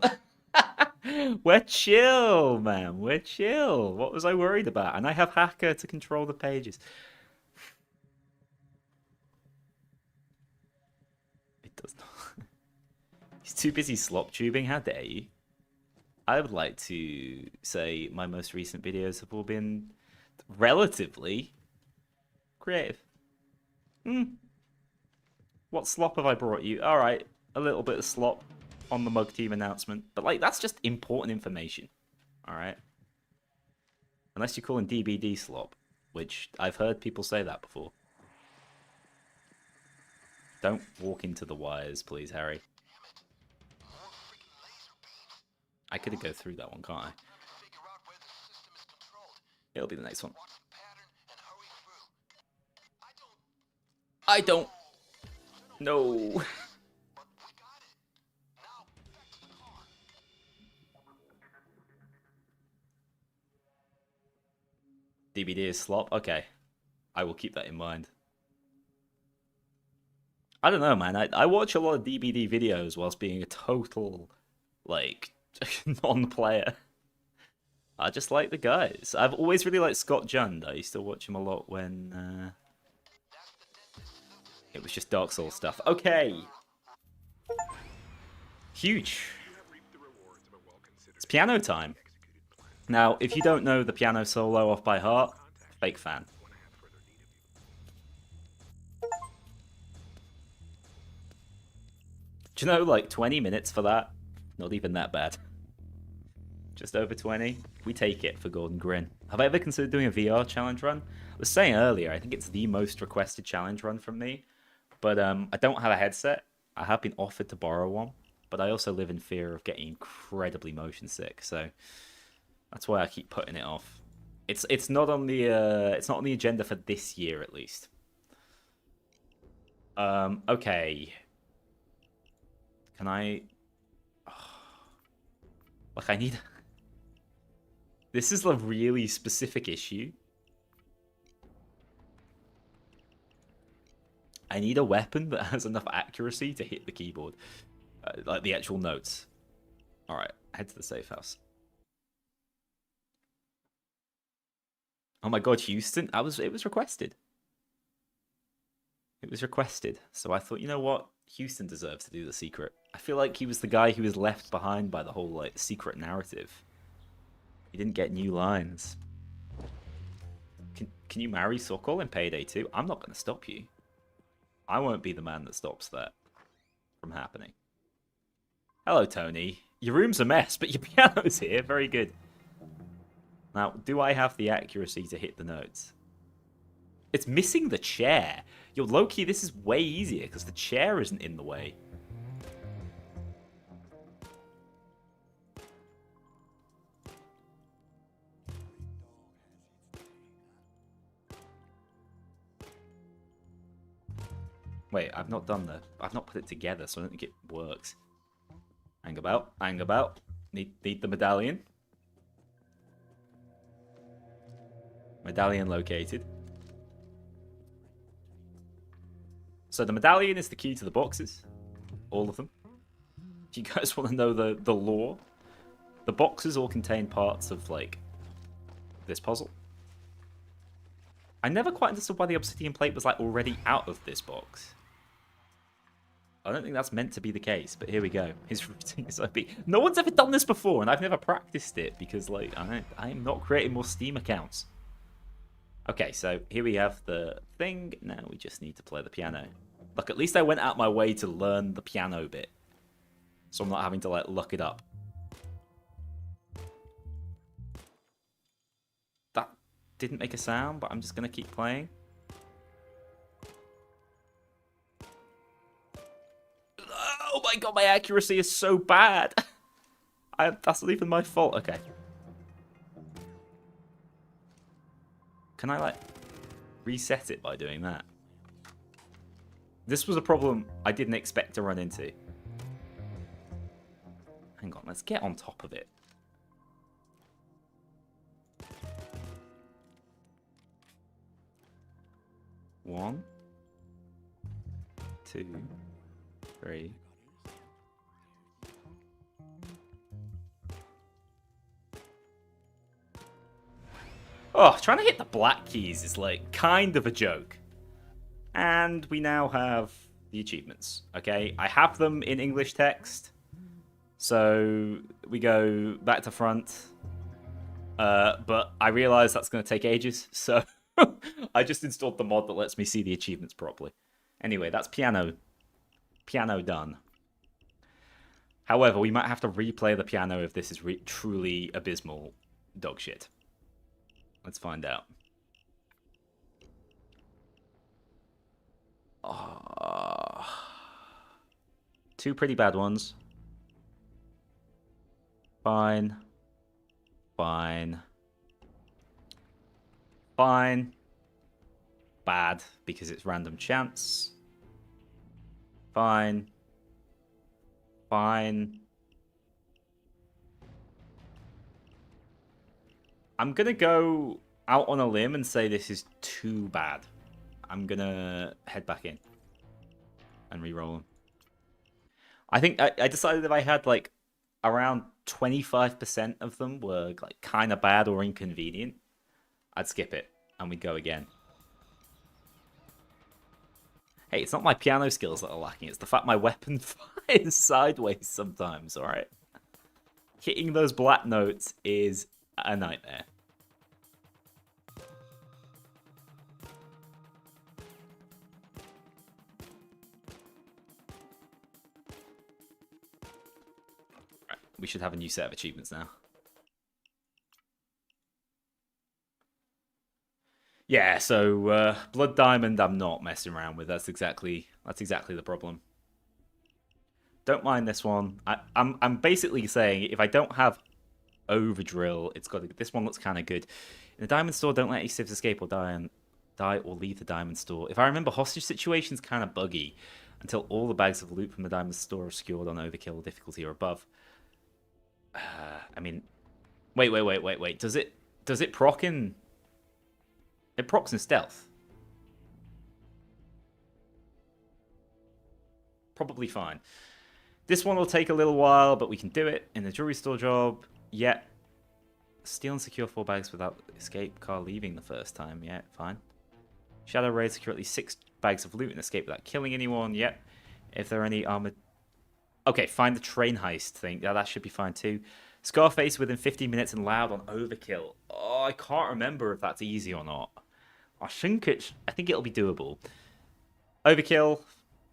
We're chill, man. We're chill. What was I worried about? And I have Hacker to control the pages. It does not. He's too busy slop tubing. How dare you? I would like to say my most recent videos have all been relatively creative. What slop have I brought you? All right, a little bit of slop on the Mug Team announcement. But, like, that's just important information. All right? Unless you're calling DBD slop, which I've heard people say that before. Don't walk into the wires, please, Harry. I could go through that one, can't I? It'll be the next one. I don't. No. DBD is slop? Okay. I will keep that in mind. I don't know, man. I watch a lot of DBD videos whilst being a total, like, non-player. I just like the guys. I've always really liked Scott Jund. I used to watch him a lot when it was just Dark Souls stuff. Okay. Huge. It's piano time. Now, if you don't know the piano solo off by heart, fake fan. Do you know, like, 20 minutes for that? Not even that bad. Just over 20. We take it for Gordon Grin. Have I ever considered doing a VR challenge run? I was saying earlier, I think it's the most requested challenge run from me. But I don't have a headset. I have been offered to borrow one. But I also live in fear of getting incredibly motion sick. So that's why I keep putting it off. It's not on the agenda for this year at least. Okay. Can I? Like I need. This is a really specific issue. I need a weapon that has enough accuracy to hit the keyboard, like the actual notes. All right, head to the safe house. Oh my God, Houston! It was requested. It was requested, so I thought, you know what? Houston deserves to do the secret. I feel like he was the guy who was left behind by the whole like secret narrative. He didn't get new lines. Can you marry Sokol in Payday 2? I'm not going to stop you. I won't be the man that stops that from happening. Hello, Tony. Your room's a mess, but your piano's here. Very good. Now, do I have the accuracy to hit the notes? It's missing the chair. Yo, low-key, this is way easier because the chair isn't in the way. Wait, I've not put it together, so I don't think it works. Hang about. Need the medallion. Medallion located. So the medallion is the key to the boxes. All of them. If you guys want to know the lore, the boxes all contain parts of, like, this puzzle. I never quite understood why the obsidian plate was, like, already out of this box. I don't think that's meant to be the case, but here we go. His routine is OP. No one's ever done this before, and I've never practiced it because, like, I'm not creating more Steam accounts. Okay, so here we have the thing. Now we just need to play the piano. Look, at least I went out my way to learn the piano bit, so I'm not having to, like, look it up. That didn't make a sound, but I'm just going to keep playing. Oh my god, my accuracy is so bad. That's not even my fault. Okay. Can I, like, reset it by doing that? This was a problem I didn't expect to run into. Hang on, let's get on top of it. One, two, three. Oh, trying to hit the black keys is, like, kind of a joke. And we now have the achievements, okay? I have them in English text. So we go back to front. But I realize that's going to take ages, so I just installed the mod that lets me see the achievements properly. Anyway, that's piano. Piano done. However, we might have to replay the piano if this is truly abysmal dog shit. Let's find out. Two pretty bad ones. Fine. Fine. Fine. Bad, because it's random chance. Fine. Fine. I'm gonna go out on a limb and say this is too bad. I'm gonna head back in and re-roll them. I think I decided if I had, like, around 25% of them were, like, kind of bad or inconvenient, I'd skip it and we'd go again. Hey, it's not my piano skills that are lacking. It's the fact my weapon fires sideways sometimes, alright? Hitting those black notes is a nightmare. Right, we should have a new set of achievements now. Yeah, so Blood Diamond I'm not messing around with. That's exactly the problem. Don't mind this one. I'm basically saying if I don't have Overdrill, it's got to, this one looks kind of good. In the Diamond Store, don't let any civs escape or die or leave the Diamond Store. If I remember, hostage situation's kind of buggy until all the bags of loot from the Diamond Store are secured on Overkill difficulty or above. I mean, wait. Does it proc in? It procs in stealth. Probably fine. This one will take a little while, but we can do it. In the jewelry store job, yeah. Steal and secure 4 bags without escape car leaving the first time, yeah, fine. Shadow raid, secure at least 6 bags of loot and escape without killing anyone, yep. If there are any armored... Okay, find the train heist thing. Yeah, that should be fine too. Scarface within 15 minutes and loud on overkill. Oh, I can't remember if that's easy or not. I think it'll be doable. Overkill,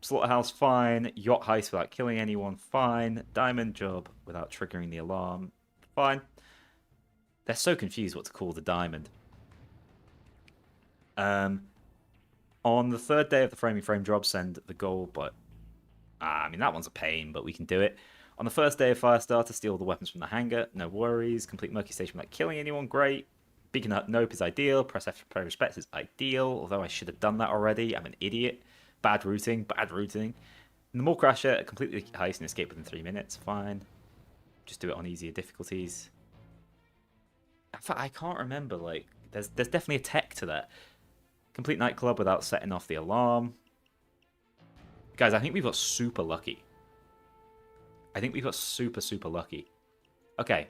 slaughterhouse, fine. Yacht heist without killing anyone, fine. Diamond job without triggering the alarm, fine. They're so confused what to call the diamond. On the third day of the framing frame job, send the goal, but I mean that one's a pain, but we can do it. On the first day of Firestarter, steal the weapons from the hangar. No worries. Complete Murky Station without killing anyone. Great. Beacon Hut Nope is ideal. Press F to pay respects is ideal. Although I should have done that already. I'm an idiot. Bad routing. Bad routing. In the Mall Crasher, completely heist and escape within 3 minutes. Fine. Just do it on easier difficulties. In fact, I can't remember. Like, there's definitely a tech to that. Complete Nightclub without setting off the alarm. Guys, I think we've got super lucky. I think we got super, super lucky. Okay.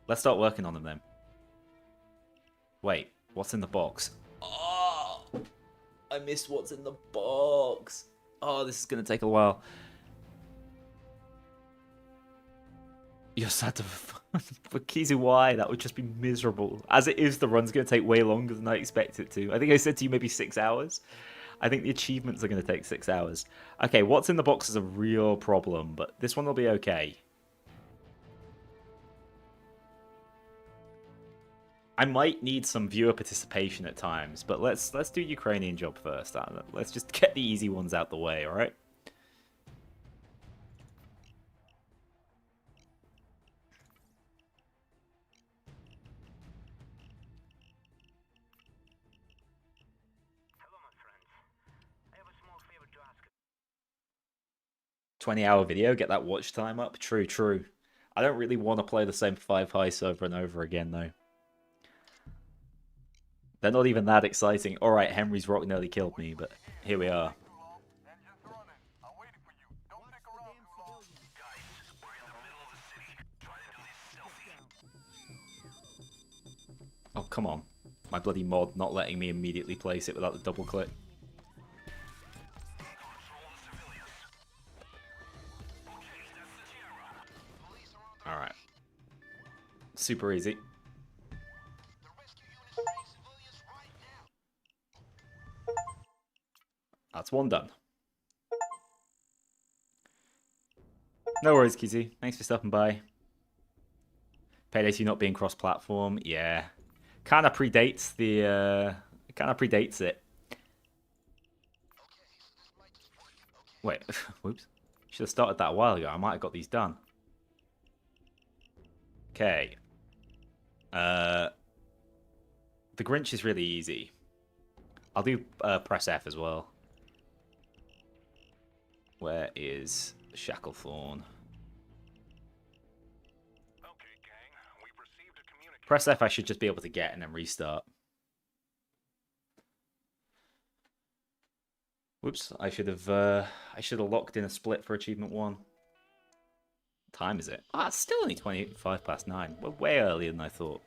Let's start working on them then. Wait, what's in the box? Oh, I missed what's in the box. Oh, this is going to take a while. You're sad to... For Kizu, why? That would just be miserable. As it is, the run's going to take way longer than I expect it to. I think I said to you maybe 6 hours. I think the achievements are going to take 6 hours. Okay, what's in the box is a real problem, but this one will be okay. I might need some viewer participation at times, but let's do Ukrainian job first. Let's just get the easy ones out the way, all right? Hello, my friends. I have a small favor to ask. 20-hour video, get that watch time up. True, true. I don't really want to play the same 5 heists over and over again, though. They're not even that exciting. Alright, Henry's rock nearly killed me, but here we are. Oh, come on. My bloody mod not letting me immediately place it without the double click. Alright. Super easy. That's one done. No worries, Kizzy. Thanks for stopping by. Payday 2 not being cross-platform. Yeah. Kinda predates the... kinda predates it. Wait. Whoops. Should have started that a while ago. I might have got these done. Okay. The Grinch is really easy. I'll do press F as well. Where is Shacklethorn? Okay, gang. We've received a communication. Press F I should just be able to get and then restart. Whoops, I should have locked in a split for achievement 1. What time is it? Ah, it's still only 25 past 9. We're way earlier than I thought.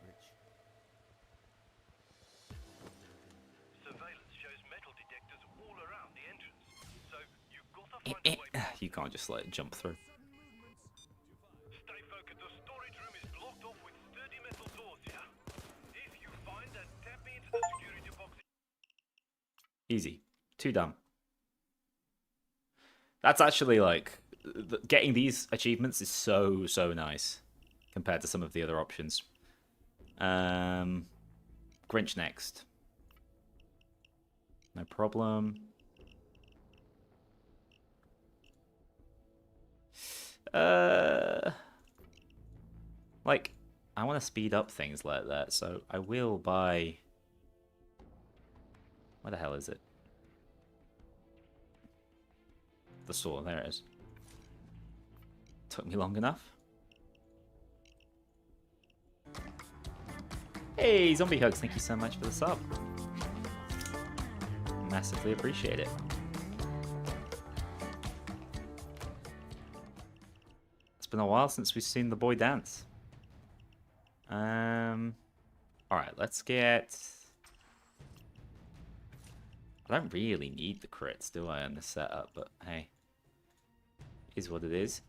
Surveillance shows metal detectors all around the entrance. So you've got to find a way. You can't just let it jump through. Stay focused. The storage room is blocked off with sturdy metal doors, yeah? If you find that, tap me into the security box. Easy. 2 done. That's actually like... Getting these achievements is so nice compared to some of the other options. Grinch next. No problem. Like, I want to speed up things like that, so I will buy... Where the hell is it? The saw, there it is. Took me long enough. Hey, Zombie Hugs, thank you so much for the sub. Massively appreciate it. It's been a while since we've seen the boy dance. Alright, let's get... I don't really need the crits, do I, on this setup? But hey, is what it is.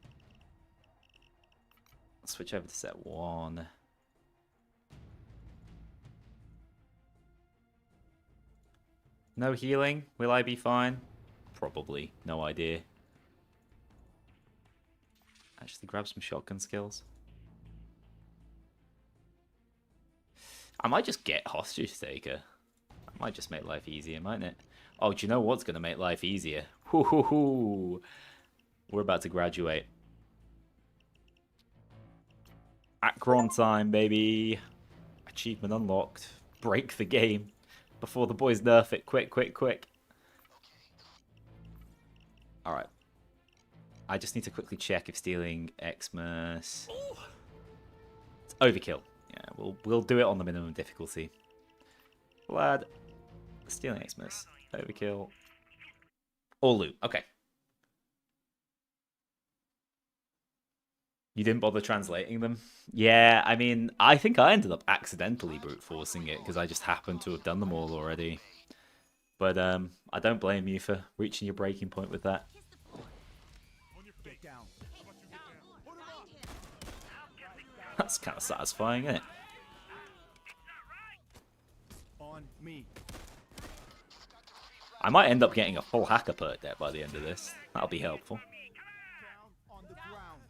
I'll switch over to set 1. No healing. Will I be fine? Probably. No idea. Actually, grab some shotgun skills. I might just get hostage taker. That might just make life easier, mightn't it? Oh, do you know what's going to make life easier? Hoo hoo hoo! We're about to graduate. Akron time, baby. Achievement unlocked. Break the game before the boys nerf it. Quick, quick, quick. Alright. I just need to quickly check if stealing Xmas... It's overkill. Yeah, we'll do it on the minimum difficulty. We'll add stealing Xmas. Overkill. All loot. Okay. You didn't bother translating them? Yeah, I mean, I think I ended up accidentally brute forcing it because I just happened to have done them all already. But I don't blame you for reaching your breaking point with that. Get down. That's kind of satisfying, isn't it? On me. I might end up getting a full hacker perk there by the end of this. That'll be helpful. Down on the ground.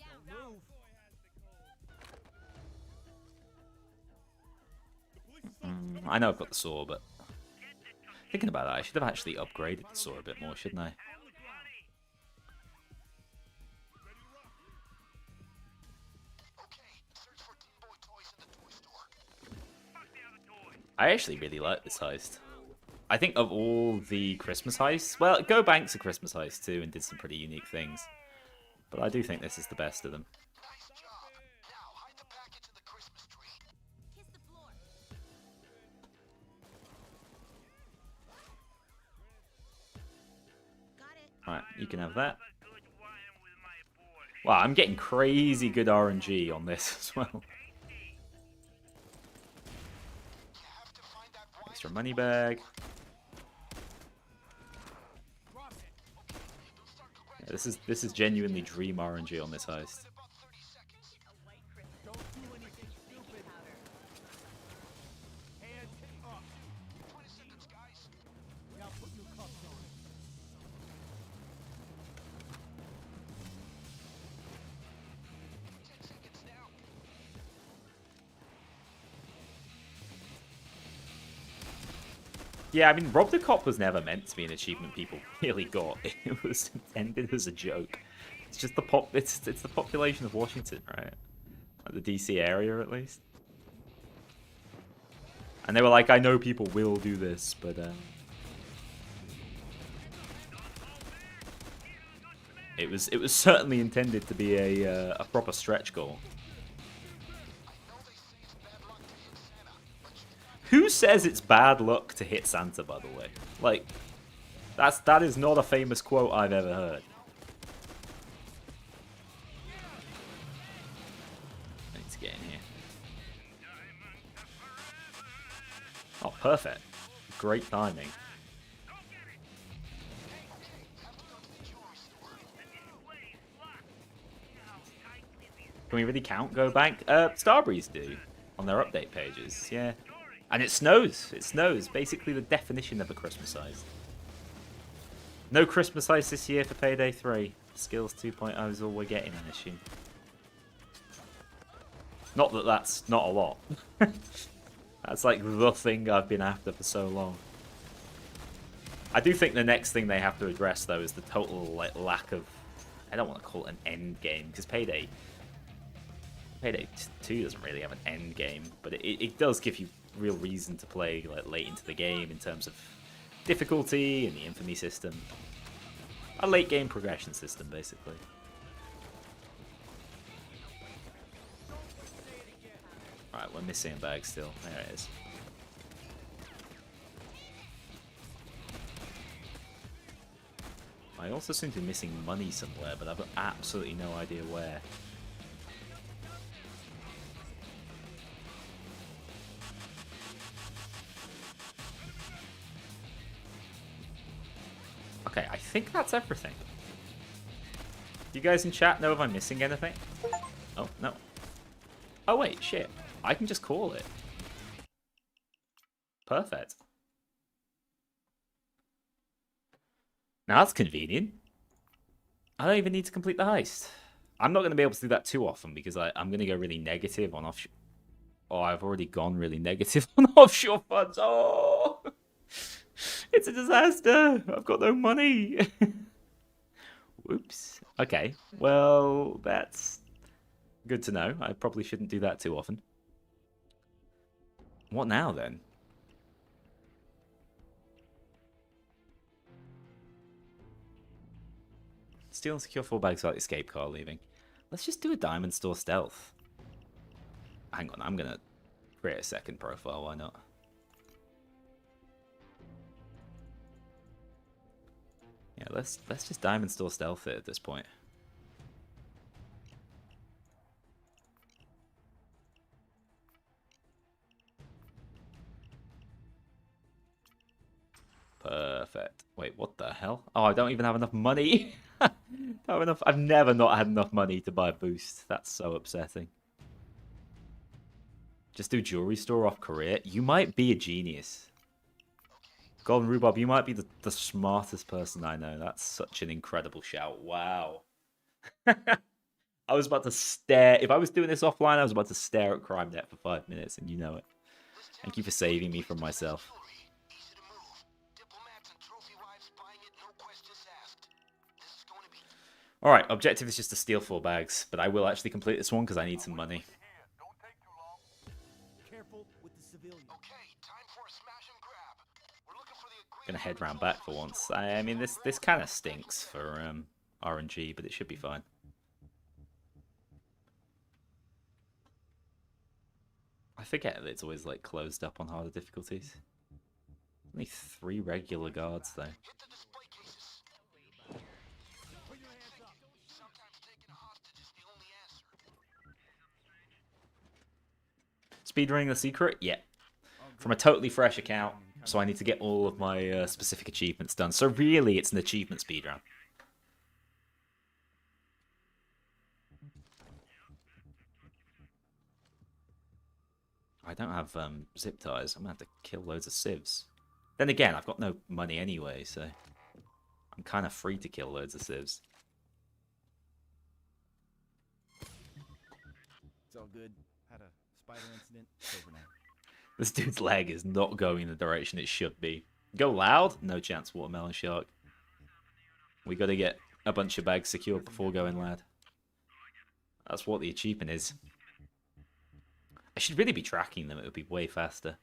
Don't move. I know I've got the saw, but thinking about that, I should have actually upgraded the saw a bit more, shouldn't I? I actually really like this heist. I think of all the Christmas heists, well, Go Bank's a Christmas heist too and did some pretty unique things. But I do think this is the best of them. Alright, you can have that. Wow, I'm getting crazy good RNG on this as well. Extra money bag. Yeah, this is genuinely dream RNG on this heist. Don't do anything stupid. Hands up. 20 seconds, guys. Now put your cuffs on. Yeah, I mean, Rob the Cop was never meant to be an achievement people really got. It was intended as a joke. It's just the it's the population of Washington, right? Like the DC area, at least. And they were like, I know people will do this, but it was certainly intended to be a proper stretch goal. Who says it's bad luck to hit Santa, by the way? Like, that is not a famous quote I've ever heard. I need to get in here. Oh, perfect. Great timing. Can we really count Go Bank? Starbreeze do on their update pages, yeah. And it snows. It snows. Basically the definition of a Christmas heist. No Christmas heist this year for Payday 3. Skills 2.0 is all we're getting, I assume. Not that that's not a lot. That's like the thing I've been after for so long. I do think the next thing they have to address, though, is the total lack of... I don't want to call it an end game, because Payday 2 doesn't really have an end game, but it does give you real reason to play like late into the game in terms of difficulty and the infamy system. A late game progression system, basically. Right, we're missing a bag still. There it is. I also seem to be missing money somewhere, but I've got absolutely no idea where. think that's everything. You guys in chat know if I'm missing anything? Oh, no. Oh, wait, shit. I can just call it. Perfect. Now that's convenient. I don't even need to complete the heist. I'm not going to be able to do that too often because I'm going to go really negative on offshore. Oh, I've already gone really negative on offshore funds. Oh, it's a disaster. I've got no money. Whoops. Okay, well, that's good to know. I probably shouldn't do that too often. What now, then? Steal and secure 4 bags without the escape car leaving. Let's just do a diamond store stealth. Hang on, I'm going to create a second profile. Why not? Yeah, let's just diamond store stealth it at this point. Perfect. Wait, what the hell? Oh, I don't even have enough money. Don't have enough. I've never not had enough money to buy a boost. That's so upsetting. Just do jewelry store off career. You might be a genius. Golden Rhubarb, you might be the smartest person I know. That's such an incredible shout. Wow. I was about to stare. If I was doing this offline, I was about to stare at CrimeNet for 5 minutes, and you know it. Thank you for saving me from myself. Alright, objective is just to steal 4 bags, but I will actually complete this one because I need some money. Careful with the civilian. Gonna head round back for once. I mean, this kind of stinks for RNG, but it should be fine. I forget that it's always like closed up on harder difficulties. Only 3 regular guards though. Speedrunning the secret? Yeah. From a totally fresh account, so I need to get all of my specific achievements done. So really, it's an achievement speedrun. I don't have zip ties. I'm going to have to kill loads of civs. Then again, I've got no money anyway, so I'm kind of free to kill loads of civs. It's all good. Had a spider incident. It's over now. This dude's leg is not going the direction it should be. Go loud? No chance, Watermelon Shark. We got to get a bunch of bags secured before going loud. That's what the achievement is. I should really be tracking them. It would be way faster.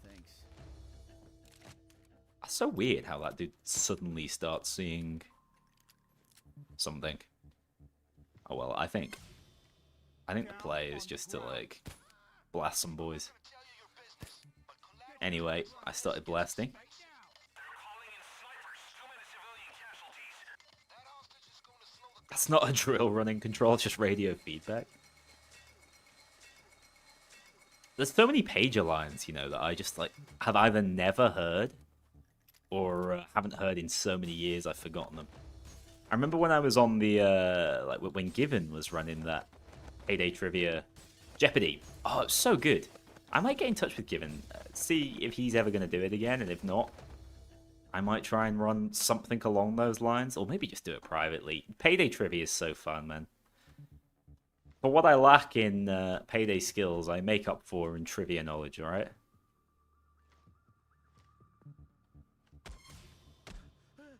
Thanks. That's so weird how that dude suddenly starts seeing something. Oh well, I think the play is just to like blast some boys. Anyway, I started blasting. That's not a drill running control, it's just radio feedback. There's so many pager lines, you know, that I just like have either never heard or haven't heard in so many years I've forgotten them. I remember when I was on the like when Given was running that Payday Trivia Jeopardy. Oh, it was so good. I might get in touch with Given, see if he's ever going to do it again, and if not, I might try and run something along those lines, or maybe just do it privately. Payday Trivia is so fun, man. For what I lack in Payday skills, I make up for in trivia knowledge, alright?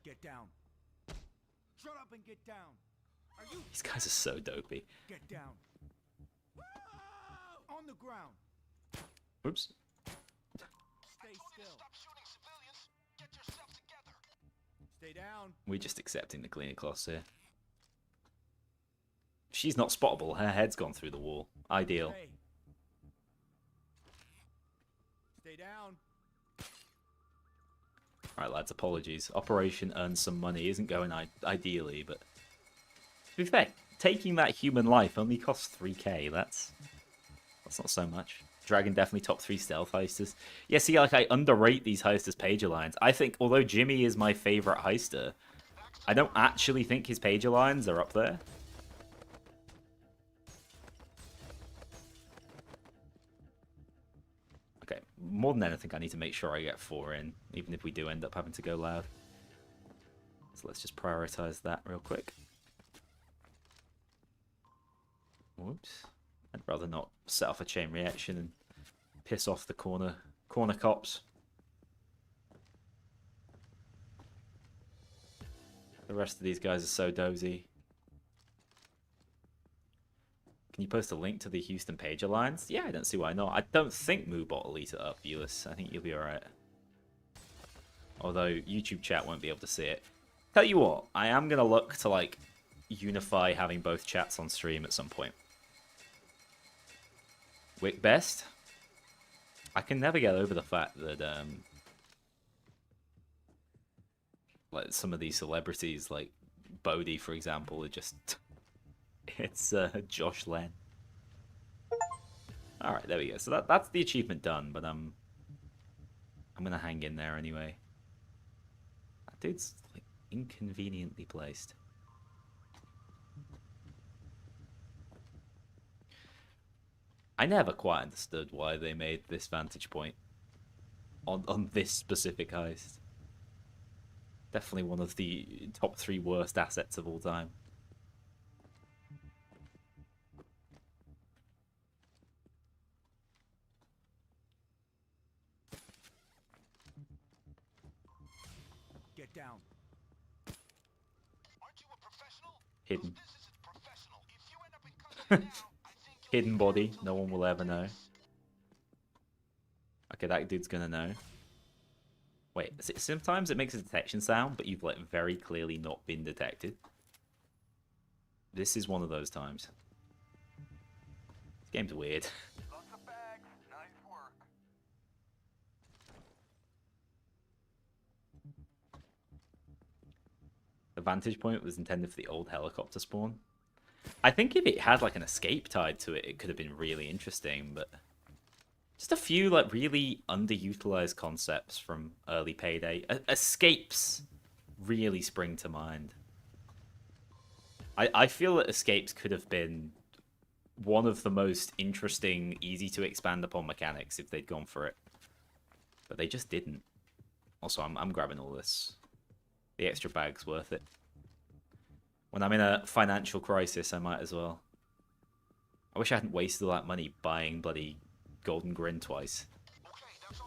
Get down. Shut up and get down. Are you? These guys are so dopey. Get down. On the ground. Oops. Stay still. Stay down. We're just accepting the cleaner class here. She's not spottable. Her head's gone through the wall. Ideal. Hey. Stay down. Right, lads, apologies. Operation Earn Some Money isn't going ideally, but to be fair, taking that human life only costs 3k. That's not so much. Dragon definitely top 3 stealth heisters. Yeah, see, like, I underrate these heisters' page alliance. I think, although Jimmy is my favorite heister, I don't actually think his page alliance are up there. Okay, more than anything, I need to make sure I get 4 in, even if we do end up having to go loud. So let's just prioritize that real quick. Whoops. I'd rather not set off a chain reaction and piss off the corner cops. The rest of these guys are so dozy. Can you post a link to the Houston Page Alliance? Yeah, I don't see why not. I don't think Moobot will eat it up, Euless. I think you'll be alright. Although YouTube chat won't be able to see it. Tell you what, I am going to look to, like, unify having both chats on stream at some point. Wick best? I can never get over the fact that, like, some of these celebrities, like Bodhi, for example, are just... It's Josh Len. Alright, there we go. So that's the achievement done, but I'm gonna hang in there anyway. That dude's like inconveniently placed. I never quite understood why they made this vantage point on this specific heist. Definitely one of the top 3 worst assets of all time. Get down. Aren't you a professional? Hidden. This isn't professional. If you end up in custody now, I think you'll Hidden body. No one will ever know. Okay, that dude's gonna know. Wait, sometimes it makes a detection sound, but you've like very clearly not been detected. This is one of those times. This game's weird. Lots of bags. Nice work. The vantage point was intended for the old helicopter spawn. I think if it had like an escape tied to it, it could have been really interesting, but just a few like really underutilized concepts from early Payday. Escapes really spring to mind. I feel that escapes could have been one of the most interesting, easy to expand upon mechanics if they'd gone for it. But they just didn't. Also, I'm grabbing all this. The extra bag's worth it. When I'm in a financial crisis, I might as well. I wish I hadn't wasted all that money buying bloody Golden Grin twice.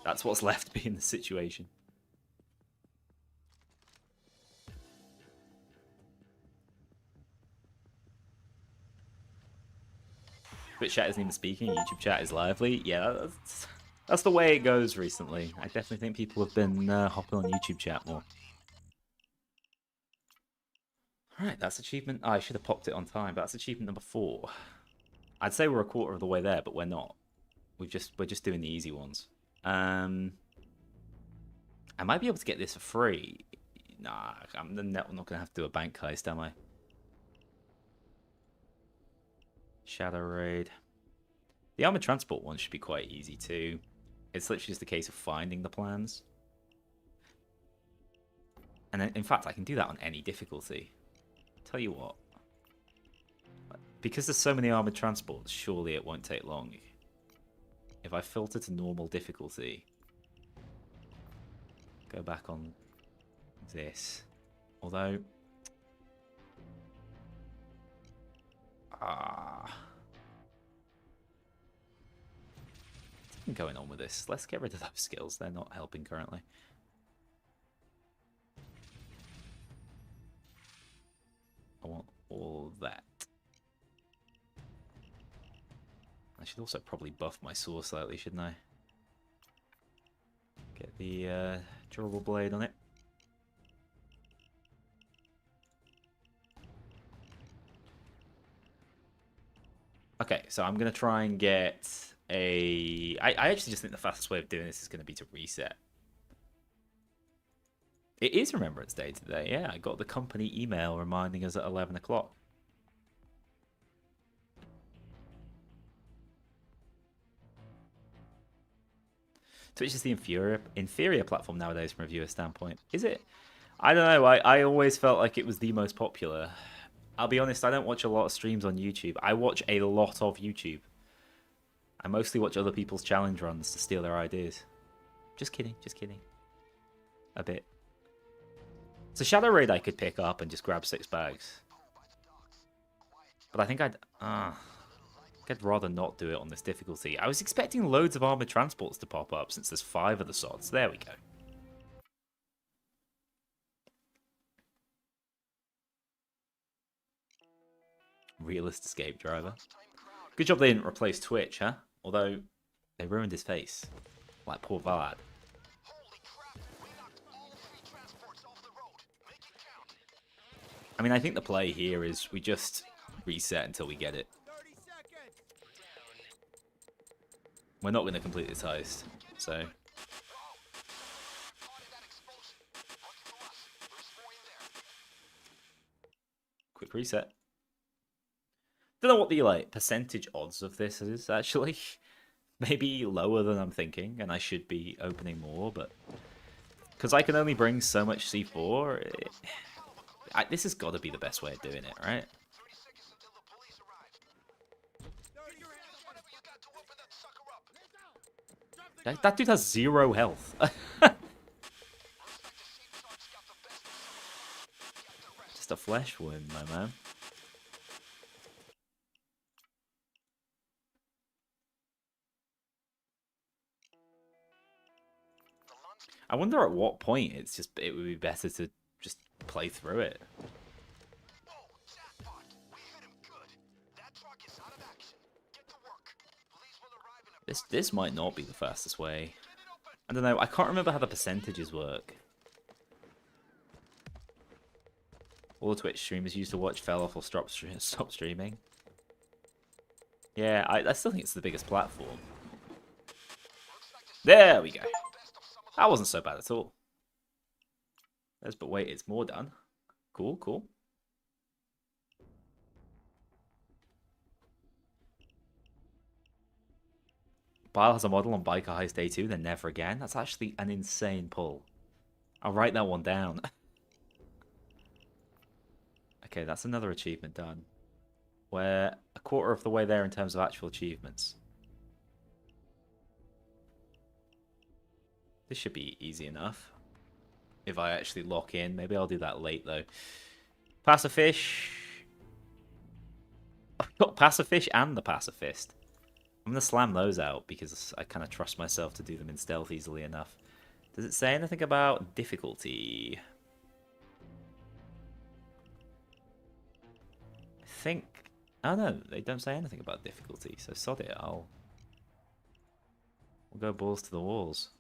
That's what's left me in the situation. Twitch chat isn't even speaking, YouTube chat is lively. Yeah, that's the way it goes recently. I definitely think people have been hopping on YouTube chat more. Alright, that's achievement... Oh, I should have popped it on time, but that's achievement number 4. I'd say we're a quarter of the way there, but we're not. We're just doing the easy ones. I might be able to get this for free. Nah, I'm not going to have to do a bank heist, am I? Shadow Raid. The armored transport one should be quite easy too. It's literally just a case of finding the plans. And then, in fact, I can do that on any difficulty. Tell you what. Because there's so many armored transports, surely it won't take long. If I filter to normal difficulty, go back on this. Although... What's going on with this? Let's get rid of those skills. They're not helping currently. I want all that. I should also probably buff my saw slightly, shouldn't I? Get the durable blade on it. Okay, so I'm going to try and get a... I actually just think the fastest way of doing this is going to be to reset. It is Remembrance Day today, yeah. I got the company email reminding us at 11 o'clock. Twitch is the inferior platform nowadays from a viewer standpoint. Is it? I don't know. I always felt like it was the most popular. I'll be honest, I don't watch a lot of streams on YouTube. I watch a lot of YouTube. I mostly watch other people's challenge runs to steal their ideas. Just kidding, just kidding. A bit. It's a Shadow Raid I could pick up and just grab 6 bags. But I think I'd rather not do it on this difficulty. I was expecting loads of armored transports to pop up since there's 5 of the sods. There we go. Realist escape driver. Good job they didn't replace Twitch, huh? Although, they ruined his face. Like poor Valad. I mean, I think the play here is we just reset until we get it. We're not going to complete this heist, so... Quick reset. Don't know what the like percentage odds of this is actually. Maybe lower than I'm thinking, and I should be opening more, but because I can only bring so much C4, this has got to be the best way of doing it, right? That dude has 0 health. Just a flesh wound, my man. I wonder at what point it would be better to just play through it. This might not be the fastest way. I don't know. I can't remember how the percentages work. All the Twitch streamers used to watch fell off or stop streaming. Yeah, I still think it's the biggest platform. There we go. That wasn't so bad at all. But wait, it's more done. Cool, cool. Bile has a model on Biker Heist Day 2, then never again. That's actually an insane pull. I'll write that one down. Okay, that's another achievement done. We're a quarter of the way there in terms of actual achievements. This should be easy enough. If I actually lock in. Maybe I'll do that late, though. Pacifish. I've got Pacifish and the Pacifist. I'm going to slam those out because I kind of trust myself to do them in stealth easily enough. Does it say anything about difficulty? I think... Oh, no. They don't say anything about difficulty. So sod it. We'll go balls to the walls.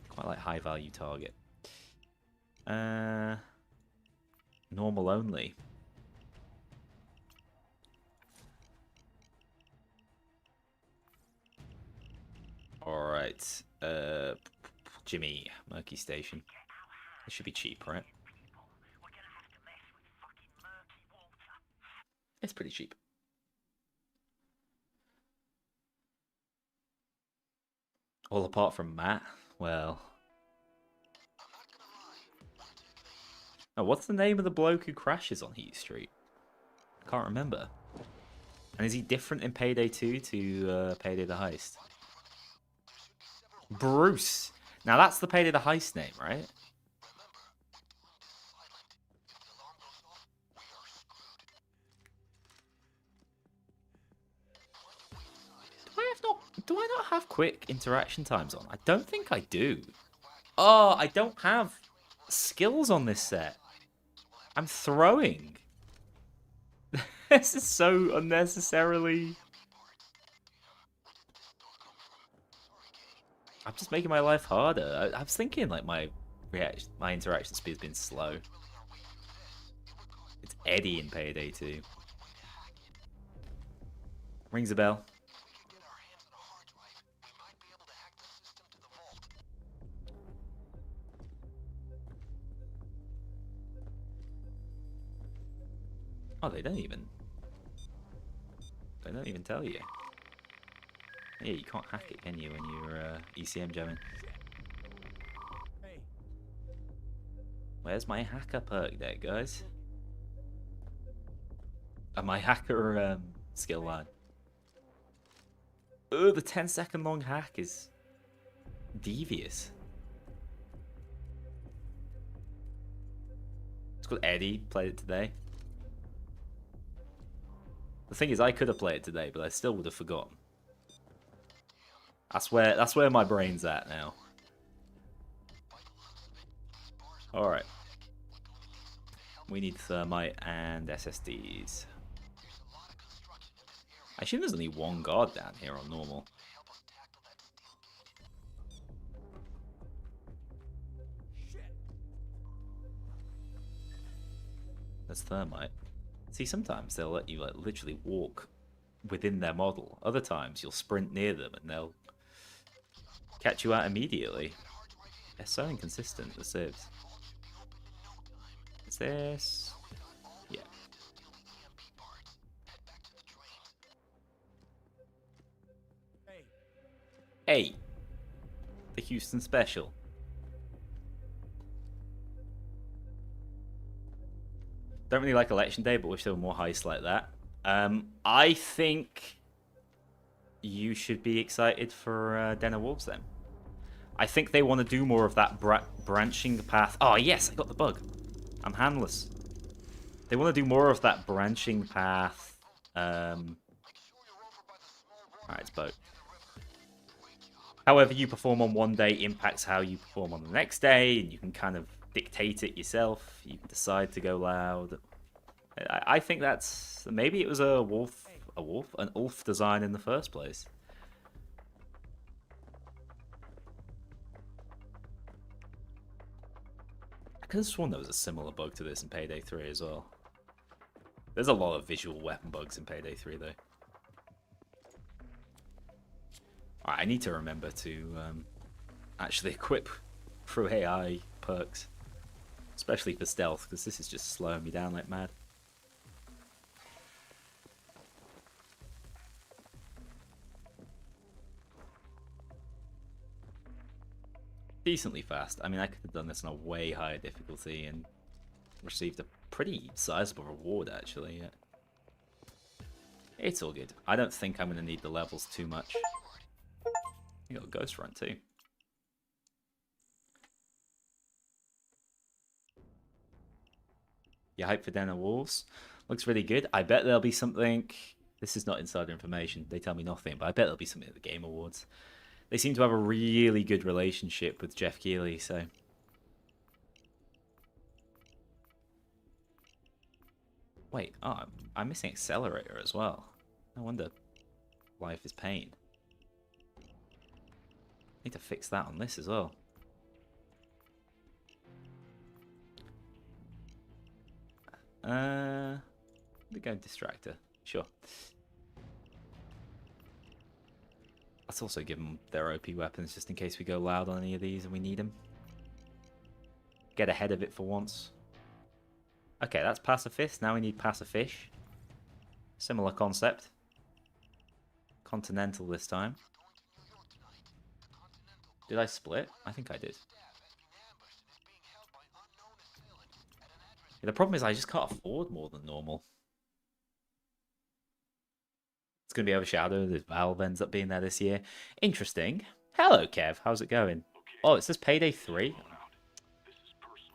Quite like high value target. Normal only. Alright. Jimmy, Murky Station. It should be cheap, right? It's pretty cheap. All apart from Matt. Well. Oh, what's the name of the bloke who crashes on Heat Street? I can't remember. And is he different in Payday 2 to Payday the Heist? Bruce. Now that's the Payday the Heist name, right? Do I not have quick interaction times on? I don't think I do. Oh, I don't have skills on this set. I'm throwing. This is so unnecessarily... I'm just making my life harder. I was thinking like my interaction speed's been slow. It's Eddie in Payday 2. Rings a bell. Oh, they don't even tell you. Yeah, you can't hack it, can you, when you're ECM jamming? Hey, Where's my hacker perk there, guys? My hacker skill line. Oh, the 10-second long hack is devious. It's called Eddie. Played it today. The thing is, I could have played it today, but I still would have forgotten. That's where my brain's at now. All right. We need thermite and SSDs. I assume there's only one guard down here on normal. There's thermite. See, sometimes they'll let you like literally walk within their model. Other times you'll sprint near them and they'll catch you out immediately. They're so inconsistent, the civs. Is this? Yeah. hey, Hey! The Houston Special. Don't really like Election Day, but wish there were more heists like that. I think you should be excited for Den of Wolves then. I think they want to do more of that branching path. Oh, yes, I got the bug. I'm handless. They want to do more of that branching path. Alright, it's boat. However you perform on one day impacts how you perform on the next day, and you can kind of dictate it yourself. You can decide to go loud. I think that's... Maybe it was an Ulf design in the first place. I could have sworn there was a similar bug to this in Payday 3 as well. There's a lot of visual weapon bugs in Payday 3 though. Alright, I need to remember to actually equip through AI perks. Especially for stealth, because this is just slowing me down like mad. Decently fast. I mean, I could have done this on a way higher difficulty and received a pretty sizable reward, actually. Yeah. It's all good. I don't think I'm going to need the levels too much. You got a Ghost Run, too. You hype for Den of Wolves? Looks really good. I bet there'll be something... This is not insider information. They tell me nothing, but I bet there'll be something at the Game Awards. They seem to have a really good relationship with Jeff Keighley, so... Wait, oh, I'm missing Accelerator as well. No wonder life is pain. Need to fix that on this as well. We go Distractor, sure. Let's also give them their OP weapons just in case we go loud on any of these and we need them. Get ahead of it for once. Okay, that's Pacifist. Now we need Pacifish. Similar concept. Continental this time. Did I split? I think I did. Yeah, the problem is I just can't afford more than normal. It's going to be overshadowed if Valve ends up being there this year. Interesting. Hello, Kev. How's it going? Oh, it says Payday 3.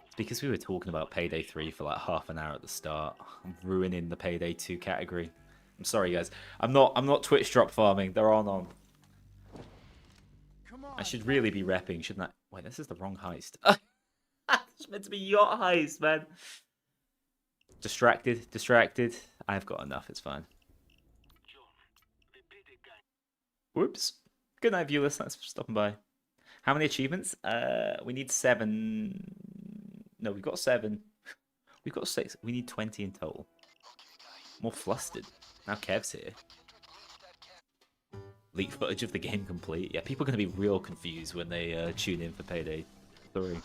It's because we were talking about Payday 3 for like half an hour at the start. I'm ruining the Payday 2 category. I'm sorry, guys. I'm not Twitch drop farming. They're on. I should really be repping, shouldn't I? Wait, this is the wrong heist. It's meant to be yacht heist, man. Distracted. I've got enough. It's fine. Whoops. Good night, viewers. Thanks for stopping by. How many achievements? We need 7. No, we've got 7. We've got 6. We need 20 in total. More flustered. Now Kev's here. Leak footage of the game complete. Yeah, people are going to be real confused when they tune in for Payday 3.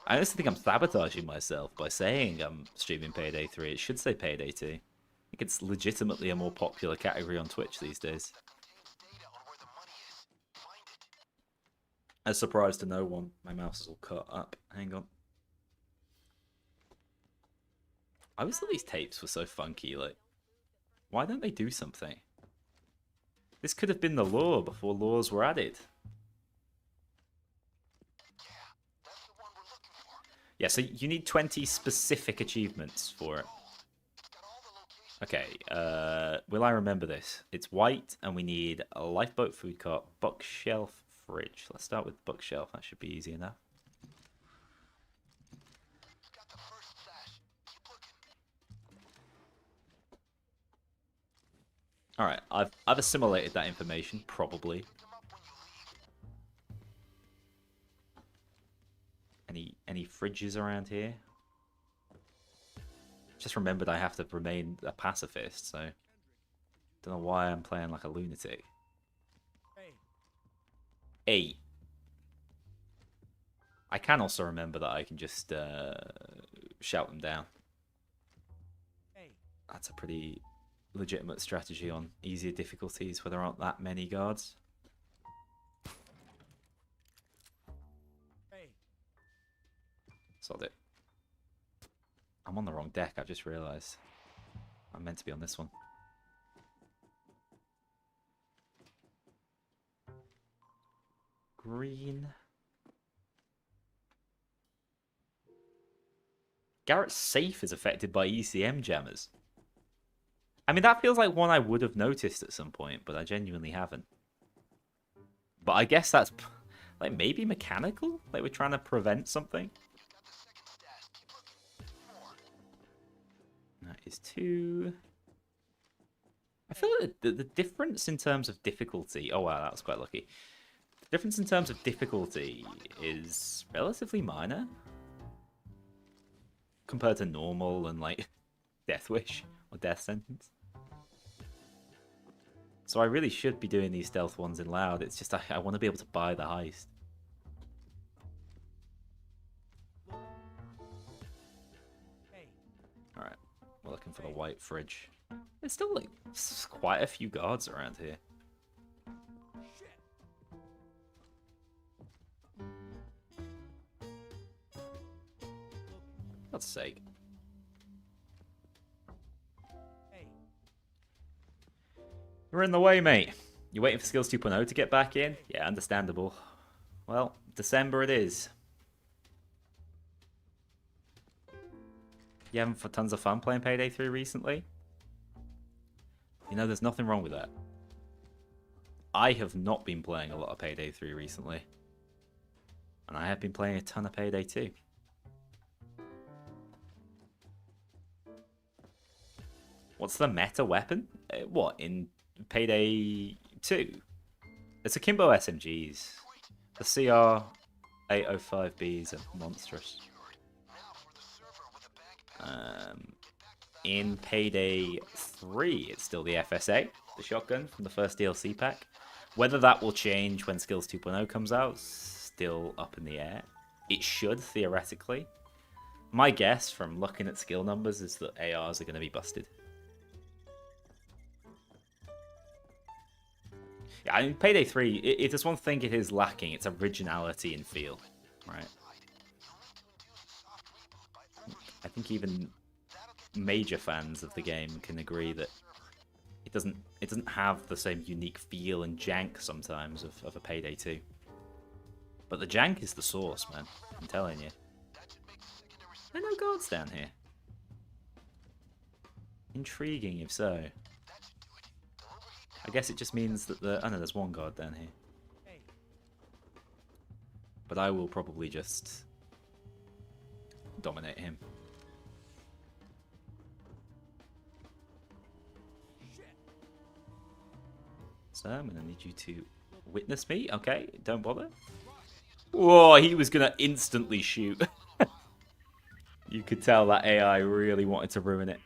I honestly think I'm sabotaging myself by saying I'm streaming Payday 3. It should say Payday 2. think it's legitimately a more popular category on Twitch these days. A surprise to no one. My mouse is all cut up. Hang on. I always thought these tapes were so funky. Like, why don't they do something? This could have been the lore before laws were added. Yeah, so you need 20 specific achievements for it. Okay, will I remember this? It's white, and we need a lifeboat food cart, bookshelf, fridge. Let's start with bookshelf. That should be easy enough. All right, I've assimilated that information, probably. Any fridges around here? Just remembered I have to remain a pacifist, so don't know why I'm playing like a lunatic. 8. I can also remember that I can just shout them down. That's a pretty legitimate strategy on easier difficulties where there aren't that many guards. Sod it. I'm on the wrong deck, I've just realised. I'm meant to be on this one. Green. Garrett's safe is affected by ECM jammers. I mean, that feels like one I would have noticed at some point, but I genuinely haven't. But I guess that's like maybe mechanical? Like we're trying to prevent something? That is 2. I feel like the difference in terms of difficulty... Oh wow, that was quite lucky. The difference in terms of difficulty is relatively minor. Compared to normal and like Death Wish or Death Sentence. So I really should be doing these stealth ones in loud. It's just I want to be able to buy the heist. Alright, we're looking for the white fridge. There's still like quite a few guards around here. For God's sake. We're in the way, mate. You waiting for Skills 2.0 to get back in? Yeah, understandable. Well, December it is. You having tons of fun playing Payday 3 recently? You know, there's nothing wrong with that. I have not been playing a lot of Payday 3 recently. And I have been playing a ton of Payday 2. What's the meta weapon? What, in Payday 2? It's akimbo SMGs. The CR-805Bs are monstrous. In Payday 3, it's still the FSA, the shotgun from the first DLC pack. Whether that will change when Skills 2.0 comes out, still up in the air. It should, theoretically. My guess from looking at skill numbers is that ARs are going to be busted. Yeah, I mean, Payday 3, if there's one thing it is lacking, it's originality and feel, right? I think even major fans of the game can agree that it doesn't have the same unique feel and jank sometimes of a Payday 2. But the jank is the source, man. I'm telling you. There are no guards down here. Intriguing, if so. I guess it just means that the... Oh no, there's one guard down here. But I will probably just dominate him. So I'm going to need you to witness me. Okay, don't bother. Whoa, he was going to instantly shoot. You could tell that AI really wanted to ruin it.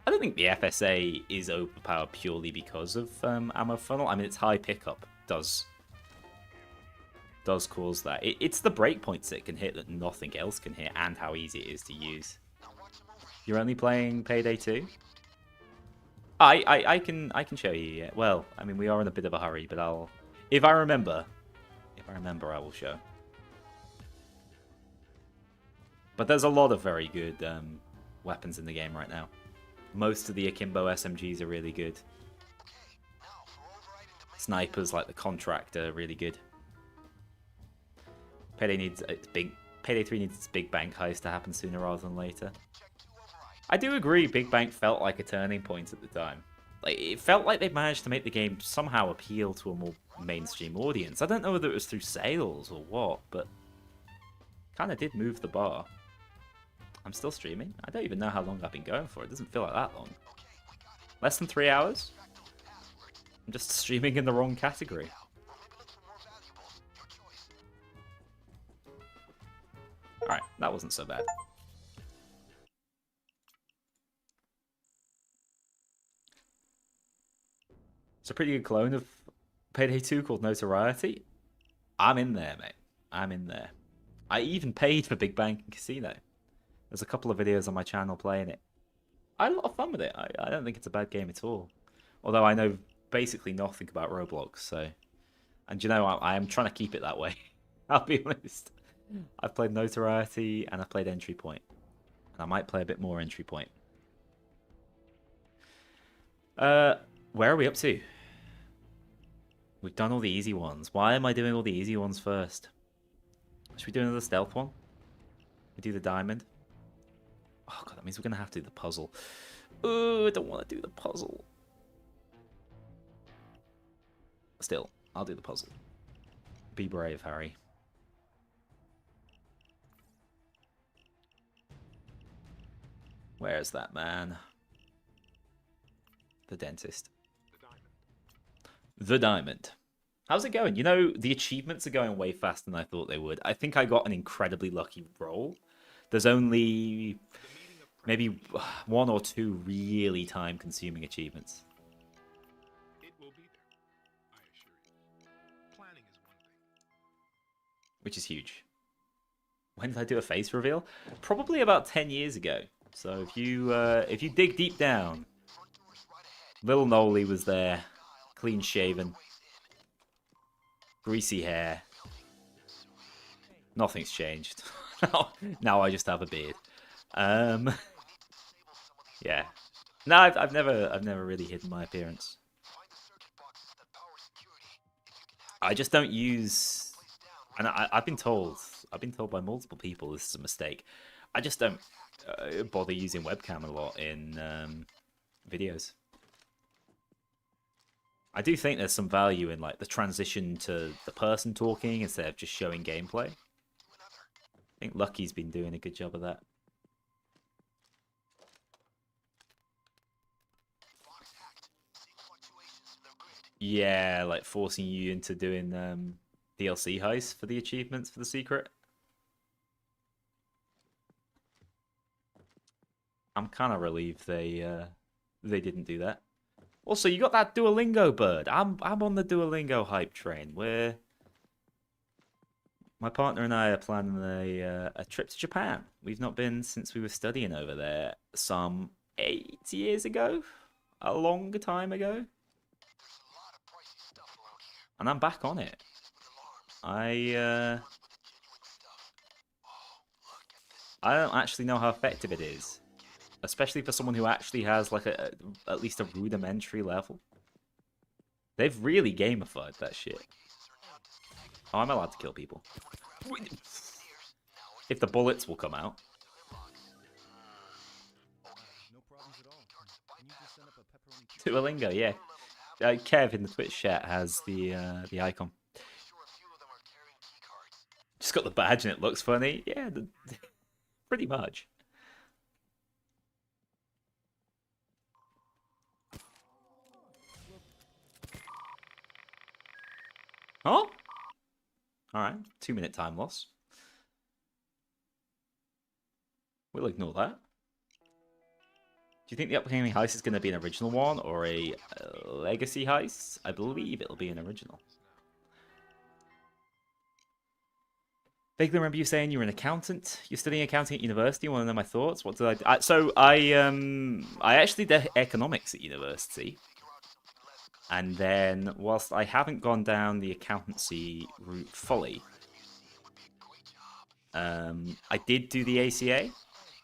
I don't think the FSA is overpowered purely because of ammo funnel. I mean, its high pickup does cause that. It's the breakpoints it can hit that nothing else can hit, and how easy it is to use. You're only playing Payday 2? I can show you. Yeah. Well, I mean, we are in a bit of a hurry, but I'll if I remember, I will show. But there's a lot of very good weapons in the game right now. Most of the akimbo SMGs are really good. Snipers like the Contractor are really good. Payday 3 needs its big bank heist to happen sooner rather than later. I do agree Big Bank felt like a turning point at the time. Like, it felt like they managed to make the game somehow appeal to a more mainstream audience. I don't know whether it was through sales or what, but kind of did move the bar. I'm still streaming. I don't even know how long I've been going for. It doesn't feel like that long. Less than 3 hours? I'm just streaming in the wrong category. Alright, that wasn't so bad. It's a pretty good clone of Payday 2 called Notoriety. I'm in there, mate. I'm in there. I even paid for Big Bang Casino. There's a couple of videos on my channel playing it. I had a lot of fun with it. I don't think it's a bad game at all. Although I know basically nothing about Roblox, so... And you know, I am trying to keep it that way. I'll be honest. I've played Notoriety and I've played Entry Point. And I might play a bit more Entry Point. Where are we up to? We've done all the easy ones. Why am I doing all the easy ones first? Should we do another stealth one? We do the diamond. Oh god, that means we're gonna have to do the puzzle. Oh, I don't want to do the puzzle. Still, I'll do the puzzle. Be brave, Harry. Where's that man? The dentist. The diamond. How's it going? You know, the achievements are going way faster than I thought they would. I think I got an incredibly lucky roll. There's only maybe 1 or 2 really time-consuming achievements. It will be there, I assure you. Planning is one thing. Which is huge. When did I do a face reveal? Probably about 10 years ago. So if you dig deep down, little Kknowley was there, clean shaven, greasy hair. Nothing's changed. Now I just have a beard. Yeah. No, I've never really hidden my appearance. I just don't use, and I've been told by multiple people this is a mistake. I just don't bother using webcam a lot in videos. I do think there's some value in like the transition to the person talking instead of just showing gameplay. I think Lucky's been doing a good job of that. Yeah, like forcing you into doing DLC heists for the achievements for the secret. I'm kind of relieved they didn't do that. Also, you got that Duolingo bird. I'm on the Duolingo hype train. My partner and I are planning a trip to Japan. We've not been since we were studying over there some 8 years ago, a longer time ago. And I'm back on it. I don't actually know how effective it is. Especially for someone who actually has like at least a rudimentary level. They've really gamified that shit. Oh, I'm allowed to kill people. If the bullets will come out. Duolingo, yeah. Kev in the Twitch chat has the icon. Just got the badge and it looks funny. Yeah, pretty much. Oh? Alright, 2-minute time loss. We'll ignore that. Do you think the upcoming heist is going to be an original one or a legacy heist? I believe it'll be an original. Vaguely remember you saying you were an accountant. You're studying accounting at university. You want to know my thoughts? What did I? I actually did economics at university, and then whilst I haven't gone down the accountancy route fully, I did do the ACA,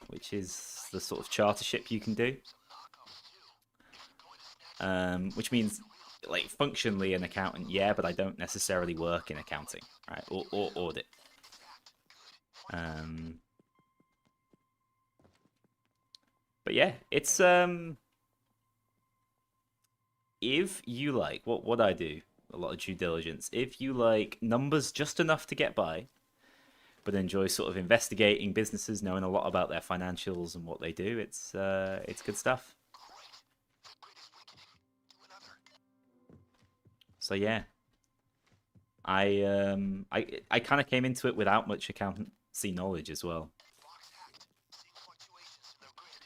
which is the sort of chartership you can do, which means like functionally an accountant, yeah, but I don't necessarily work in accounting, right, or audit. Um, but yeah, it's if you like what I do, a lot of due diligence. If you like numbers just enough to get by, but enjoy sort of investigating businesses, knowing a lot about their financials and what they do, it's good stuff. So yeah, I kind of came into it without much accountancy knowledge as well.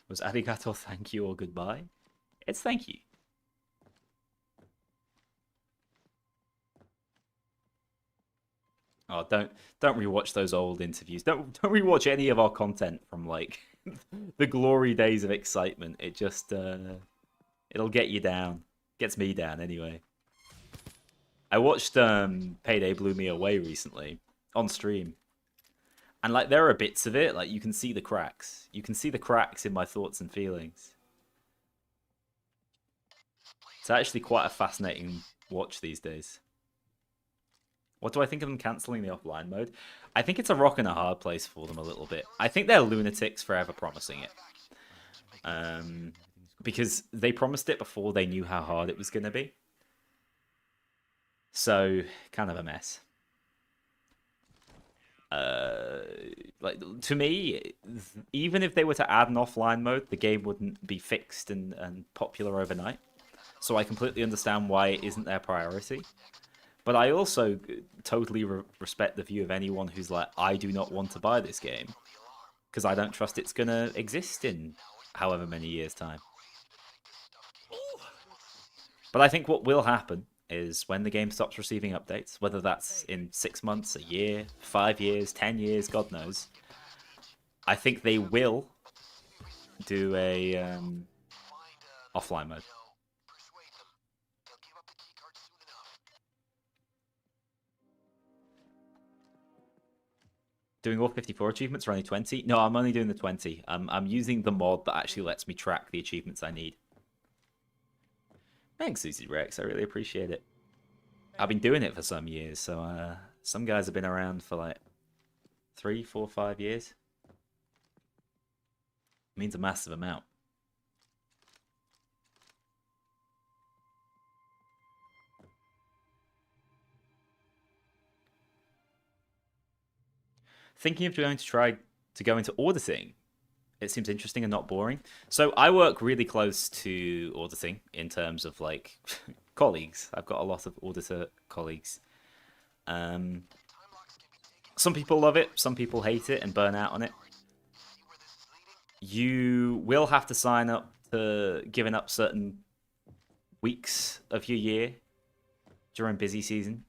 Was arigato thank you or goodbye? It's thank you. Oh, don't rewatch those old interviews. Don't rewatch any of our content from like the glory days of excitement. It just it'll get you down. Gets me down anyway. I watched Payday Blew Me Away recently on stream. And like there are bits of it, like you can see the cracks. You can see the cracks in my thoughts and feelings. It's actually quite a fascinating watch these days. What do I think of them cancelling the offline mode? I think it's a rock and a hard place for them a little bit. I think they're lunatics forever promising it. Because they promised it before they knew how hard it was going to be. So, kind of a mess. Like to me, even if they were to add an offline mode, the game wouldn't be fixed and popular overnight. So I completely understand why it isn't their priority. But I also totally respect the view of anyone who's like, I do not want to buy this game because I don't trust it's going to exist in however many years' time. But I think what will happen is when the game stops receiving updates, whether that's in 6 months, a year, 5 years, 10 years, God knows, I think they will do a offline mode. Doing all 54 achievements or only 20? No, I'm only doing the 20. I'm using the mod that actually lets me track the achievements I need. Thanks, Susie Rex. I really appreciate it. I've been doing it for some years, so some guys have been around for like 3, 4, 5 years. It means a massive amount. Thinking of going to try to go into auditing. It seems interesting and not boring. So I work really close to auditing in terms of like colleagues. I've got a lot of auditor colleagues. Some people love it, some people hate it and burn out on it. You will have to sign up to giving up certain weeks of your year during busy season.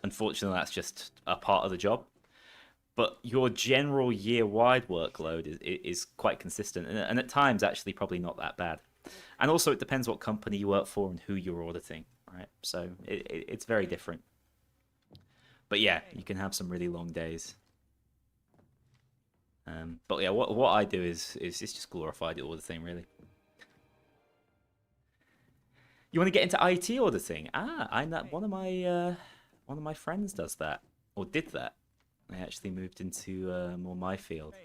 Unfortunately, that's just a part of the job. But your general year-wide workload is quite consistent, and at times actually probably not that bad. And also, it depends what company you work for and who you're auditing, right? So it's very different. But yeah, you can have some really long days. But yeah, what I do is it's just glorified auditing, really. You want to get into IT auditing? I know one of my friends does that or did that. They actually moved into more my field.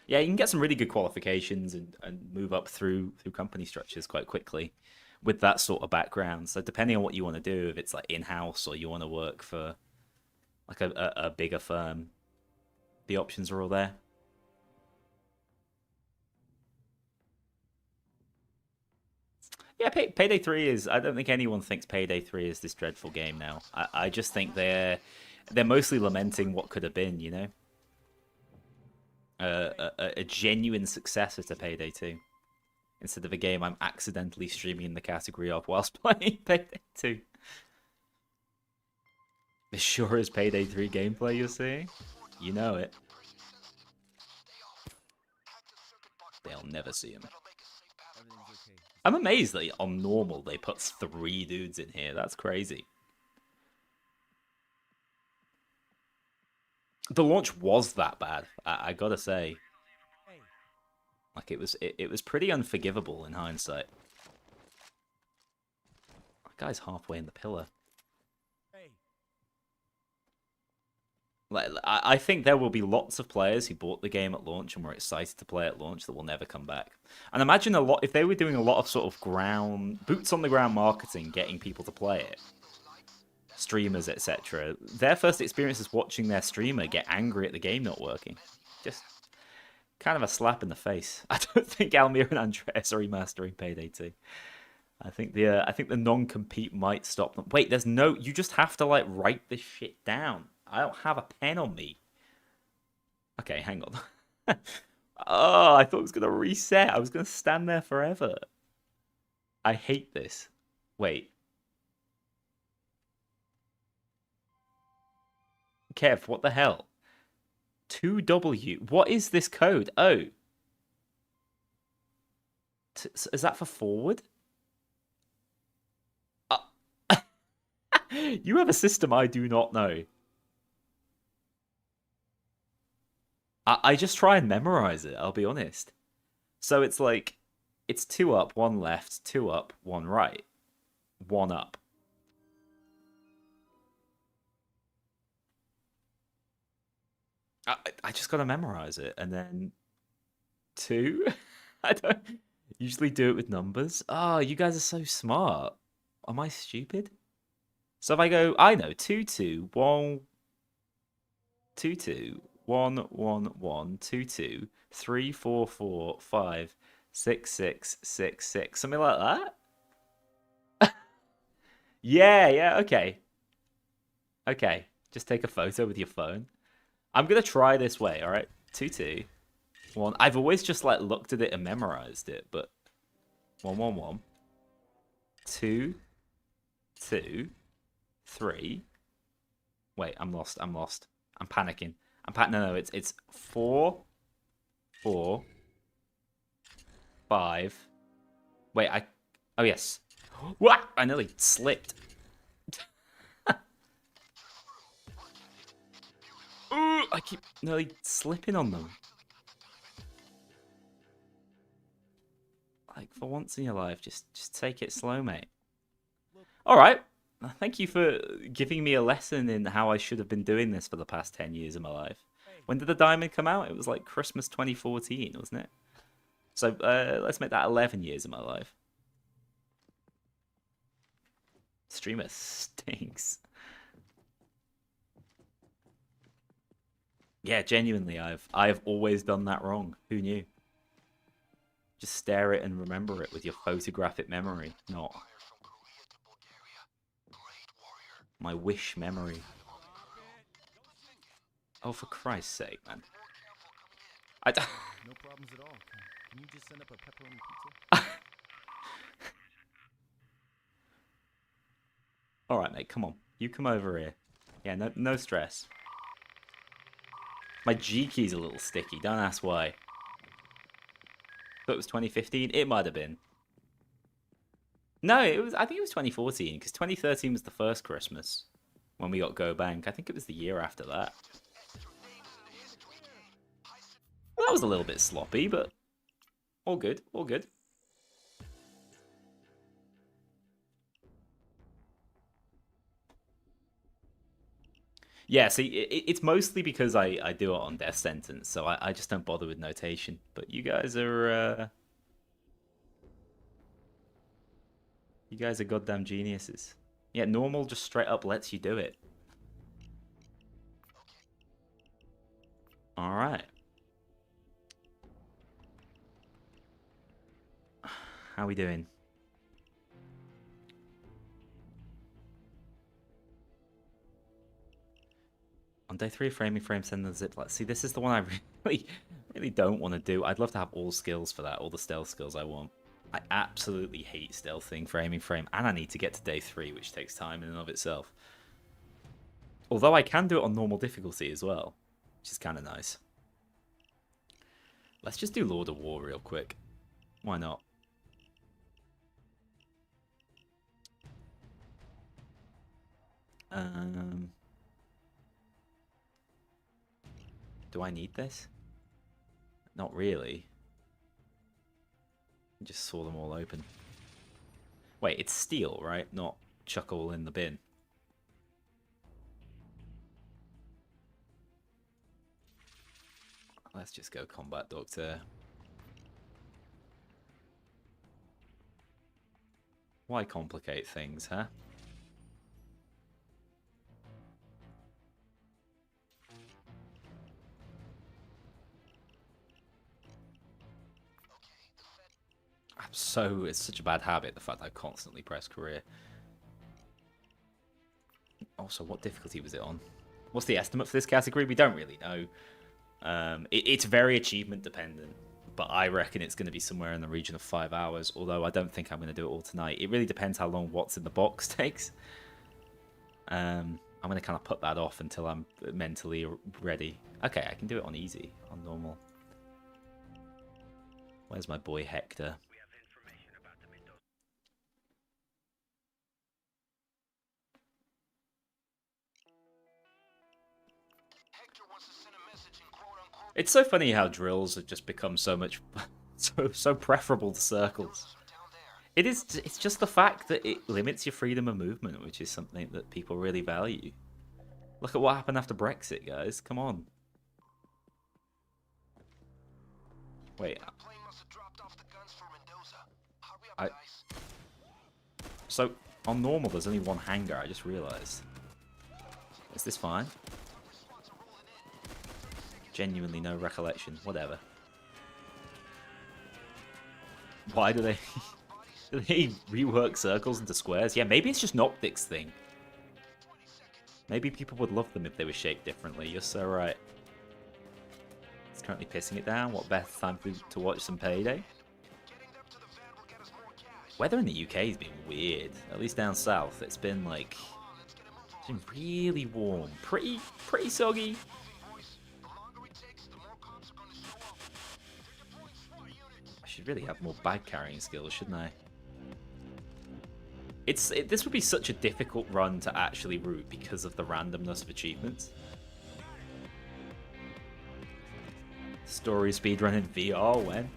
Yeah, you can get some really good qualifications and move up through company structures quite quickly with that sort of background. So depending on what you want to do, if it's like in-house or you want to work for like a bigger firm, the options are all there. Yeah, Payday 3 is. I don't think anyone thinks Payday 3 is this dreadful game now. I just think they're mostly lamenting what could have been, you know? A genuine successor to Payday 2. Instead of a game I'm accidentally streaming in the category of whilst playing Payday 2. As sure as Payday 3 gameplay you're seeing? You know it. They'll never see him. I'm amazed that on normal they put 3 dudes in here. That's crazy. The launch was that bad, I gotta say. Like it was pretty unforgivable in hindsight. That guy's halfway in the pillar. Like, I think there will be lots of players who bought the game at launch and were excited to play at launch that will never come back. And imagine a lot if they were doing a lot of sort of boots on the ground marketing, getting people to play it, streamers, etc. Their first experience is watching their streamer get angry at the game not working. Just kind of a slap in the face. I don't think Almir and Andreas are remastering Payday 2. I think the non-compete might stop them. Wait, there's no. You just have to like write this shit down. I don't have a pen on me. Okay, hang on. Oh, I thought it was gonna reset. I was gonna stand there forever. I hate this. Wait. Kev, what the hell? 2W. What is this code? Oh. Is that for forward? You have a system I do not know. I just try and memorize it, I'll be honest. So it's like, it's 2 up, 1 left, 2 up, 1 right, 1 up. I just gotta memorize it, and then 2? I don't usually do it with numbers. Oh, you guys are so smart. Am I stupid? So if I go, I know, 2, 2, 1, 2, 2, 1, 1, 1, 2, 2, 3, 4, 4, 5, 6, 6, 6, 6, something like that? Yeah, okay. Okay, just take a photo with your phone. I'm gonna try this way, alright? 2, 2, 1. I've always just like looked at it and memorized it, but 1, 1, 1, 2, 2, 3. Wait, I'm lost. I'm panicking. No, it's 4, 4, 5. Wait, oh yes. What? I nearly slipped. Ooh, I keep nearly slipping on them. Like, for once in your life, just take it slow, mate. All right. Thank you for giving me a lesson in how I should have been doing this for the past 10 years of my life. When did the diamond come out? It was like Christmas 2014, wasn't it? So let's make that 11 years of my life. Streamer stinks. Yeah, genuinely, I've always done that wrong. Who knew? Just stare it and remember it with your photographic memory, not my wish memory. Oh, for Christ's sake, man. No problems at all. Can you just send up a pepperoni pizza? All right, mate, come on. You come over here. Yeah, no stress. My G key's a little sticky. Don't ask why. Thought it was 2015. It might have been. No, it was. I think it was 2014 because 2013 was the first Christmas when we got Go Bank. I think it was the year after that. Well, that was a little bit sloppy, but all good. All good. Yeah, see, it's mostly because I do it on death sentence, so I just don't bother with notation. But you guys are goddamn geniuses. Yeah, normal just straight up lets you do it. All right. How we doing? On day 3, framing frame, send the zip line. See, this is the one I really don't want to do. I'd love to have all skills for that, all the stealth skills I want. I absolutely hate stealthing, framing frame, and I need to get to day 3, which takes time in and of itself. Although I can do it on normal difficulty as well, which is kind of nice. Let's just do Lord of War real quick. Why not? Do I need this? Not really. I just saw them all open. Wait, it's steel, right? Not chuck all in the bin. Let's just go Combat Doctor. Why complicate things, huh? It's such a bad habit, the fact that I constantly press career. Also, what difficulty was it on? What's the estimate for this category? We don't really know. It's very achievement dependent, but I reckon it's going to be somewhere in the region of 5 hours, although I don't think I'm going to do it all tonight. It really depends how long what's in the box takes. I'm going to kind of put that off until I'm mentally ready. Okay, I can do it on easy, on normal. Where's my boy Hector? It's so funny how drills have just become so much, so preferable to circles. It's just the fact that it limits your freedom of movement, which is something that people really value. Look at what happened after Brexit, guys. Come on. Wait. So, on normal, there's only one hangar, I just realised. Is this fine? Genuinely no recollection. Whatever. Why do they... do they rework circles into squares? Yeah, maybe it's just an optics thing. Maybe people would love them if they were shaped differently. You're so right. It's currently pissing it down. What better time to watch some Payday? Weather in the UK has been weird. At least down south, it's been like... it's been really warm. Pretty soggy. I should really have more bag carrying skills, shouldn't I? This would be such a difficult run to actually route because of the randomness of achievements. Story speedrun in VR, when?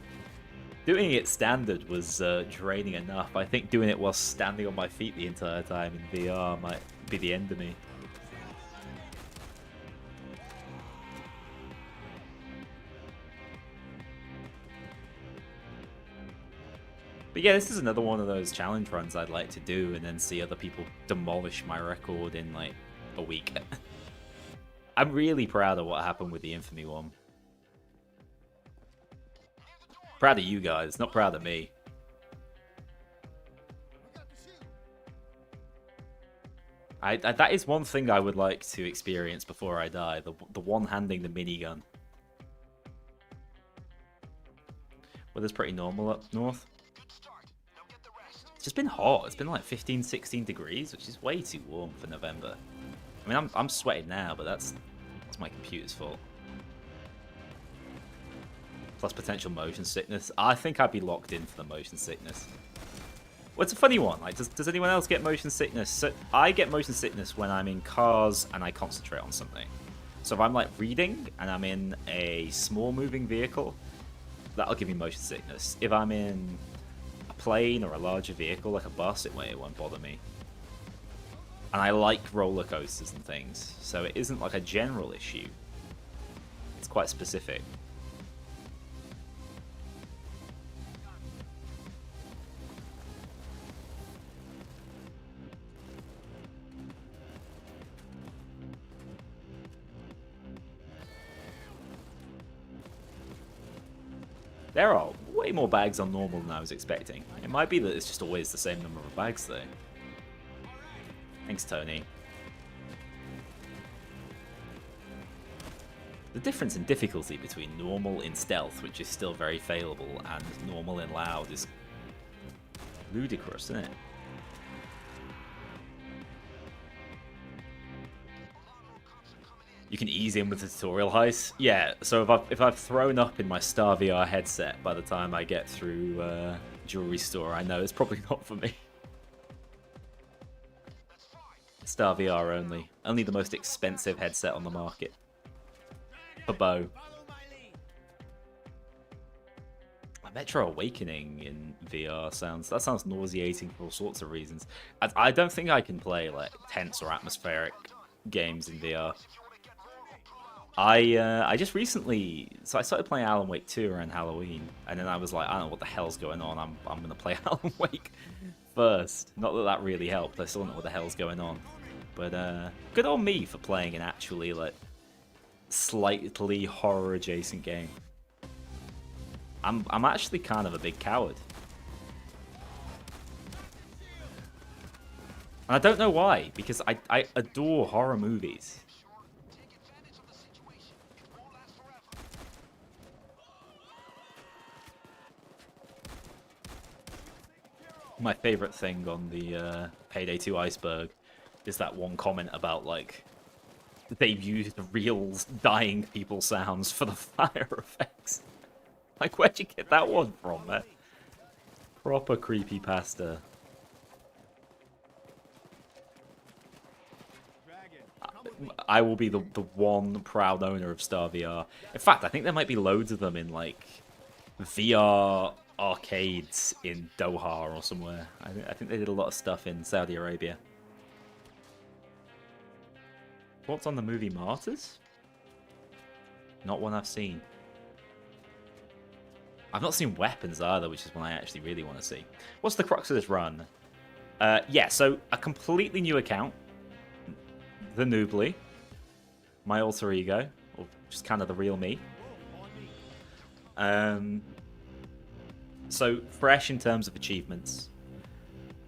Doing it standard was draining enough. I think doing it while standing on my feet the entire time in VR might be the end of me. But yeah, this is another one of those challenge runs I'd like to do and then see other people demolish my record in like a week. I'm really proud of what happened with the Infamy one. Proud of you guys, not proud of me. That is one thing I would like to experience before I die, the one-handing the minigun. Weather's pretty normal up north. It's just been hot. It's been like 15, 16 degrees, which is way too warm for November. I mean, I'm sweating now, but that's my computer's fault. Plus potential motion sickness. I think I'd be locked in for the motion sickness. Well, it's a funny one. Like, does anyone else get motion sickness? So I get motion sickness when I'm in cars and I concentrate on something. So if I'm like reading and I'm in a small moving vehicle, that'll give me motion sickness. If I'm in a plane or a larger vehicle like a bus, it won't bother me. And I like roller coasters and things, so it isn't like a general issue. It's quite specific. There are way more bags on normal than I was expecting. It might be that it's just always the same number of bags though. Thanks, Tony. The difference in difficulty between normal in stealth, which is still very failable, and normal in loud is ludicrous, isn't it? You can ease in with the tutorial heist. Yeah, so if I've thrown up in my Star VR headset by the time I get through Jewelry Store, I know it's probably not for me. Star VR only. Only the most expensive headset on the market. For Bo. Metro Awakening in VR sounds nauseating for all sorts of reasons. I don't think I can play like tense or atmospheric games in VR. I just recently I started playing Alan Wake 2 around Halloween, and then I was like, I don't know what the hell's going on. I'm gonna play Alan Wake first. Not that that really helped. I still don't know what the hell's going on. But good on me for playing an actually like slightly horror adjacent game. I'm actually kind of a big coward. And I don't know why, because I adore horror movies. My favorite thing on the Payday 2 iceberg is that one comment about, like, they've used real dying people sounds for the fire effects. Like, where'd you get that one from, man? Proper creepypasta. I will be the one proud owner of Star VR. In fact, I think there might be loads of them in, like, VR arcades in Doha or somewhere. I think they did a lot of stuff in Saudi Arabia. What's on the movie Martyrs? Not one I've seen. I've not seen Weapons either, which is one I actually really want to see. What's the crux of this run? Yeah, so a completely new account. The Kknowley. My alter ego. Or just kind of the real me. So, fresh in terms of achievements.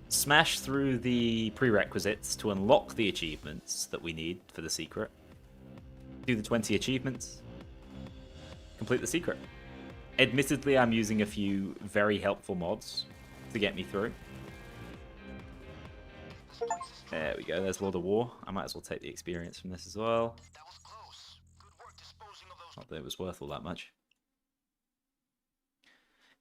Smash through the prerequisites to unlock the achievements that we need for the secret. Do the 20 achievements. Complete the secret. Admittedly, I'm using a few very helpful mods to get me through. There we go, there's Lord of War. I might as well take the experience from this as well. Not that it was worth all that much.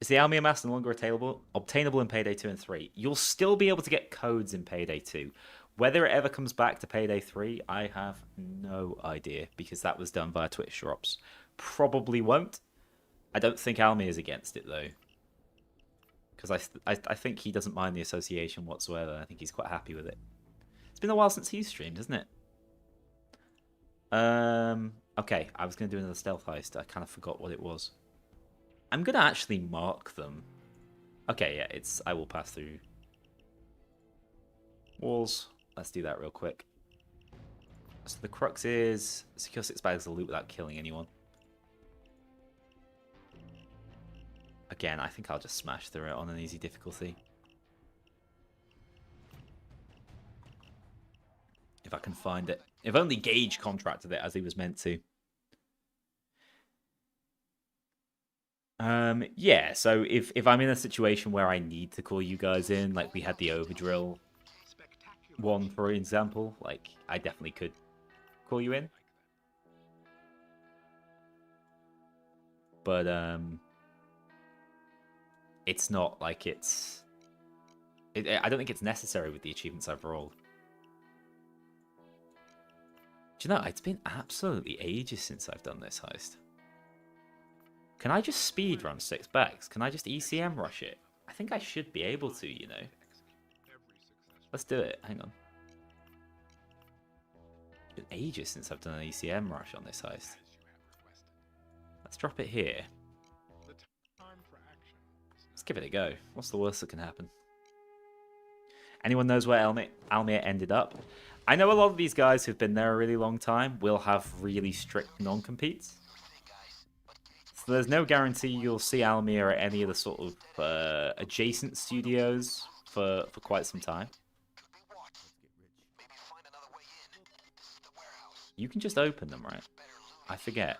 Is the Almir Mask no longer obtainable in Payday 2 and 3? You'll still be able to get codes in Payday 2. Whether it ever comes back to Payday 3, I have no idea, because that was done via Twitch drops. Probably won't. I don't think Almir is against it, though. Because I think he doesn't mind the association whatsoever. I think he's quite happy with it. It's been a while since he's streamed, hasn't it? Okay, I was going to do another stealth heist. I kind of forgot what it was. I'm going to actually mark them. Okay, yeah, I will pass through walls. Let's do that real quick. So the crux is secure 6 bags of loot without killing anyone. Again, I think I'll just smash through it on an easy difficulty. If I can find it. If only Gage contracted it as he was meant to. Yeah, so if I'm in a situation where I need to call you guys in, like we had the Overdrill one, for example, like I definitely could call you in. But, it's not like it's... I don't think it's necessary with the achievements I've rolled. Do you know, it's been absolutely ages since I've done this heist. Can I just speedrun 6 bags? Can I just ECM rush it? I think I should be able to, you know. Let's do it. Hang on. It's been ages since I've done an ECM rush on this heist. Let's drop it here. Let's give it a go. What's the worst that can happen? Anyone knows where Almir ended up? I know a lot of these guys who've been there a really long time will have really strict non-competes. So there's no guarantee you'll see Almir at any of the sort of adjacent studios for quite some time. You can just open them, right? I forget.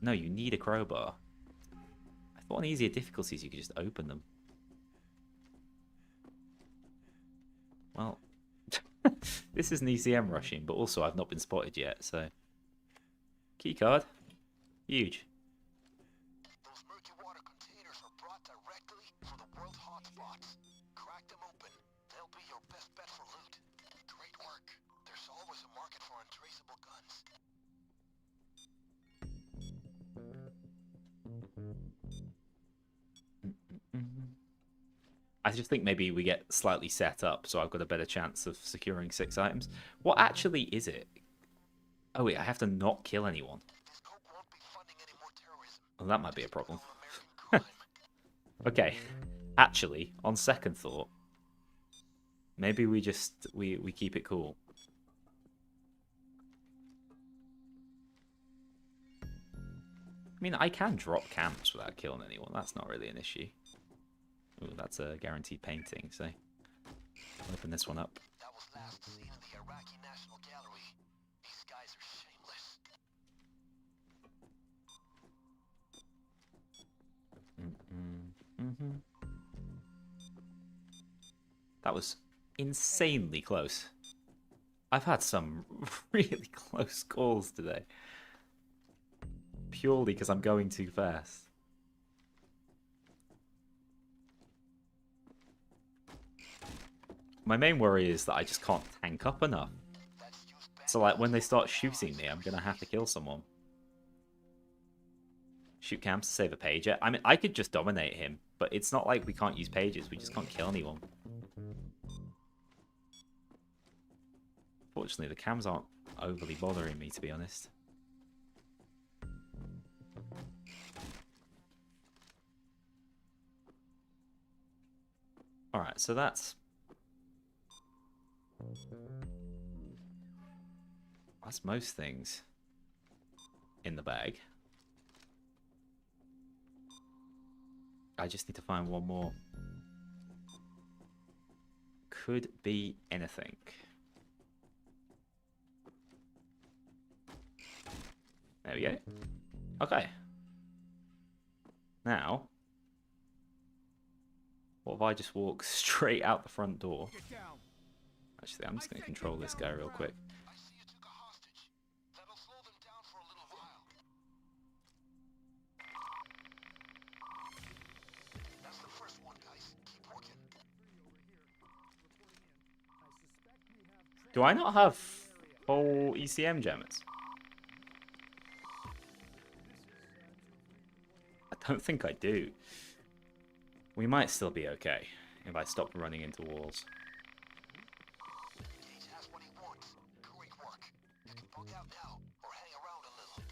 No, you need a crowbar. I thought on easier difficulties you could just open them. Well, This is an ECM rushing, but also I've not been spotted yet, so... Keycard. Huge. Those murky water containers are brought directly from the world hotspots. Crack them open. They'll be your best bet for loot. Great work. There's always a market for untraceable guns. I just think maybe we get slightly set up, so I've got a better chance of securing 6 items. What actually is it? Oh wait, I have to not kill anyone. This coke won't be funding any more terrorism. Well, that might be a problem. American crime. Okay, actually, on second thought, maybe we just we keep it cool. I mean, I can drop camps without killing anyone. That's not really an issue. Ooh, that's a guaranteed painting, so open this one up. That was last seen in the Iraqi National Gallery. These guys are shameless. That was insanely close. I've had some really close calls today. Purely because I'm going too fast. My main worry is that I just can't tank up enough. So like when they start shooting me, I'm gonna have to kill someone. Shoot camps to save a pager. I mean, I could just dominate him, but it's not like we can't use pages. We just can't kill anyone. Fortunately, the cams aren't overly bothering me, to be honest. Alright, so that's most things in the bag. I just need to find one more. Could be anything. There we go. Okay. Now, what if I just walk straight out the front door? Actually, I'm just going to control this guy real quick. I see you took a hostage. That'll slow them down for a little while. That's the first one, guys. Keep working. Do I not have full ECM jammers? I don't think I do. We might still be okay if I stop running into walls. Gage has what he wants. Great work. You can bug out now or hang around a little.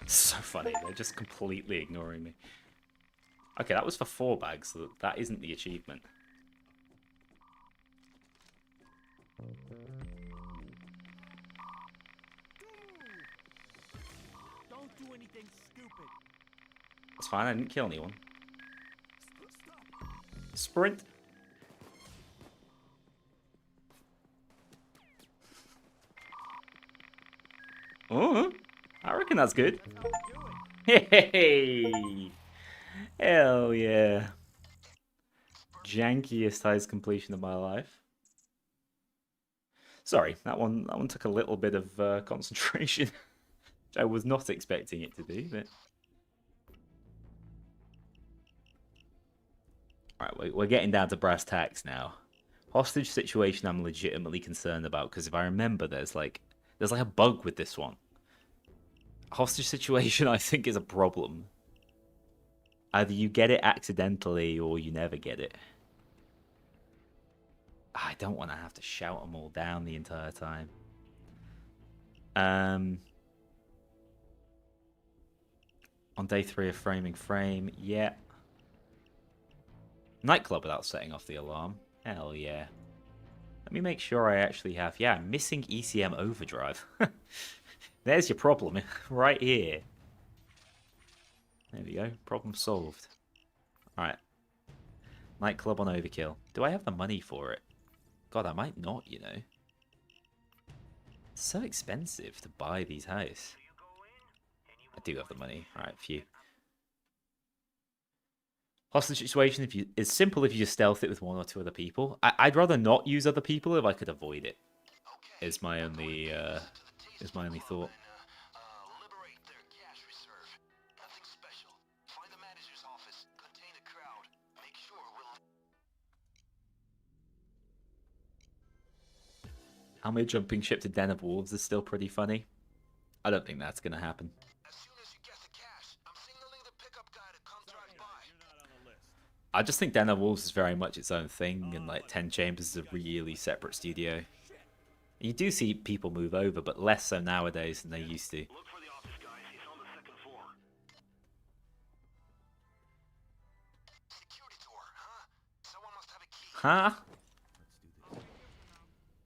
So funny, they're just completely ignoring me. Okay, that was for 4 bags, so that isn't the achievement. Don't do anything stupid. That's fine, I didn't kill anyone. Sprint! Oh, I reckon that's good. Hey! Hell yeah. Jankiest heist completion of my life. Sorry, that one took a little bit of concentration, which I was not expecting it to do, but... Alright, we're getting down to brass tacks now. Hostage situation I'm legitimately concerned about, because if I remember, there's like a bug with this one. Hostage situation, I think, is a problem. Either you get it accidentally or you never get it. I don't want to have to shout them all down the entire time. On day 3 of framing frame, yeah. Nightclub without setting off the alarm. Hell yeah. Let me make sure I actually have... Yeah, I'm missing ECM overdrive. There's your problem, right here. There we go, problem solved. Alright. Nightclub on overkill. Do I have the money for it? God, I might not, you know. It's so expensive to buy these heists. I do have the money. Alright, phew. Hostage situation is simple if you just stealth it with one or two other people. I'd rather not use other people if I could avoid it. Okay. Is my only thought. Liberate their cash reserve. Nothing special. Find the manager's office. Contain a crowd. Make sure we'll... Almir jumping ship to Den of Wolves is still pretty funny. I don't think that's gonna happen. As soon as you get the cash, I'm signaling the pickup guy to come drive by. You're not on the list. I just think Den of Wolves is very much its own thing, and like 10 Chambers is a really separate studio. You do see people move over, but less so nowadays than they used to. Look for the office guys. He's on the second floor. Security door, huh? Someone must have a key. Huh?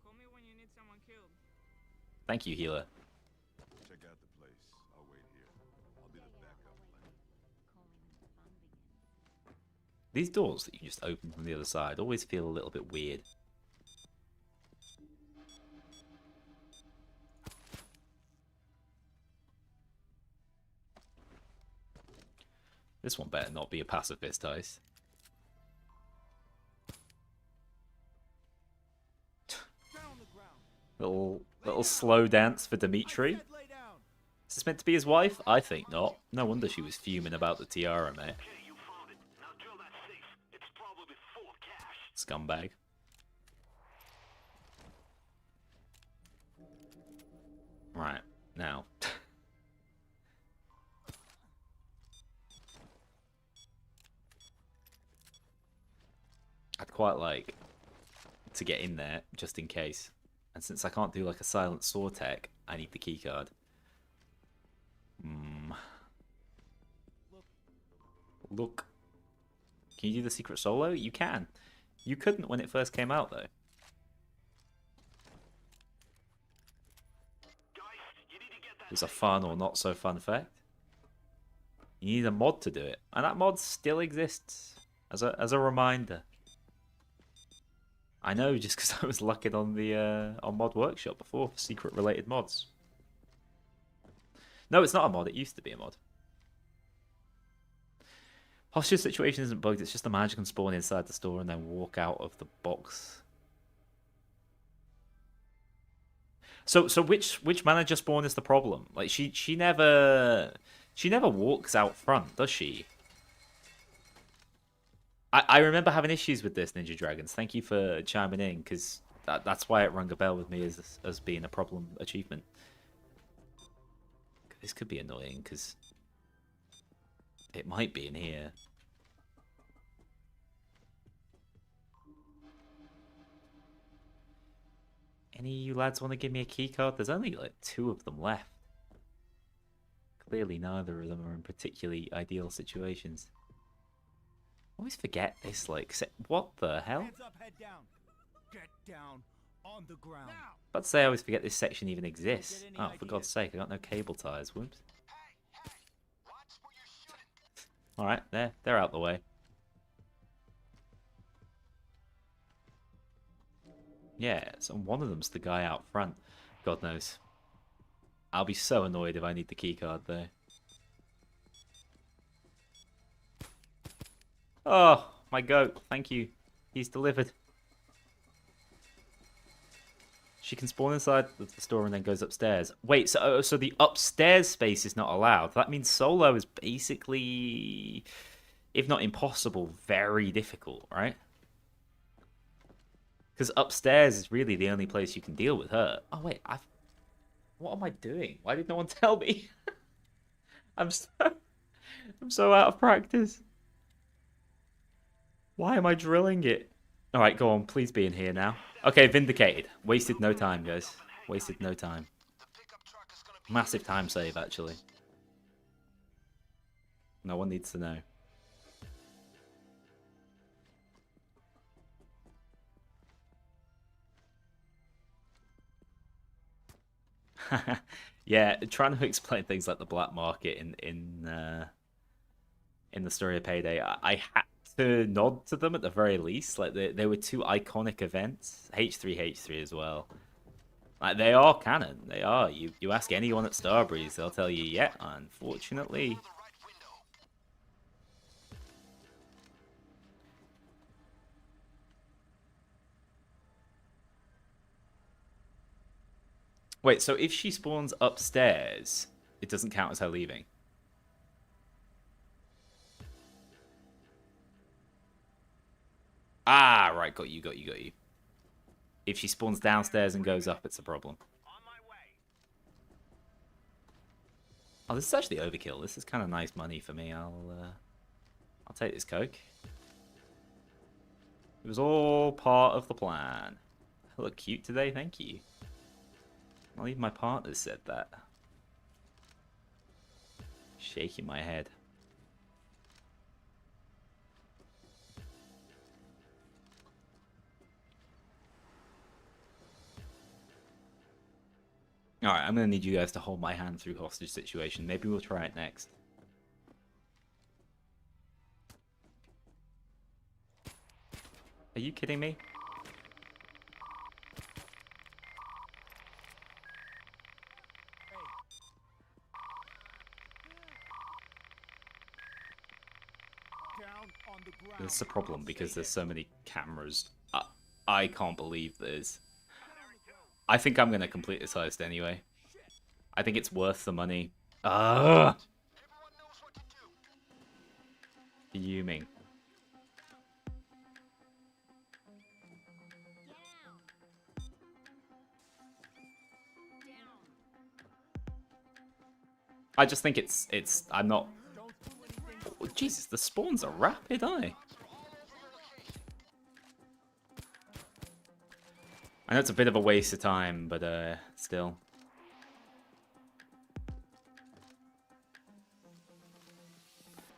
Call me when you need someone killed. Thank you, healer. Check out the place. I'll wait here. I'll be the backup plan. These doors that you just open from the other side always feel a little bit weird. This one better not be a pacifist heist. Down on the ground. Little slow dance for Dimitri. I said lay down. Is this meant to be his wife? I think not. No wonder she was fuming about the tiara, mate. Okay, you found it. Now drill that safe. It's probably full of cash. Scumbag. Right, now. I'd quite like to get in there, just in case. And since I can't do like a silent saw tech, I need the keycard. Look. Can you do the secret solo? You can. You couldn't when it first came out, though. There's a fun or not so fun fact. You need a mod to do it, and that mod still exists as a reminder. I know, just because I was looking on the on Mod Workshop before for secret related mods. No, it's not a mod. It used to be a mod. Posture situation isn't bugged. It's just the manager can spawn inside the store and then walk out of the box. So which manager spawn is the problem? Like she never walks out front, does she? I remember having issues with this, Ninja Dragons. Thank you for chiming in, because that's why it rung a bell with me as being a problem achievement. This could be annoying, because it might be in here. Any of you lads want to give me a keycard? There's only like 2 of them left. Clearly neither of them are in particularly ideal situations. I always forget this, like, what the hell? Hands up, head down. Get down on the ground. Now. About to say I always forget this section even exists. Get any Oh, for God's ideas? sake, I got no cable ties. Whoops. Hey, watch where you're shooting. Alright, they're out the way. Yeah, so one of them's the guy out front. God knows. I'll be so annoyed if I need the keycard, though. Oh, my goat. Thank you. He's delivered. She can spawn inside the store and then goes upstairs. Wait, so the upstairs space is not allowed. That means solo is basically, if not impossible, very difficult, right? Because upstairs is really the only place you can deal with her. Oh, wait. What am I doing? Why did no one tell me? I'm so out of practice. Why am I drilling it? Alright, go on. Please be in here now. Okay, vindicated. Wasted no time, guys. Wasted no time. Massive time save, actually. No one needs to know. Yeah, trying to explain things like the black market in the story of Payday, I had to nod to them at the very least. Like they were 2 iconic events, H3 as well. Like they are canon. They are. You ask anyone at Starbreeze, they'll tell you, yeah. Unfortunately, Wait, so if she spawns upstairs, it doesn't count as her leaving? Ah, right, got you, got you, got you. If she spawns downstairs and goes up, it's a problem. Oh, this is actually overkill. This is kind of nice money for me. I'll take this coke. It was all part of the plan. I look cute today, thank you. Not even my partner said that. Shaking my head. Alright, I'm going to need you guys to hold my hand through hostage situation. Maybe we'll try it next. Are you kidding me? Down on the ground. This is a problem because there's so many cameras. I can't believe there's... I think I'm going to complete this heist anyway. I think it's worth the money. Ugh! Fuming. I just think I'm not... Oh, Jesus, the spawns are rapid, aren't they? I know it's a bit of a waste of time, but still.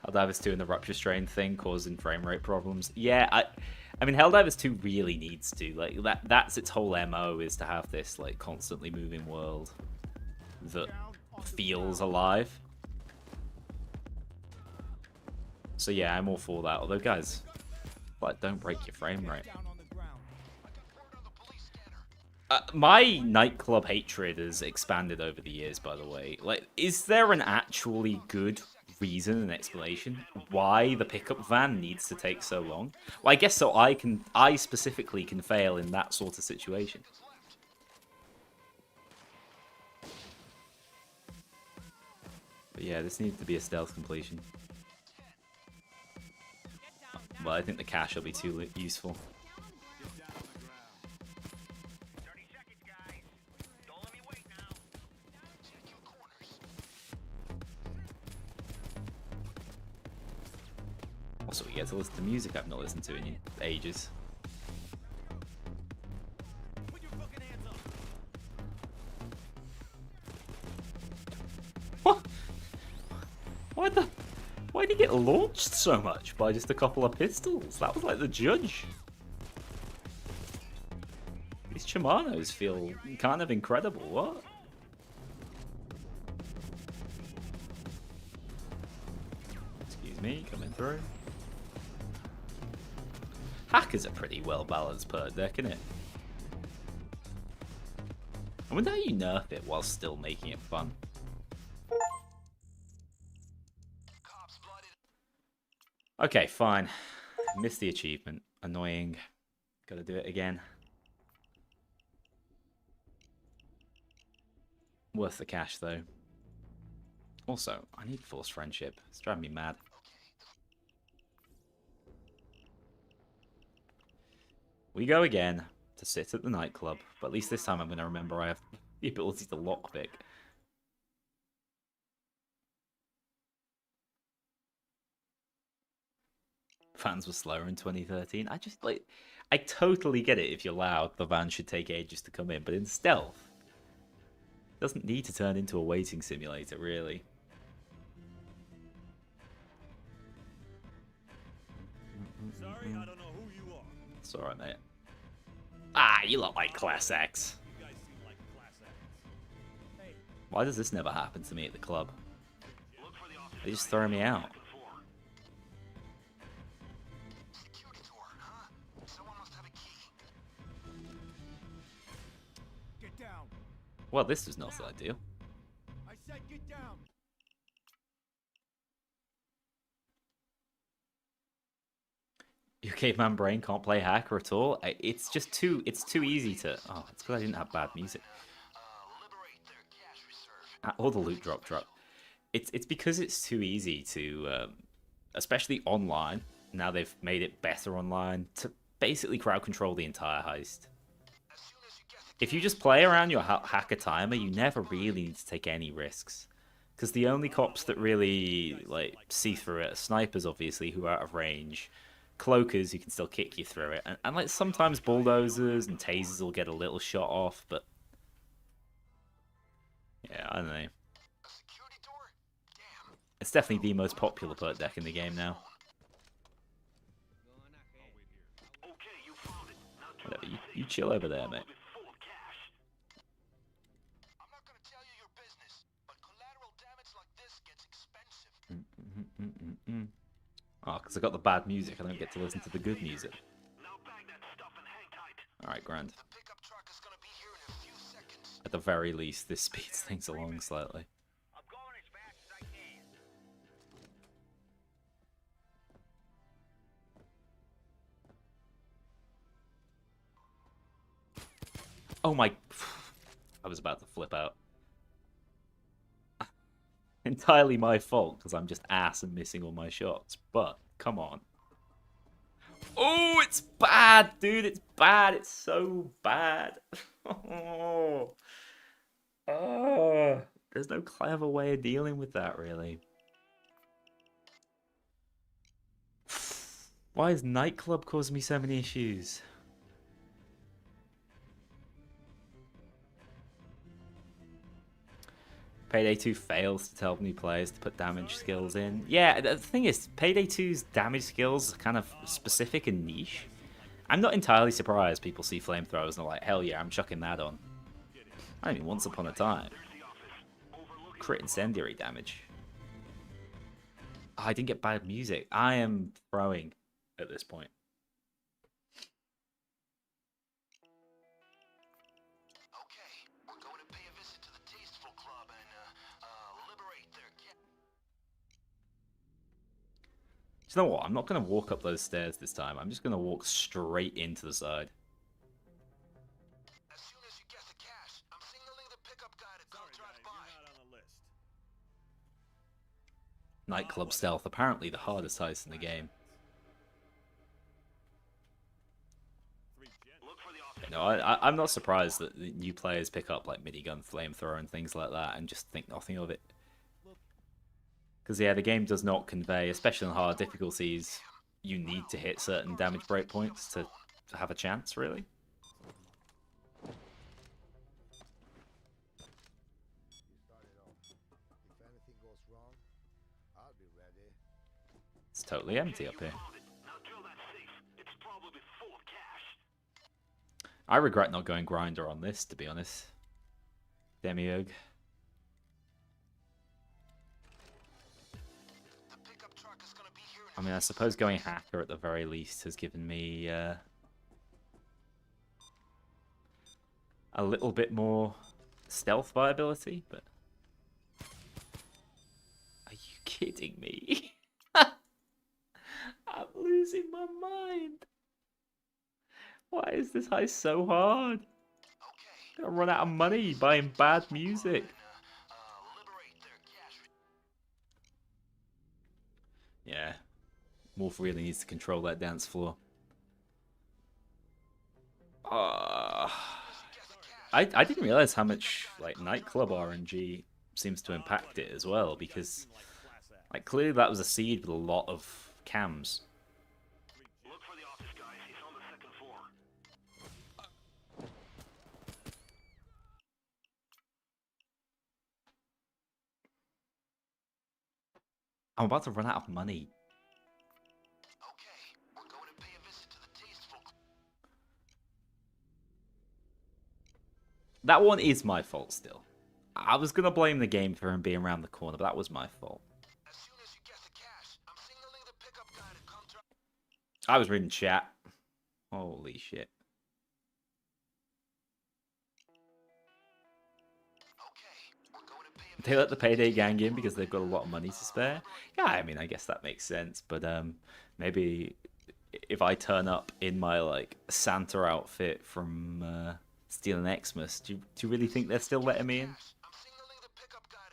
Helldivers 2 and the Rupture Strain thing causing frame rate problems. Yeah, I mean Helldivers 2 really needs to. Like that's its whole MO, is to have this like constantly moving world that feels alive. So yeah, I'm all for that. Although guys, like, don't break your frame rate. My nightclub hatred has expanded over the years, by the way. Like, is there an actually good reason and explanation why the pickup van needs to take so long? Well, I guess so I specifically can fail in that sort of situation. But yeah, this needs to be a stealth completion. Well, I think the cash will be too useful. Also, we get to listen to music I've not listened to in ages. What? Why did he get launched so much by just a couple of pistols? That was like the judge. These Chimanos feel kind of incredible. What? Excuse me, coming through. Hacker's a pretty well-balanced perk deck, isn't it? I wonder how you nerf it while still making it fun. Okay, fine. Missed the achievement. Annoying. Gotta do it again. Worth the cash, though. Also, I need forced friendship. It's driving me mad. We go again to sit at the nightclub, but at least this time I'm going to remember I have the ability to lockpick. Fans were slower in 2013. I totally get it if you're loud, the van should take ages to come in, but in stealth, it doesn't need to turn into a waiting simulator, really. Sorry, I don't know who you are. It's alright, mate. Ah, you look like Class X. You guys seem like class acts. Why does this never happen to me at the club? They just throw me out. Security door, huh? Someone must have a key. Get down. Well, this is not ideal. I said get down. Your caveman brain can't play hacker at all. It's just too easy to... Oh, it's because I didn't have bad music. or the loot drop truck. It's because it's too easy to, especially online. Now they've made it better online to basically crowd control the entire heist. If you just play around your hacker timer, you never really need to take any risks. Because the only cops that really like see through it are snipers, obviously, who are out of range, cloakers who can still kick you through it, and like sometimes bulldozers and tasers will get a little shot off, but yeah, I don't know. It's definitely the most popular perk deck in the game now. Whatever, you chill over there, mate. I'm not gonna tell you your business, but collateral damage like this gets expensive. Oh, because I got the bad music, I don't get to listen to the good music. Alright, grand. The pickup truck is gonna be here in a few seconds. At the very least, this speeds things along slightly. I'm going as fast as I can. Oh my... I was about to flip out. Entirely my fault, because I'm just ass and missing all my shots. But, come on. Oh, it's bad, dude. It's bad. It's so bad. Oh. Oh. There's no clever way of dealing with that, really. Why is Nightclub causing me so many issues? Payday 2 fails to tell new players to put damage skills in. Yeah, the thing is, Payday 2's damage skills are kind of specific and niche. I'm not entirely surprised people see flamethrowers and are like, hell yeah, I'm chucking that on. I mean, once upon a time. Crit incendiary damage. Oh, I didn't get bad music. I am throwing at this point. You know what? I'm not going to walk up those stairs this time. I'm just going to walk straight into the side. As soon as you get the cash, I'm signaling the pickup guy to come drive by. You're not on the list. Nightclub stealth, apparently the hardest heist in the game. No, I'm not surprised that the new players pick up like minigun, flamethrower, and things like that, and just think nothing of it. Because yeah, the game does not convey, especially on hard difficulties, you need to hit certain damage breakpoints to have a chance, really. It's totally empty up here. I regret not going grinder on this, to be honest. Demiurge. I mean, I suppose going hacker at the very least has given me a little bit more stealth viability, but... Are you kidding me? I'm losing my mind. Why is this heist so hard? I'm gonna run out of money buying bad music. Yeah. Morph really needs to control that dance floor. I didn't realize how much like nightclub RNG seems to impact it as well, because like clearly that was a seed with a lot of cams. Look for the office guys. He's on the second floor. I'm about to run out of money. That one is my fault still. I was going to blame the game for him being around the corner, but that was my fault. As soon as you get the cash, I'm signaling the pickup guy to come drive. I was reading chat. Holy shit. They let the Payday gang in because they've got a lot of money to spare. Yeah, I mean, I guess that makes sense, but maybe if I turn up in my like Santa outfit from Stealing Xmas, do you really think they're still letting me in? I'm signaling the pickup guy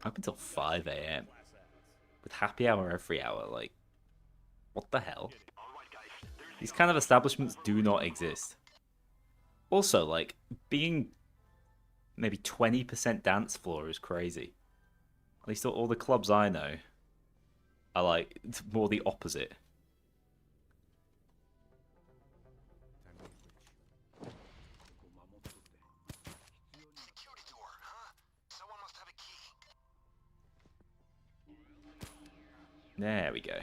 Up until 5 a.m. with happy hour every hour. Like, what the hell? These kind of establishments do not exist. Also, like, being maybe 20% dance floor is crazy. At least all the clubs I know are like more the opposite. Security door, huh? Someone must have a key. There we go.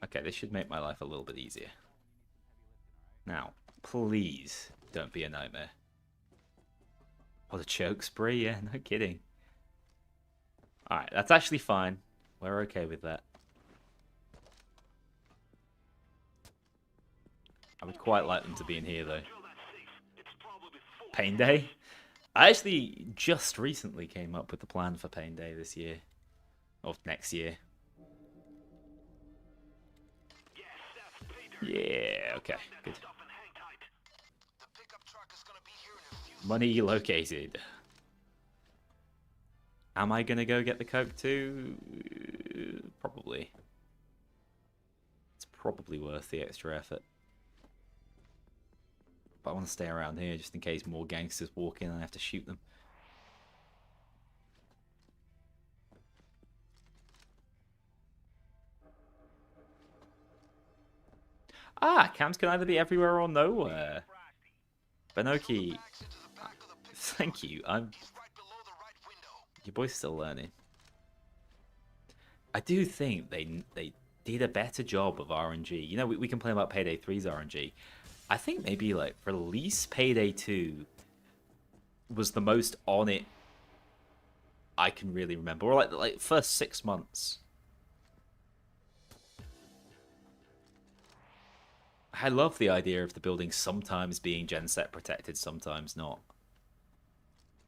Okay, this should make my life a little bit easier. Now, please don't be a nightmare. What a choke spree, yeah, no kidding. Alright, that's actually fine. We're okay with that. I would quite like them to be in here, though. Payday? I actually just recently came up with the plan for Payday this year. Or next year. Yeah, okay, good. The pickup truck is gonna be here in a few. Money located. Am I gonna go get the coke too? Probably. It's probably worth the extra effort. But I want to stay around here just in case more gangsters walk in and I have to shoot them. Ah, cams can either be everywhere or nowhere. Benoki, Bags into the back of the pickup thank truck. you. He's right below the right window. Your boy's still learning. I do think they did a better job of RNG. You know, we complain about Payday 3's RNG. I think maybe like release Payday 2 was the most on it I can really remember. Or like first 6 months. I love the idea of the building sometimes being genset protected, sometimes not.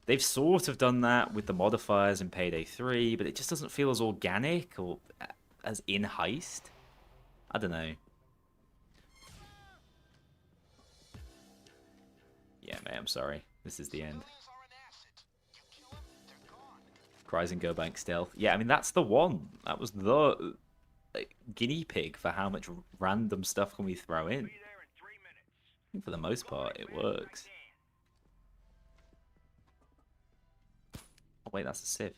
They've sort of done that with the modifiers in Payday 3, but it just doesn't feel as organic or as in Heist. I don't know. Yeah, mate, I'm sorry. This is the end. Civilians are an asset. You kill them, they're gone. Cries and Go Bank Stealth. Yeah, I mean, that's the one. That was the like, guinea pig for how much random stuff can we throw in. Be there in 3 minutes. I think for the most part, it works. Oh, wait, that's a sieve.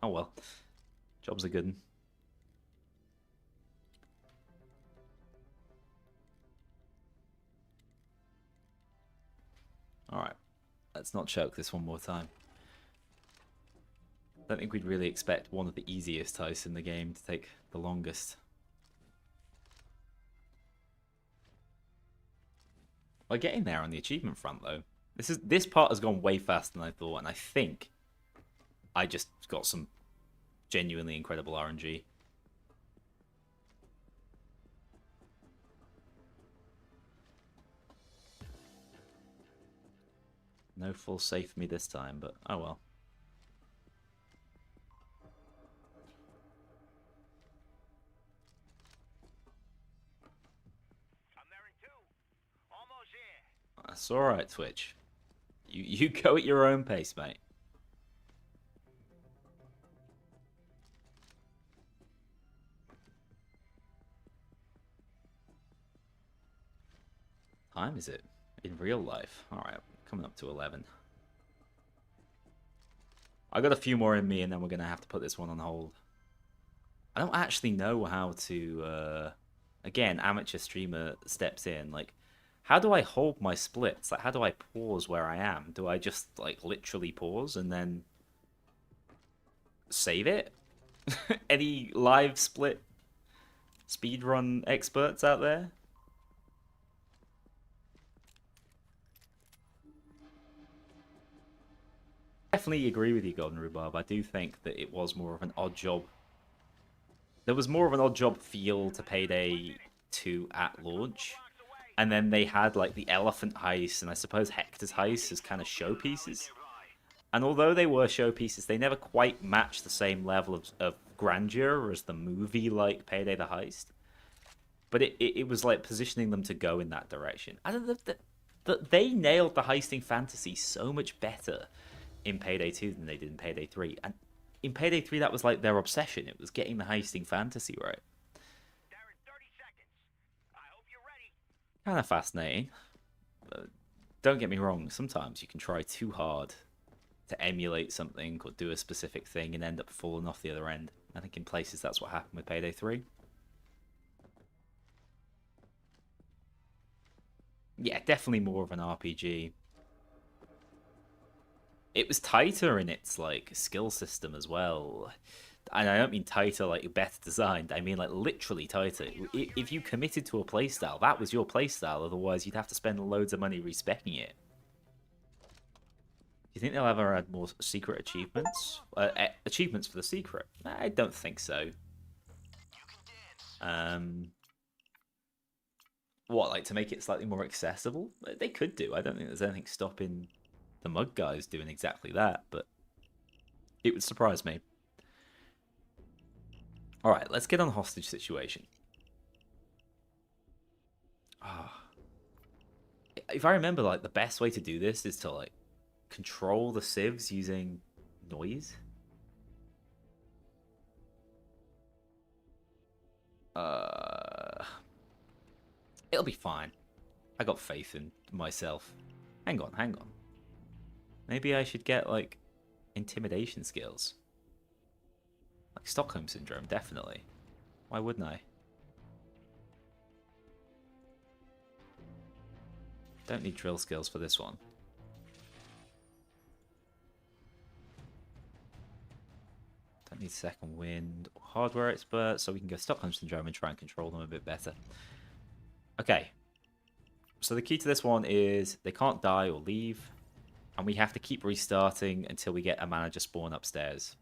Oh, well. Job's a good one. Alright. Let's not choke this one more time. I don't think we'd really expect one of the easiest heists in the game to take the longest. We're getting there on the achievement front, though. This part has gone way faster than I thought, and I think I just got some genuinely incredible RNG. No full save for me this time, but oh well. I'm there in 2. Almost here. That's alright, Twitch. You go at your own pace, mate. Time is it? In real life? Alright, coming up to 11. I got a few more in me and then we're going to have to put this one on hold. I don't actually know how to... Again, amateur streamer steps in. Like, how do I hold my splits? Like, how do I pause where I am? Do I just, like, literally pause and then save it? Any live split speedrun experts out there? Definitely agree with you, Golden Rhubarb. I do think that it was more of an odd job. There was more of an odd job feel to Payday 2 at launch. And then they had like the elephant heist and I suppose Hector's heist as kind of showpieces. And although they were showpieces, they never quite matched the same level of grandeur as the movie like Payday the Heist. But it was like positioning them to go in that direction. I don't know that they nailed the heisting fantasy so much better in Payday 2 than they did in Payday 3. And in Payday 3, that was like their obsession. It was getting the heisting fantasy right. There in 30 seconds. I hope you're ready. Kind of fascinating. Don't get me wrong, sometimes you can try too hard to emulate something or do a specific thing and end up falling off the other end. I think in places that's what happened with Payday 3. Yeah, definitely more of an RPG. It was tighter in its like skill system as well. And I don't mean tighter like better designed, I mean like literally tighter. If you committed to a playstyle, that was your playstyle, otherwise you'd have to spend loads of money respecing it. Do you think they'll ever add more secret achievements? Achievements for the secret? I don't think so. What, like to make it slightly more accessible? They could do. I don't think there's anything stopping the Mug guys doing exactly that, but it would surprise me. Alright, let's get on the hostage situation. If I remember, like, the best way to do this is to, like, control the civs using noise. It'll be fine. I got faith in myself. Hang on. Maybe I should get, like, intimidation skills. Like Stockholm Syndrome, definitely. Why wouldn't I? Don't need drill skills for this one. Don't need second wind or hardware expert, so we can go Stockholm Syndrome and try and control them a bit better. Okay. So the key to this one is they can't die or leave, and we have to keep restarting until we get a manager spawn upstairs.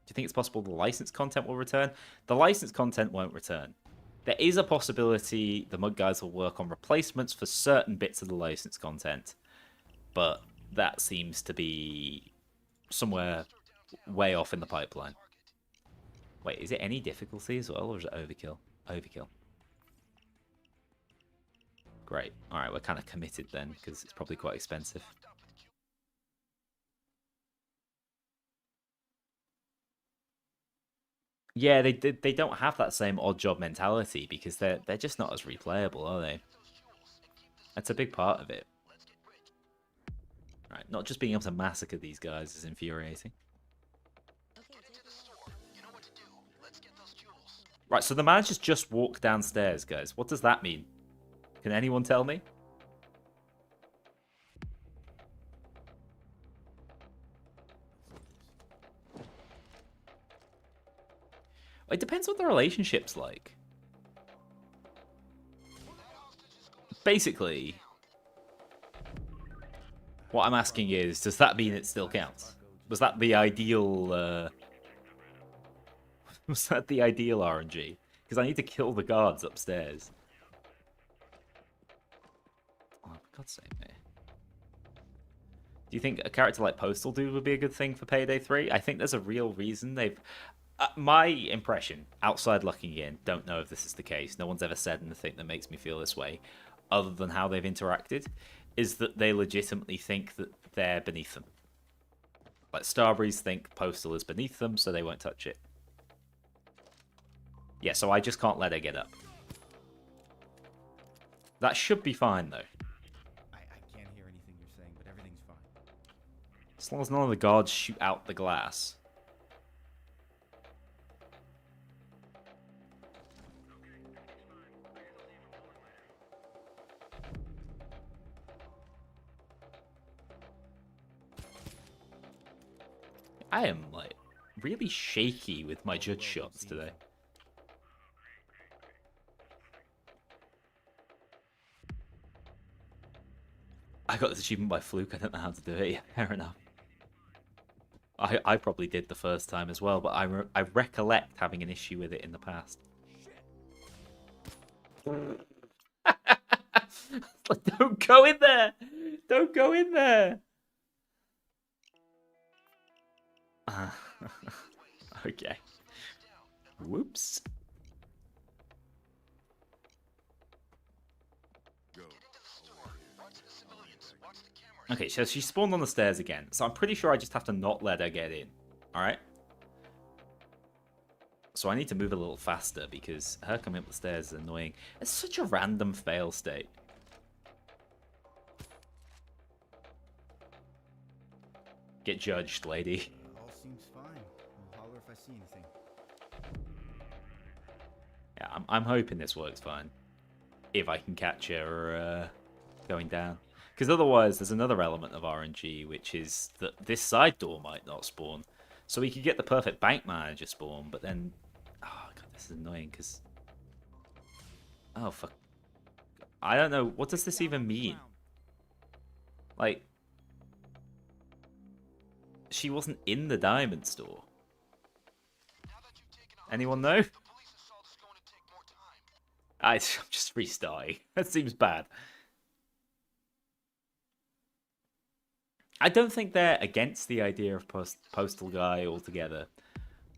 Do you think it's possible the licensed content will return? The licensed content won't return. There is a possibility the Mug guys will work on replacements for certain bits of the licensed content, but that seems to be somewhere way off in the pipeline. Wait, is it any difficulty as well, or is it overkill? Overkill. Great. Alright, we're kind of committed then, because it's probably quite expensive. Yeah, they don't have that same odd job mentality because they're just not as replayable, are they? That's a big part of it. Right, not just being able to massacre these guys is infuriating. Right, so the manager's just walked downstairs, guys. What does that mean? Can anyone tell me? It depends what the relationship's like. Basically, what I'm asking is, does that mean it still counts? Was that the ideal, was that the ideal RNG? Because I need to kill the guards upstairs. Oh, for God's sake, man. Do you think a character like Postal Dude would be a good thing for Payday 3? I think there's a real reason they've... my impression, outside looking in, don't know if this is the case. No one's ever said anything that makes me feel this way, other than how they've interacted, is that they legitimately think that they're beneath them. Like, Starbreeze think Postal is beneath them, so they won't touch it. Yeah, so I just can't let her get up. That should be fine, though. I can't hear anything you're saying, but everything's fine. As long as none of the guards shoot out the glass. I am, like, really shaky with my judge shots today. I got this achievement by fluke. I don't know how to do it. Yeah, fair enough. I probably did the first time as well, but I recollect having an issue with it in the past. Don't go in there! Don't go in there! Okay. Whoops. Go. Okay, so she spawned on the stairs again. So I'm pretty sure I just have to not let her get in. Alright? So I need to move a little faster because her coming up the stairs is annoying. It's such a random fail state. Get judged, lady. All seems fine. I'll holler if I see anything. Yeah, I'm hoping this works fine. If I can catch her going down. Because otherwise, there's another element of RNG, which is that this side door might not spawn. So we could get the perfect bank manager spawn, but then... Oh, God, this is annoying, because... Oh, fuck. I don't know. What does this even mean? Like... She wasn't in the diamond store. Anyone know? I'm just restarting. That seems bad. I don't think they're against the idea of postal guy altogether.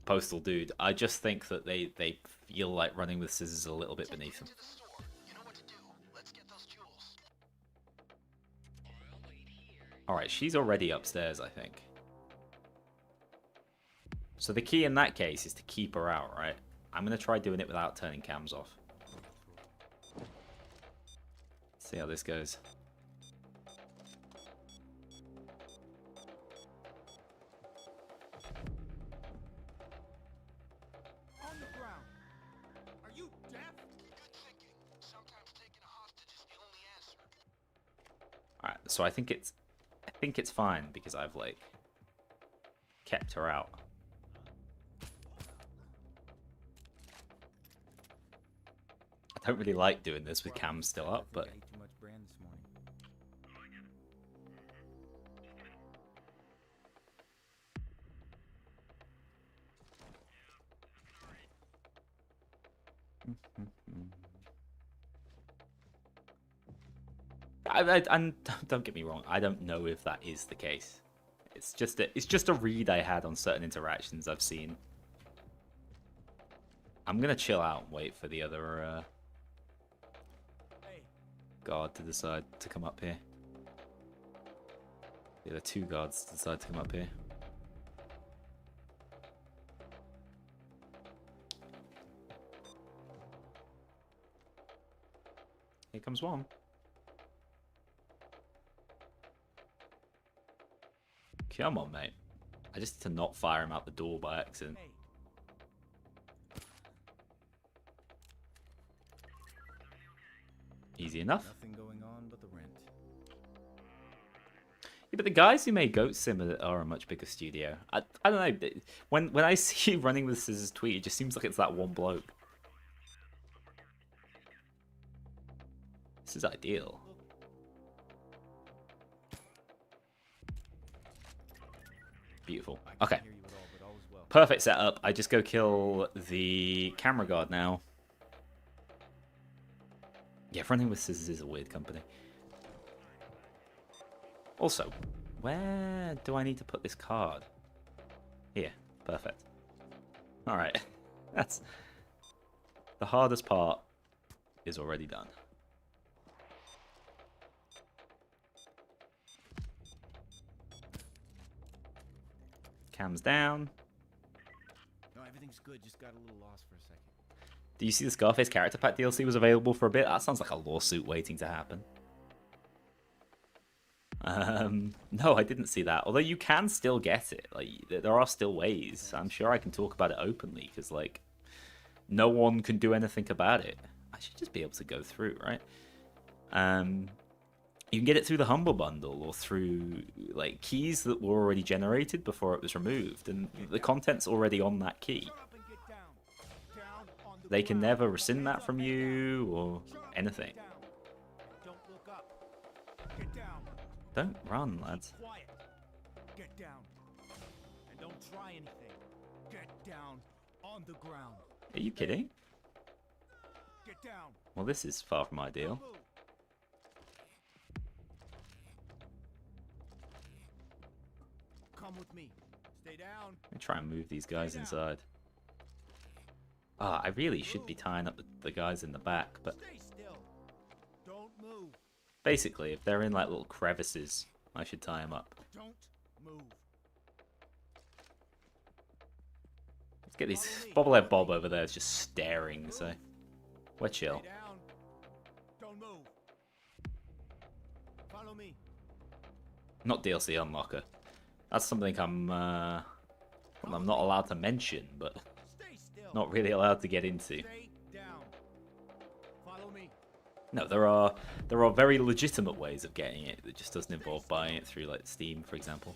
Postal dude. I just think that they feel like running with scissors a little bit beneath them. Alright, she's already upstairs, I think. So the key in that case is to keep her out, right? I'm going to try doing it without turning cams off. See how this goes. On the ground. Are you deaf? Good thinking. Sometimes taking a hostage is the only answer. Alright, so I think it's fine because I've like kept her out. I don't really like doing this with cams still up, but I ate too much bran this morning. and don't get me wrong, I don't know if that is the case. It's just a read I had on certain interactions I've seen. I'm gonna chill out and wait for the other guard to decide to come up here. The other two guards to decide to come up here. Here comes one. Come on, mate. I just need to not fire him out the door by accident. Easy enough. Nothing going on but the rent. Yeah, but the guys who made Goat Sim are a much bigger studio. I don't know. When I see Running with Scissors tweet, it just seems like it's that one bloke. This is ideal. Beautiful. Okay. Perfect setup. I just go kill the camera guard now. Yeah, Running with Scissors is a weird company. Also, where do I need to put this card? Here. Perfect. Alright. That's... The hardest part is already done. Cams down. No, everything's good. Just got a little lost for a second. Do you see the Scarface Character Pack DLC was available for a bit? That sounds like a lawsuit waiting to happen. No, I didn't see that. Although you can still get it. Like, there are still ways. I'm sure I can talk about it openly because, like, no one can do anything about it. I should just be able to go through, right? You can get it through the Humble Bundle or through, like, keys that were already generated before it was removed, and the content's already on that key. They can never rescind that from you or anything. Don't look up. Get down. Don't run, lads. Quiet. Get down. And don't try anything. Get down on the ground. Are you kidding? Get down. Well, this is far from ideal. Move. Come with me. Stay down. Let me try and move these guys inside. I really should be tying up the guys in the back, but Stay still. Don't move. basically, if they're in like little crevices I should tie him up. Don't move. Let's get these bobblehead Bob over there is just staring, so we're chill. Stay down. Don't move. Follow me. Not DLC unlocker. That's something I'm not allowed to mention, but Stay still. not really allowed to get into. Stay down. Follow me. No, there are very legitimate ways of getting it that just doesn't involve buying it through like Steam, for example.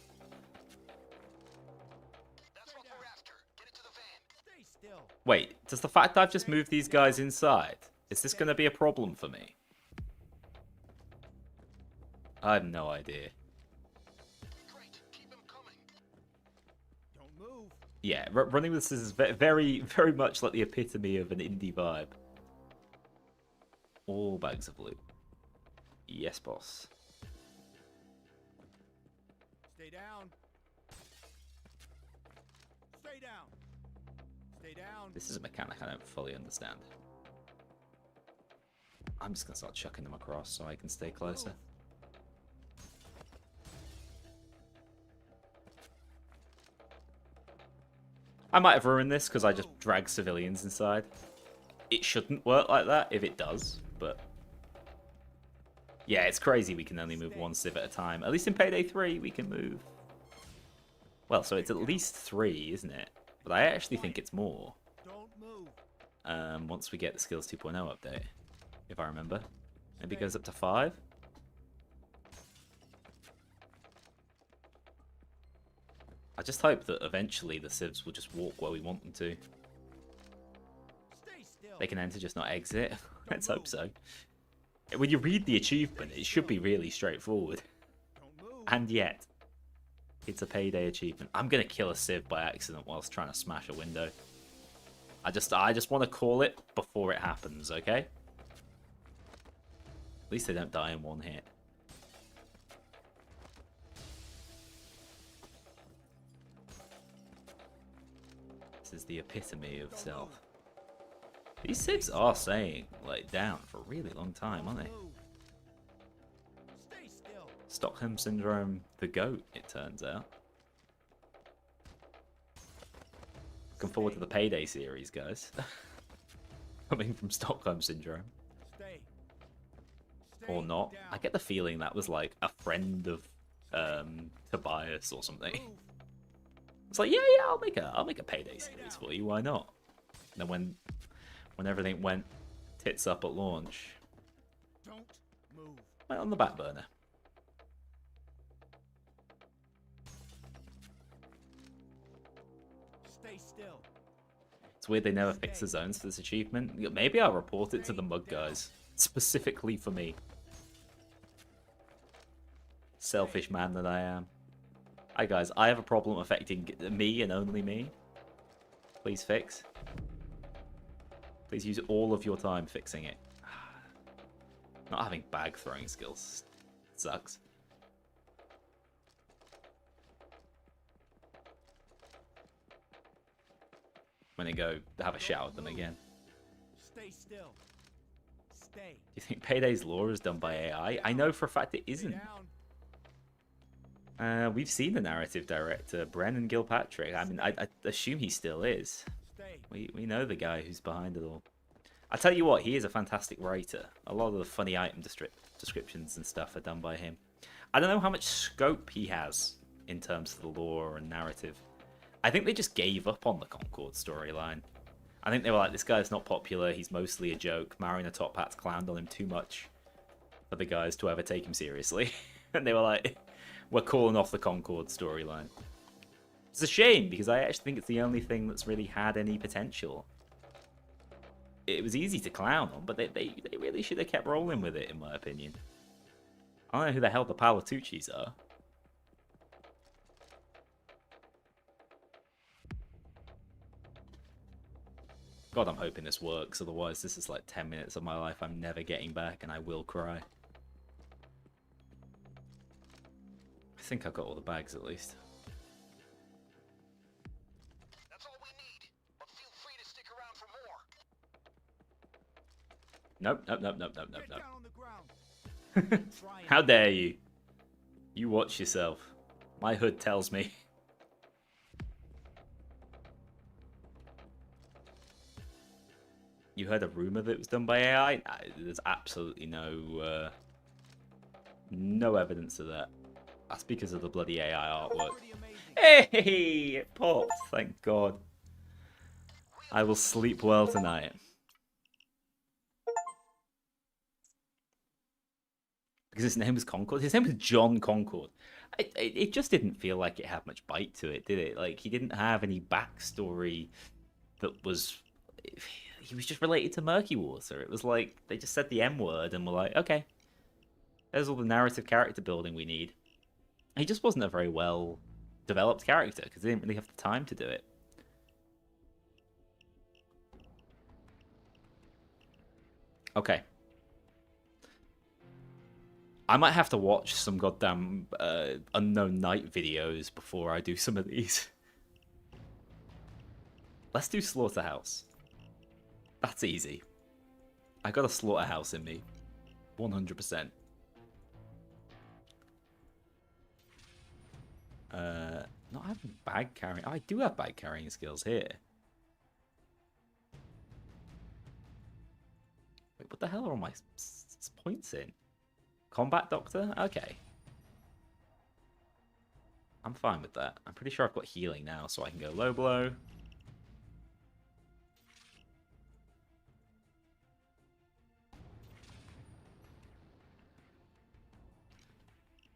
That's what we're after. Get into the van. Stay still. Wait, does the fact I've just moved these guys inside, is this going to be a problem for me? I have no idea. Great. Keep him coming. Don't move. Yeah, running with this is very, very much like the epitome of an indie vibe. All bags of loot. Yes, boss. Stay down. Stay down. Stay down. This is a mechanic I don't fully understand. I'm just going to start chucking them across so I can stay closer. I might have ruined this because I just dragged civilians inside. It shouldn't work like that if it does, but... Yeah, it's crazy we can only move one civ at a time. At least in Payday 3 we can move... Well, so it's at least 3, isn't it? But I actually think it's more. Don't move. Once we get the Skills 2.0 update, if I remember. Maybe it goes up to 5? I just hope that eventually the civs will just walk where we want them to. Stay still. They can enter, just not exit. Let's hope so. When you read the achievement, it should be really straightforward. Don't move. And yet, it's a Payday achievement. I'm gonna kill a civ by accident whilst trying to smash a window. I just want to call it before it happens, okay? At least they don't die in one hit. This is the epitome of stealth. These civs are staying like down for a really long time, aren't they? Move. Stay still. Stockholm Syndrome, the GOAT, it turns out. Looking forward to the Payday series, guys. Coming from Stockholm Syndrome. Stay. Or Stay not. down. I get the feeling that was like a friend of Tobias or something. Move. It's like, yeah, I'll make a Payday series for you, why not? And then when everything went tits up at launch, Don't move. went on the back burner. Stay still. It's weird they never fixed the zones for this achievement. Maybe I'll report it to the mug guys. Specifically for me. Selfish man that I am. Hi guys, I have a problem affecting me and only me. Please fix. Please use all of your time fixing it. Not having bag throwing skills sucks. When they go have a shout at them again. Stay still. Stay. Do you think Payday's lore is done by AI? I know for a fact it Stay isn't. down. We've seen the narrative director, Brennan Gilpatrick. I mean, I assume he still is. Stay. We know the guy who's behind it all. I tell you what, he is a fantastic writer. A lot of the funny item descriptions and stuff are done by him. I don't know how much scope he has in terms of the lore and narrative. I think they just gave up on the Concord storyline. I think they were like, this guy's not popular, he's mostly a joke. Marina Top Hat's clowned on him too much for the guys to ever take him seriously. And they were like, we're calling off the Concord storyline. It's a shame, because I actually think it's the only thing that's really had any potential. It was easy to clown on, but they really should have kept rolling with it, in my opinion. I don't know who the hell the Palatucci's are. God, I'm hoping this works, otherwise this is like 10 minutes of my life I'm never getting back, and I will cry. I think I've got all the bags, at least. That's all we need. But feel free to stick around for more. Nope, nope, nope, nope, nope, nope, Get nope. down on the ground. Try and How dare you? You watch yourself. My hood tells me. You heard a rumor that it was done by AI? Nah, there's absolutely no no evidence of that. That's because of the bloody AI artwork. Pretty amazing. Hey, it popped. Thank God. I will sleep well tonight. Because his name was Concord. His name was John Concord. It just didn't feel like it had much bite to it, did it? Like, he didn't have any backstory that was... He was just related to Murky Water. It was like, they just said the M word and were like, okay. There's all the narrative character building we need. He just wasn't a very well developed character, because they didn't really have the time to do it. Okay. I might have to watch some goddamn Unknown Night videos before I do some of these. Let's do Slaughterhouse. That's easy. I got a Slaughterhouse in me. 100%. Not having bag carrying. Oh, I do have bag carrying skills here. Wait, what the hell are all my points in? Combat Doctor? Okay. I'm fine with that. I'm pretty sure I've got healing now, so I can go low blow.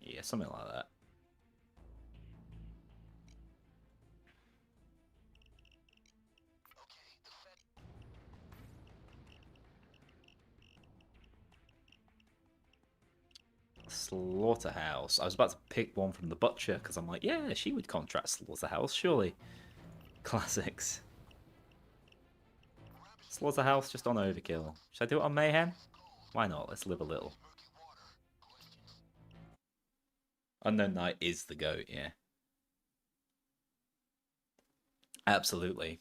Yeah, something like that. Slaughterhouse. I was about to pick one from the butcher because I'm like, yeah, she would contract Slaughterhouse, surely. Classics. Slaughterhouse just on overkill. Should I do it on Mayhem? Why not? Let's live a little. Unknown Knight is the GOAT, yeah. Absolutely.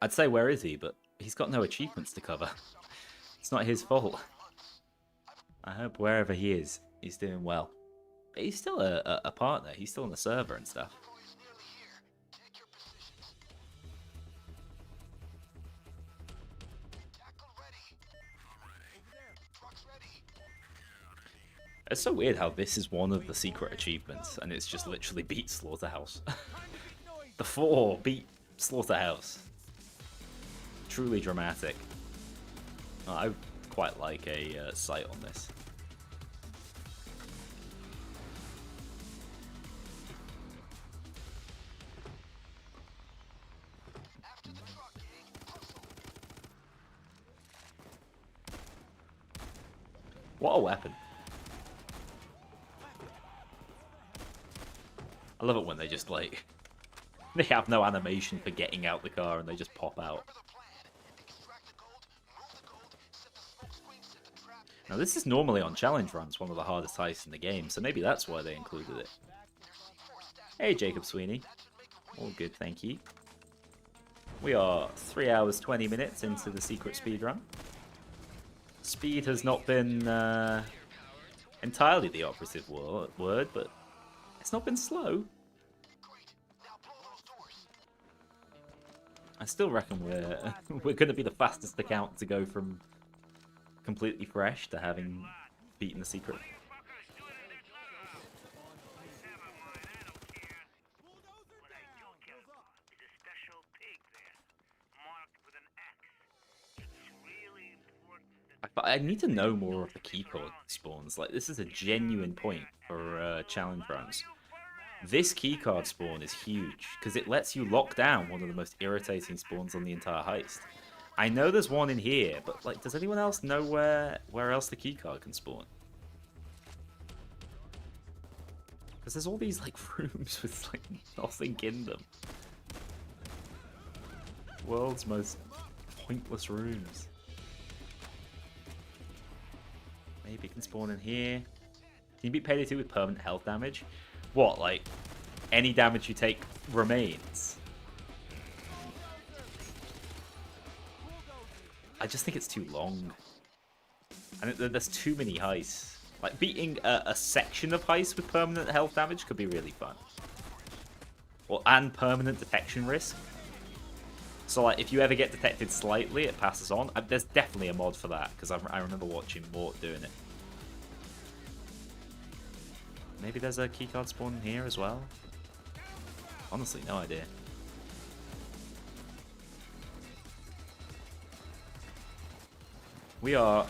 I'd say where is he, but he's got no achievements to cover. It's not his fault. I hope wherever he is, he's doing well. But he's still a partner. He's still on the server and stuff. It's so weird how this is one of the secret achievements, and it's just literally beat Slaughterhouse. The 4 beat Slaughterhouse. Truly dramatic. Oh, I quite like a sight on this. What a weapon. I love it when they just like... They have no animation for getting out the car and they just pop out. Now this is normally on challenge runs, one of the hardest heists in the game, so maybe that's why they included it. Hey Jacob Sweeney. All good, thank you. We are 3 hours 20 minutes into the secret speed run. Speed has not been entirely the operative word, but it's not been slow. I still reckon we're going to be the fastest account to go from completely fresh to having beaten the secret. I need to know more of the keycard spawns. Like, this is a genuine point for challenge runs. This keycard spawn is huge, because it lets you lock down one of the most irritating spawns on the entire heist. I know there's one in here, but like, does anyone else know where else the keycard can spawn? Because there's all these like rooms with like nothing in them. World's most pointless rooms. Maybe it can spawn in here. Can you beat Payday 2 with permanent health damage? What, like, any damage you take remains? I just think it's too long. And there's too many heists. Like, beating a section of heist with permanent health damage could be really fun. And permanent detection risk. So, like, if you ever get detected slightly, it passes on. There's definitely a mod for that, because I remember watching Mort doing it. Maybe there's a keycard spawn here as well? Honestly, no idea. We are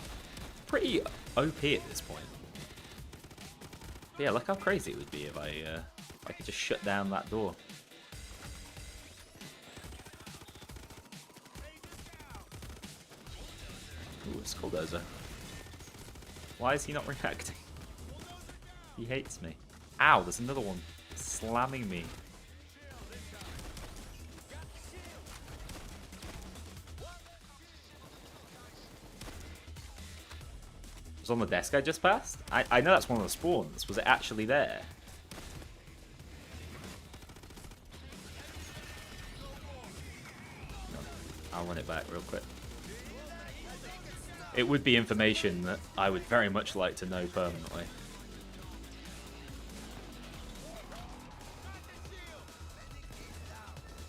pretty OP at this point. But yeah, look how crazy it would be if I could just shut down that door. Ooh, it's Skulldozer. Why is he not reacting? He hates me. Ow, there's another one slamming me. It was on the desk I just passed? I know that's one of the spawns. Was it actually there? No, I'll run it back real quick. It would be information that I would very much like to know permanently.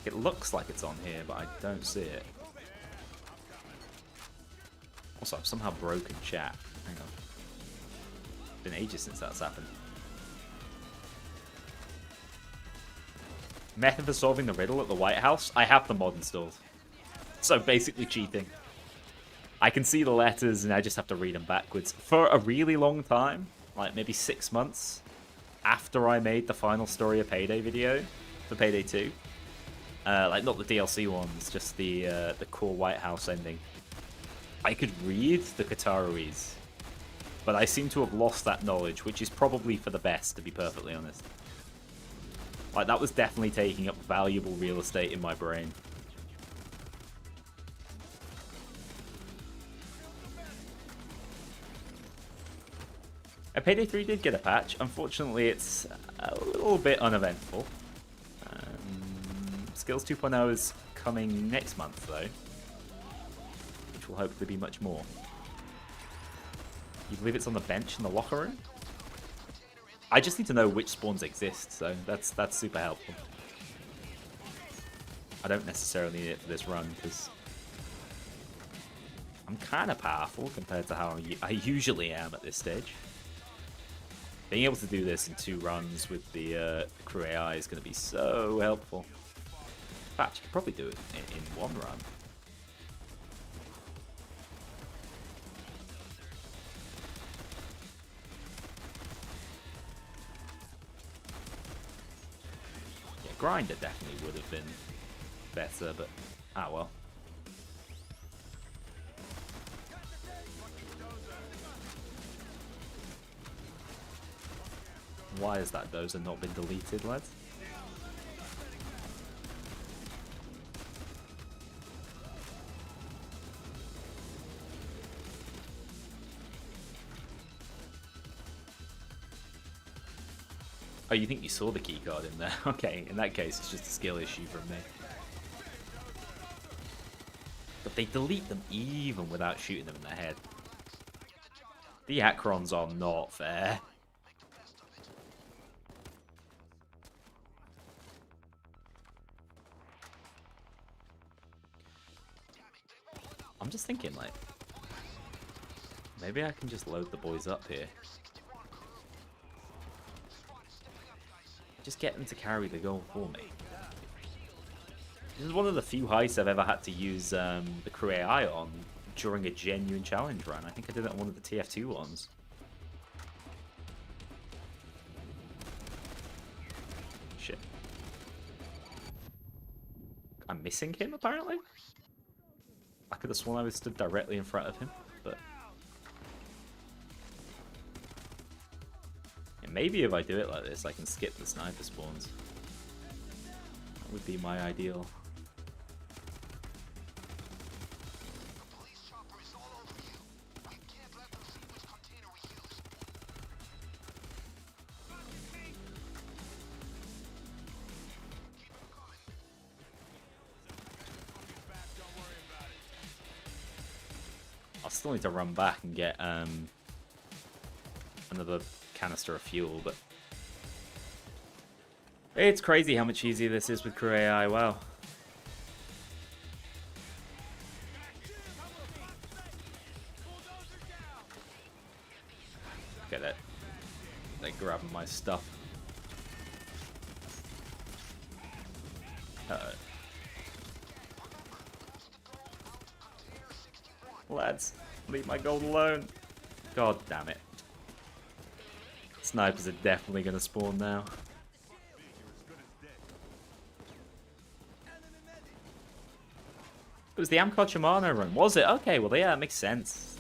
It looks like it's on here, but I don't see it. Also, I've somehow broken chat. Hang on. It's been ages since that's happened. Method for solving the riddle at the White House? I have the mod installed. So basically cheating. I can see the letters and I just have to read them backwards. For a really long time, like maybe 6 months after I made the final story of Payday video for Payday 2. Like not the DLC ones, just the core White House ending. I could read the Kknowleys, but I seem to have lost that knowledge, which is probably for the best, to be perfectly honest. Like, that was definitely taking up valuable real estate in my brain. Payday 3 did get a patch. Unfortunately, it's a little bit uneventful. Skills 2.0 is coming next month, though, which will hopefully be much more. You believe it's on the bench in the locker room? I just need to know which spawns exist, so that's super helpful. I don't necessarily need it for this run, because I'm kind of powerful compared to how I usually am at this stage. Being able to do this in 2 runs with the crew AI is going to be so helpful. In fact, you could probably do it in 1 run. Yeah, Grinder definitely would have been better, but ah well. Why has that dozer not been deleted, lads? Oh, you think you saw the keycard in there? Okay, in that case, it's just a skill issue from me. But they delete them even without shooting them in the head. The Acrons are not fair. I'm just thinking, like, maybe I can just load the boys up here. Just get them to carry the goal for me. This is one of the few heists I've ever had to use the crew AI on during a genuine challenge run. I think I did it on one of the TF2 ones. Shit. I'm missing him, apparently? I could have sworn I was stood directly in front of him, but... yeah, maybe if I do it like this, I can skip the sniper spawns. That would be my ideal. I'll still need to run back and get another canister of fuel, but it's crazy how much easier this is with crew AI. Wow. Look at that. They're grabbing my stuff. Uh-oh. Lads, leave my gold alone. God damn it. Snipers are definitely going to spawn now. It was the Amcod Shimano run, was it? Okay, well, yeah, that makes sense.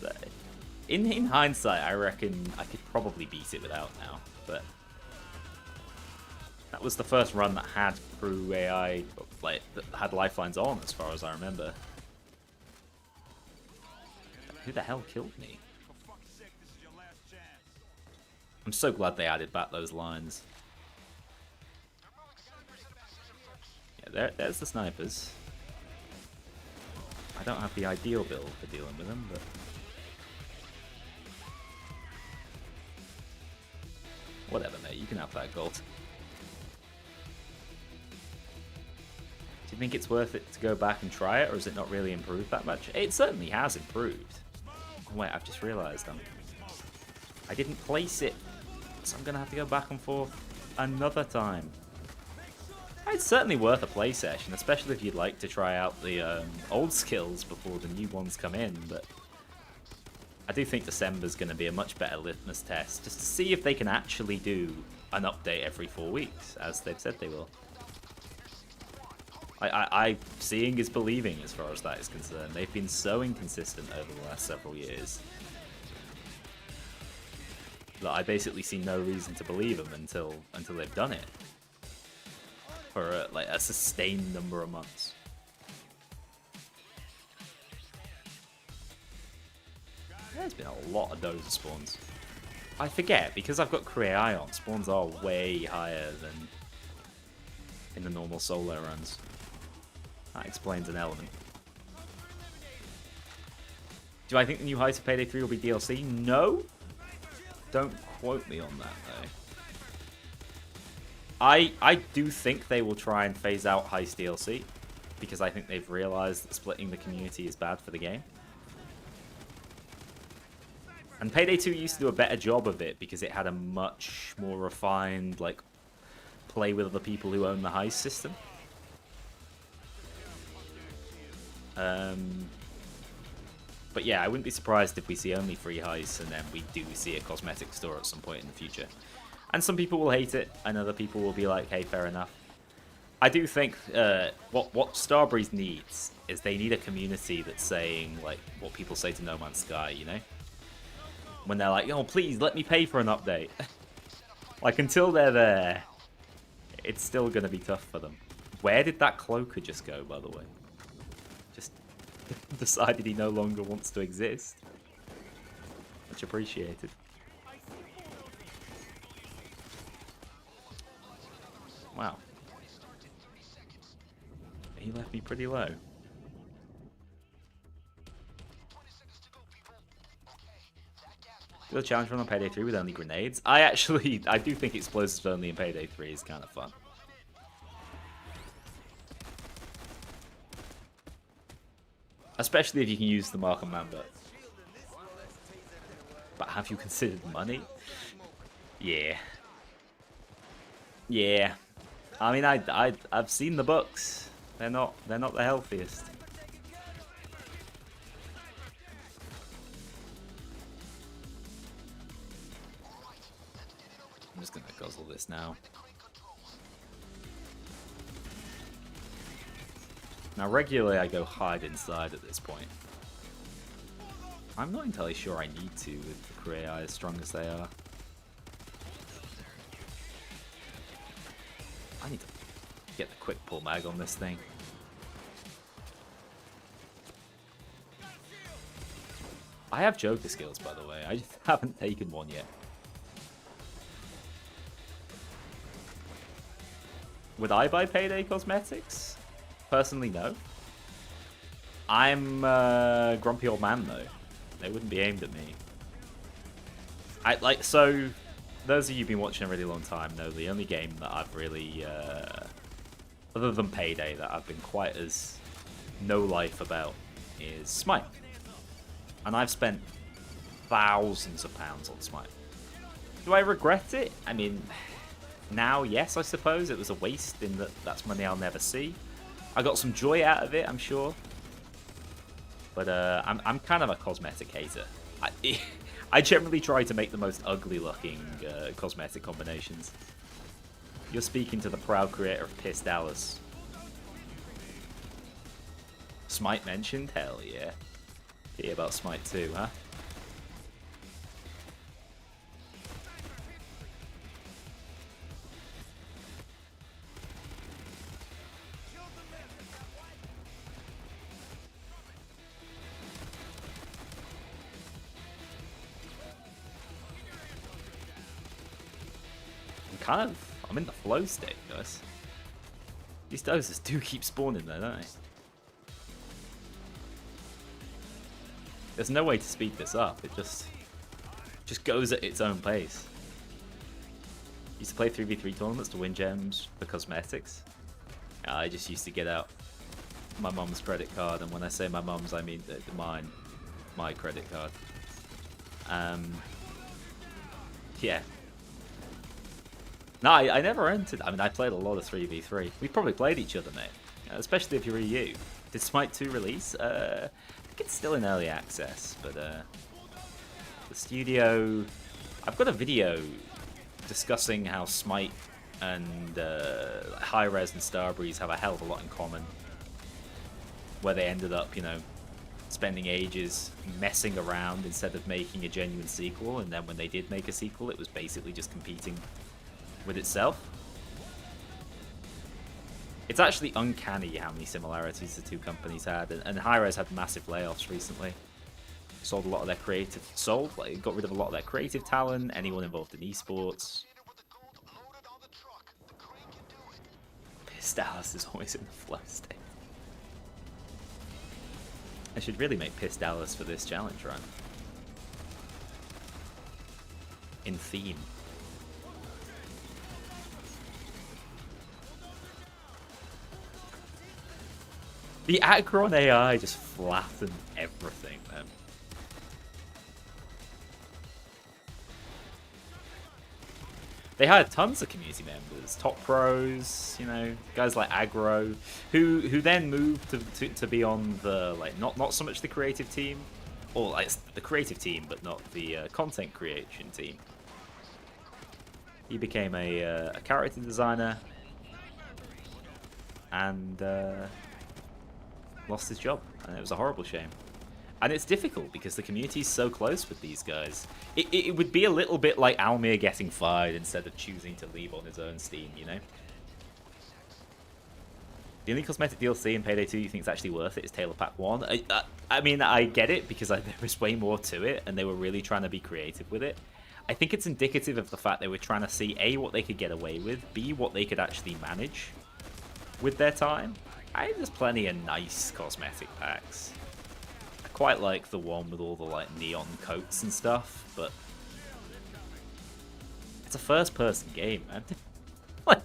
In hindsight, I reckon I could probably beat it without now, but that was the first run that had crew AI, like, that had lifelines on, as far as I remember. Who the hell killed me? I'm so glad they added back those lines. Yeah, there's the snipers. I don't have the ideal build for dealing with them, but whatever, mate. You can have that gold. Do you think it's worth it to go back and try it, or has it not really improved that much? It certainly has improved. Oh, wait, I've just realised I didn't place it, so I'm going to have to go back and forth another time. It's certainly worth a play session, especially if you'd like to try out the old skills before the new ones come in, but I do think December's going to be a much better litmus test, just to see if they can actually do an update every 4 weeks, as they've said they will. I seeing is believing as far as that is concerned. They've been so inconsistent over the last several years that I basically see no reason to believe them until they've done it for like a sustained number of months. There's been a lot of those spawns. I forget, because I've got crew AI on, spawns are way higher than in the normal solo runs. That explains an element. Do I think the new heist of Payday 3 will be DLC? No! Don't quote me on that, though. I do think they will try and phase out heist DLC, because I think they've realised that splitting the community is bad for the game. And Payday 2 used to do a better job of it, because it had a much more refined, like, play with other people who own the heist system. But yeah, I wouldn't be surprised if we see only free heists and then we do see a cosmetic store at some point in the future. And some people will hate it, and other people will be like, hey, fair enough. I do think what Starbreeze needs is they need a community that's saying, like, what people say to No Man's Sky, you know? When they're like, oh, please, let me pay for an update. Like, until they're there, it's still going to be tough for them. Where did that cloaker just go, by the way? Just decided he no longer wants to exist. Much appreciated. Wow. He left me pretty low. Do a challenge run on Payday 3 with only grenades? I do think explosives only in Payday 3 is kind of fun. Especially if you can use the Markham Mamba. But have you considered money? Yeah. Yeah. I mean, I've seen the books. They're not the healthiest. I'm just gonna guzzle this now. Now, regularly I go hide inside at this point. I'm not entirely sure I need to with the crew AI as strong as they are. I need to get the quick pull mag on this thing. I have Joker skills, by the way. I just haven't taken one yet. Would I buy Payday cosmetics? Personally, no. I'm a grumpy old man, though. They wouldn't be aimed at me. I like so. Those of you who've been watching a really long time know the only game that I've really, other than Payday, that I've been quite as no life about is Smite, and I've spent thousands of pounds on Smite. Do I regret it? I mean, now, yes, I suppose it was a waste in that that's money I'll never see. I got some joy out of it, I'm sure, but I'm kind of a cosmetic hater. I generally try to make the most ugly-looking cosmetic combinations. You're speaking to the proud creator of Piss Dallas. Smite mentioned? Hell yeah. Hear about Smite 2, huh? I'm in the flow state, guys. These doses do keep spawning though, don't they? There's no way to speed this up. It just goes at its own pace. Used to play 3v3 tournaments to win gems for cosmetics. I just used to get out my mum's credit card, and when I say my mum's, I mean my credit card. Yeah. No, I never entered. I mean, I played a lot of 3v3. We probably played each other, mate. Especially if you're EU. Did Smite 2 release? I think it's still in early access, but the studio... I've got a video discussing how Smite and Hi-Rez and Starbreeze have a hell of a lot in common. Where they ended up, you know, spending ages messing around instead of making a genuine sequel, and then when they did make a sequel, it was basically just competing with itself. It's actually uncanny how many similarities the two companies had, and Hi-Rez had massive layoffs recently. Sold a lot of their creative, got rid of a lot of their creative talent, anyone involved in esports. Piss Dallas is always in the flow state. I should really make Piss Dallas for this challenge run. In theme. The Akron AI just flattened everything, man. They hired tons of community members, top pros, you know, guys like Aggro, who then moved to be on the, like, not so much the creative team, or like the creative team, but not the content creation team. He became a character designer and lost his job, and it was a horrible shame. And it's difficult because the community is so close with these guys. It would be a little bit like Almir getting fired instead of choosing to leave on his own steam, you know? The only cosmetic DLC in Payday 2 you think is actually worth it is Taylor Pack 1. I mean, I get it because there was way more to it, and they were really trying to be creative with it. I think it's indicative of the fact they were trying to see, A, what they could get away with, B, what they could actually manage with their time. There's plenty of nice cosmetic packs. I quite like the one with all the like neon coats and stuff, but it's a first-person game, man. Like,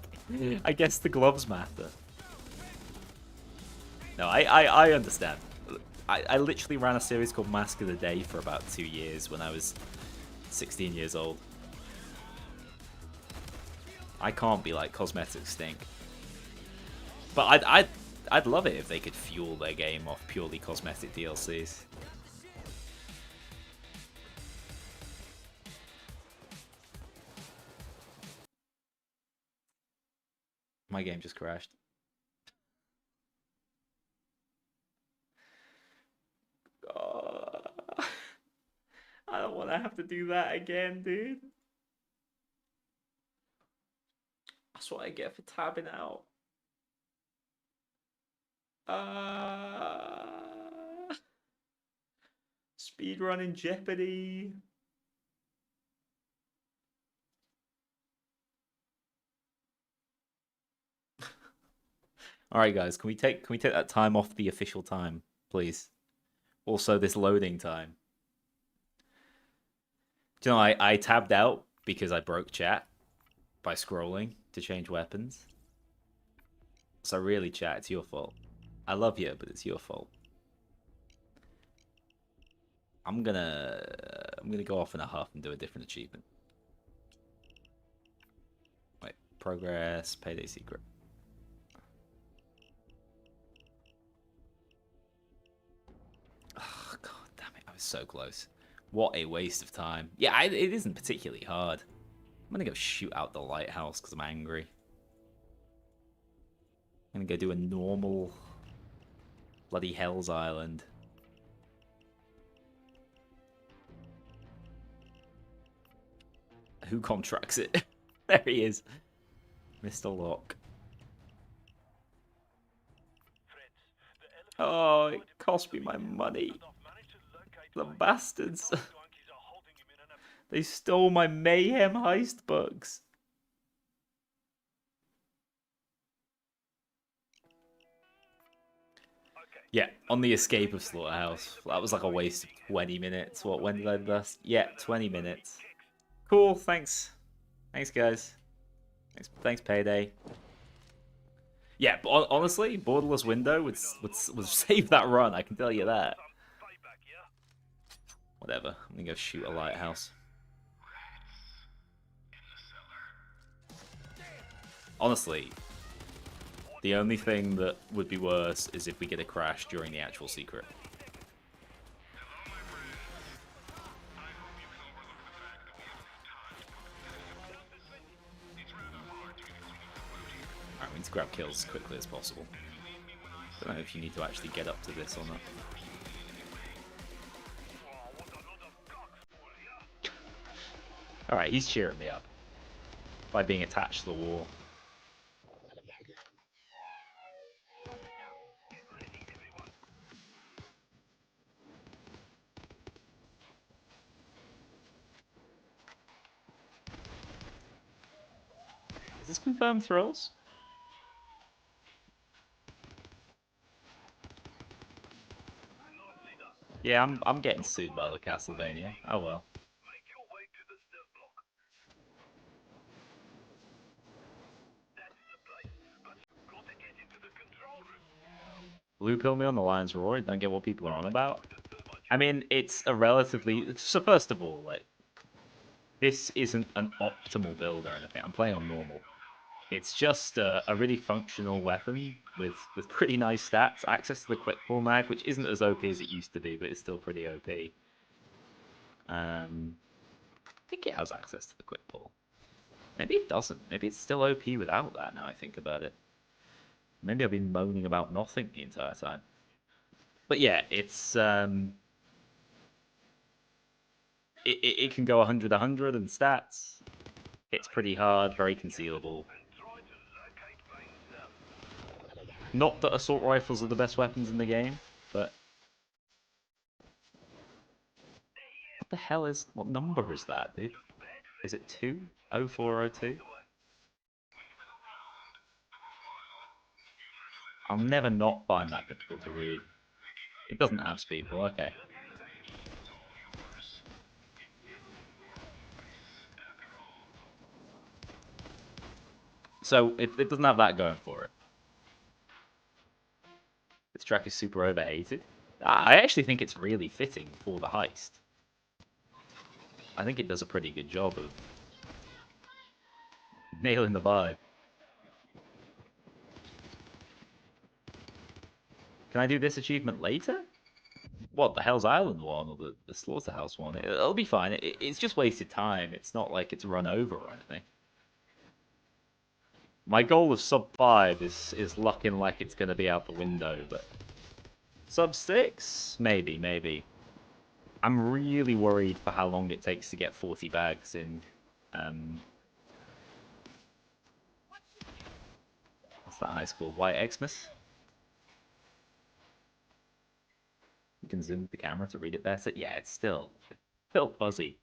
I guess the gloves matter. No, I understand. I literally ran a series called Mask of the Day for about 2 years when I was 16 years old. I can't be like cosmetics stink. But I'd love it if they could fuel their game off purely cosmetic DLCs. My game just crashed. I don't want to have to do that again, dude. That's what I get for tabbing out. Speedrun in jeopardy. All right, guys, can we take that time off the official time, please? Also, this loading time. Do you know, I tabbed out because I broke chat by scrolling to change weapons. So really, chat, it's your fault. I love you, but it's your fault. I'm gonna go off in a huff and do a different achievement. Wait, progress, payday secret. Oh god damn it, I was so close. What a waste of time. Yeah, it isn't particularly hard. I'm gonna go shoot out the lighthouse because I'm angry. I'm gonna go do a normal bloody Hell's Island. Who contracts it? There he is. Mr. Locke. Oh, it cost me my money. The bastards. They stole my Mayhem heist bugs. Yeah, on the escape of Slaughterhouse. That was like a waste of 20 minutes. What, when did I last? Yeah, 20 minutes. Cool, thanks. Thanks, guys. Thanks, Payday. Yeah, but honestly, Borderless Window would save that run, I can tell you that. Whatever, I'm gonna go shoot a lighthouse. Honestly, the only thing that would be worse is if we get a crash during the actual secret. Alright, we need to grab kills as quickly as possible. Don't know if you need to actually get up to this or not. Alright, he's cheering me up by being attached to the wall. Is this confirmed thrills? Yeah, I'm getting sued by the Castlevania. Oh well. Blue pill me on the Lion's Roar. Don't get what people are on about. I mean, it's a relatively. So first of all, like, this isn't an optimal build or anything. I'm playing on normal. It's just a really functional weapon with pretty nice stats. Access to the quick pull mag, which isn't as OP as it used to be, but it's still pretty OP. I think it has access to the quick pull. Maybe it doesn't. Maybe it's still OP without that. Now I think about it. Maybe I've been moaning about nothing the entire time. But yeah, it can go 100 in stats. It's pretty hard, very concealable. Not that assault rifles are the best weapons in the game, but what the hell is what number is that, dude? Is it 2? 0402? I'll never not find that difficult to read. It doesn't have people, okay. So it doesn't have that going for it. This track is super overhated. I actually think it's really fitting for the heist. I think it does a pretty good job of nailing the vibe. Can I do this achievement later? What, the Hell's Island one or the Slaughterhouse one? It'll be fine. It's just wasted time. It's not like it's run over or anything. My goal of sub 5 is looking like it's going to be out the window, but sub 6? Maybe. I'm really worried for how long it takes to get 40 bags in. What's that high school? White Xmas? You can zoom the camera to read it better. Yeah, it's still fuzzy.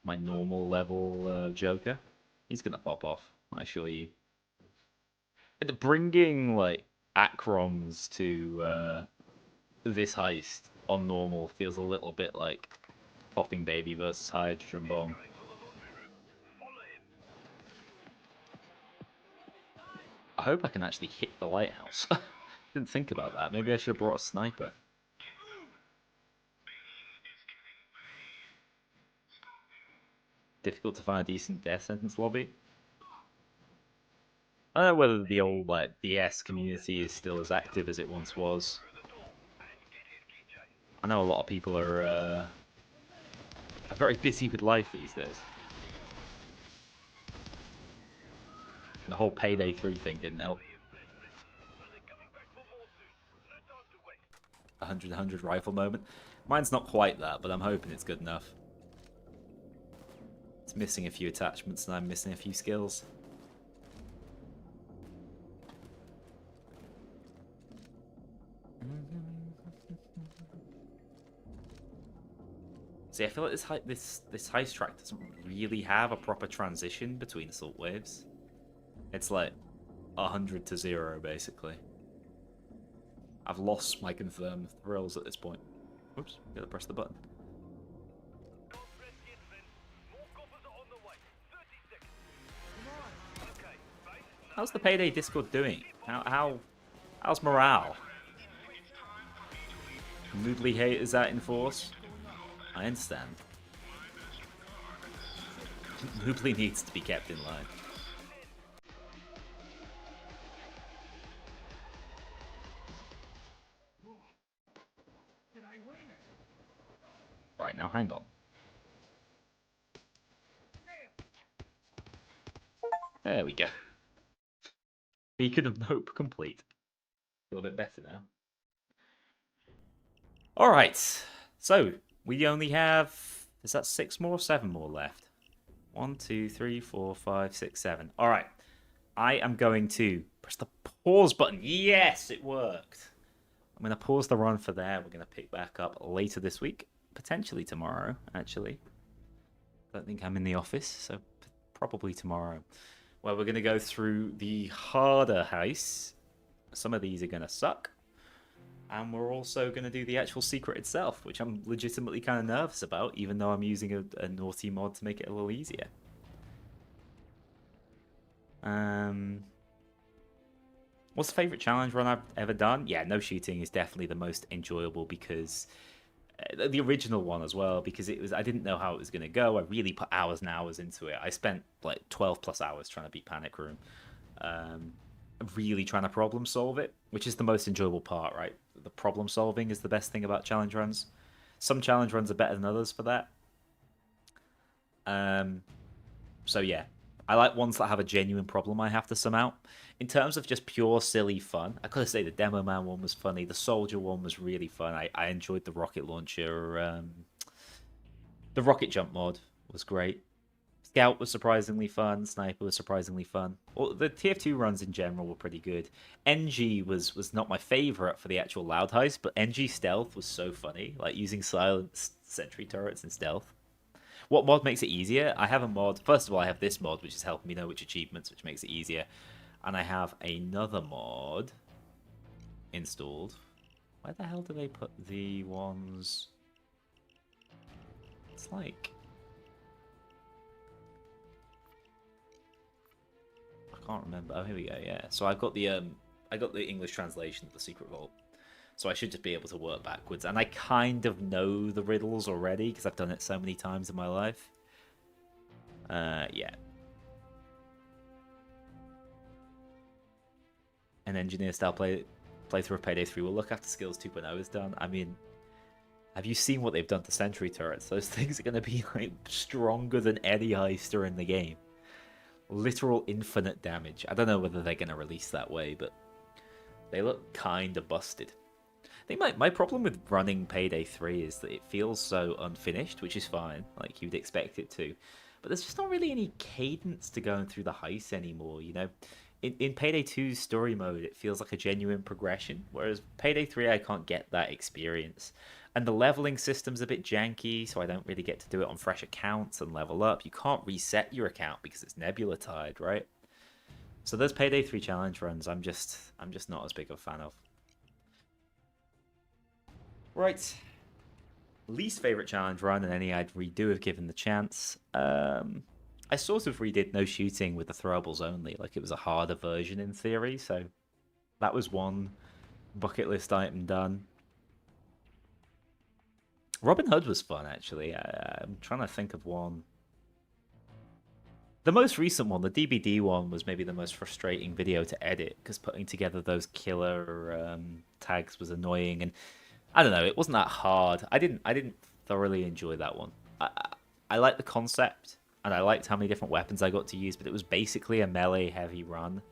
My normal level Joker, he's gonna pop off, I assure you. And bringing like acrons to this heist on normal feels a little bit like popping baby versus hydrogen bomb. I hope I can actually hit the lighthouse. Didn't think about that. Maybe I should have brought a sniper. Difficult to find a decent death sentence lobby. I don't know whether the old like DS community is still as active as it once was. I know a lot of people are very busy with life these days. And the whole Payday 3 thing didn't help. 100 rifle moment. Mine's not quite that, but I'm hoping it's good enough. It's missing a few attachments and I'm missing a few skills. See, I feel like this heist track doesn't really have a proper transition between assault waves. It's like 100 to 0, basically. I've lost my confirmed thrills at this point. Oops, gotta press the button. How's the Payday Discord doing? How's morale? Moodly hate, is that in force? I understand. Moodly needs to be kept in line. Right, now hang on. There we go. Beacon of Hope complete. A little bit better now. Alright, so we only have, is that 6 more or 7 more left? 1, 2, 3, 4, 5, 6, 7. Alright, I am going to press the pause button. Yes, it worked. I'm going to pause the run for there. We're going to pick back up later this week. Potentially tomorrow, actually. Don't think I'm in the office, so probably tomorrow. Well, we're going to go through the harder heists. Some of these are going to suck. And we're also going to do the actual secret itself, which I'm legitimately kind of nervous about, even though I'm using a naughty mod to make it a little easier. What's the favourite challenge run I've ever done? Yeah, no shooting is definitely the most enjoyable because... the original one as well, because I didn't know how it was going to go. I really put hours and hours into it. I spent like 12 plus hours trying to beat Panic Room. Really trying to problem solve it, which is the most enjoyable part, right? The problem solving is the best thing about challenge runs. Some challenge runs are better than others for that. So yeah, I like ones that have a genuine problem I have to sum out. In terms of just pure silly fun, I gotta say the Demo Man one was funny. The Soldier one was really fun. I enjoyed the rocket launcher. The rocket jump mod was great. Scout was surprisingly fun. Sniper was surprisingly fun. Well, the TF2 runs in general were pretty good. NG was not my favorite for the actual loud heist, but NG stealth was so funny. Like using silent sentry turrets and stealth. What mod makes it easier? I have a mod. First of all, I have this mod, which is helping me know which achievements, which makes it easier. And I have another mod installed. Where the hell do they put the ones? It's like... I can't remember. Oh, here we go. Yeah. So I got the English translation of the Secret Vault. So I should just be able to work backwards. And I kind of know the riddles already because I've done it so many times in my life. Yeah. An engineer style playthrough of Payday 3 will look after Skills 2.0 is done. I mean, have you seen what they've done to sentry turrets? Those things are going to be like stronger than any heister in the game. Literal infinite damage. I don't know whether they're going to release that way, but they look kind of busted. I think my problem with running Payday 3 is that it feels so unfinished, which is fine, like you'd expect it to. But there's just not really any cadence to going through the heist anymore, you know? In Payday 2's story mode, it feels like a genuine progression, whereas Payday 3, I can't get that experience. And the leveling system's a bit janky, so I don't really get to do it on fresh accounts and level up. You can't reset your account because it's Nebula tied, right? So those Payday 3 challenge runs, I'm just not as big of a fan of. Right. Least favorite challenge run and any I'd redo if given the chance. I sort of redid no shooting with the throwables only, like it was a harder version in theory, so that was one bucket list item done. Robin Hood was fun, actually. I'm trying to think of one. The most recent one, the DBD one, was maybe the most frustrating video to edit because putting together those killer tags was annoying, and I don't know, it wasn't that hard. I didn't thoroughly enjoy that one. I liked the concept, and I liked how many different weapons I got to use, but it was basically a melee heavy run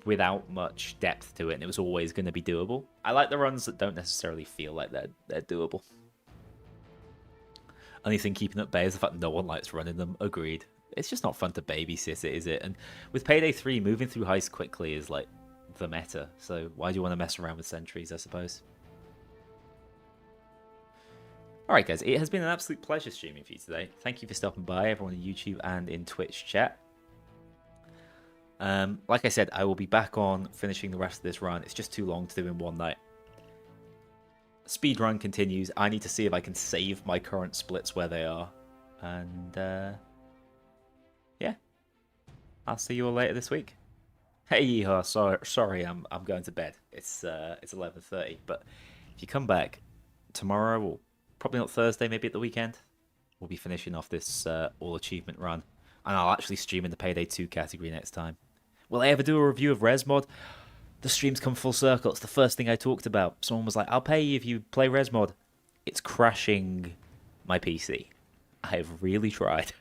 without much depth to it, and it was always going to be doable. I like the runs that don't necessarily feel like they're doable. Only thing keeping at bay is the fact no one likes running them. Agreed. It's just not fun to babysit it, is it? And with Payday 3, moving through heists quickly is like the meta, so why do you want to mess around with sentries, I suppose? Alright guys, it has been an absolute pleasure streaming for you today. Thank you for stopping by, everyone in YouTube and in Twitch chat. Like I said, I will be back on finishing the rest of this run. It's just too long to do in one night. Speed run continues. I need to see if I can save my current splits where they are. And yeah, I'll see you all later this week. Hey, sorry, I'm going to bed. It's 11:30. But if you come back tomorrow, or probably not Thursday, maybe at the weekend, we'll be finishing off this all achievement run, and I'll actually stream in the Payday 2 category next time. Will I ever do a review of ResMod? The streams come full circle. It's the first thing I talked about. Someone was like, I'll pay you if you play ResMod. It's crashing my PC. I have really tried,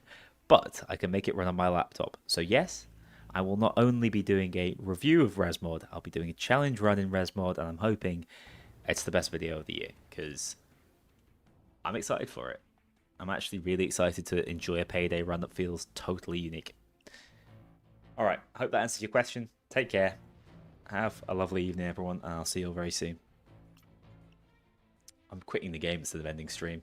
but I can make it run on my laptop. So yes, I will not only be doing a review of ResMod, I'll be doing a challenge run in ResMod, and I'm hoping it's the best video of the year, because I'm excited for it. I'm actually really excited to enjoy a Payday run that feels totally unique. Alright, hope that answers your question. Take care. Have a lovely evening, everyone, and I'll see you all very soon. I'm quitting the game instead of ending stream.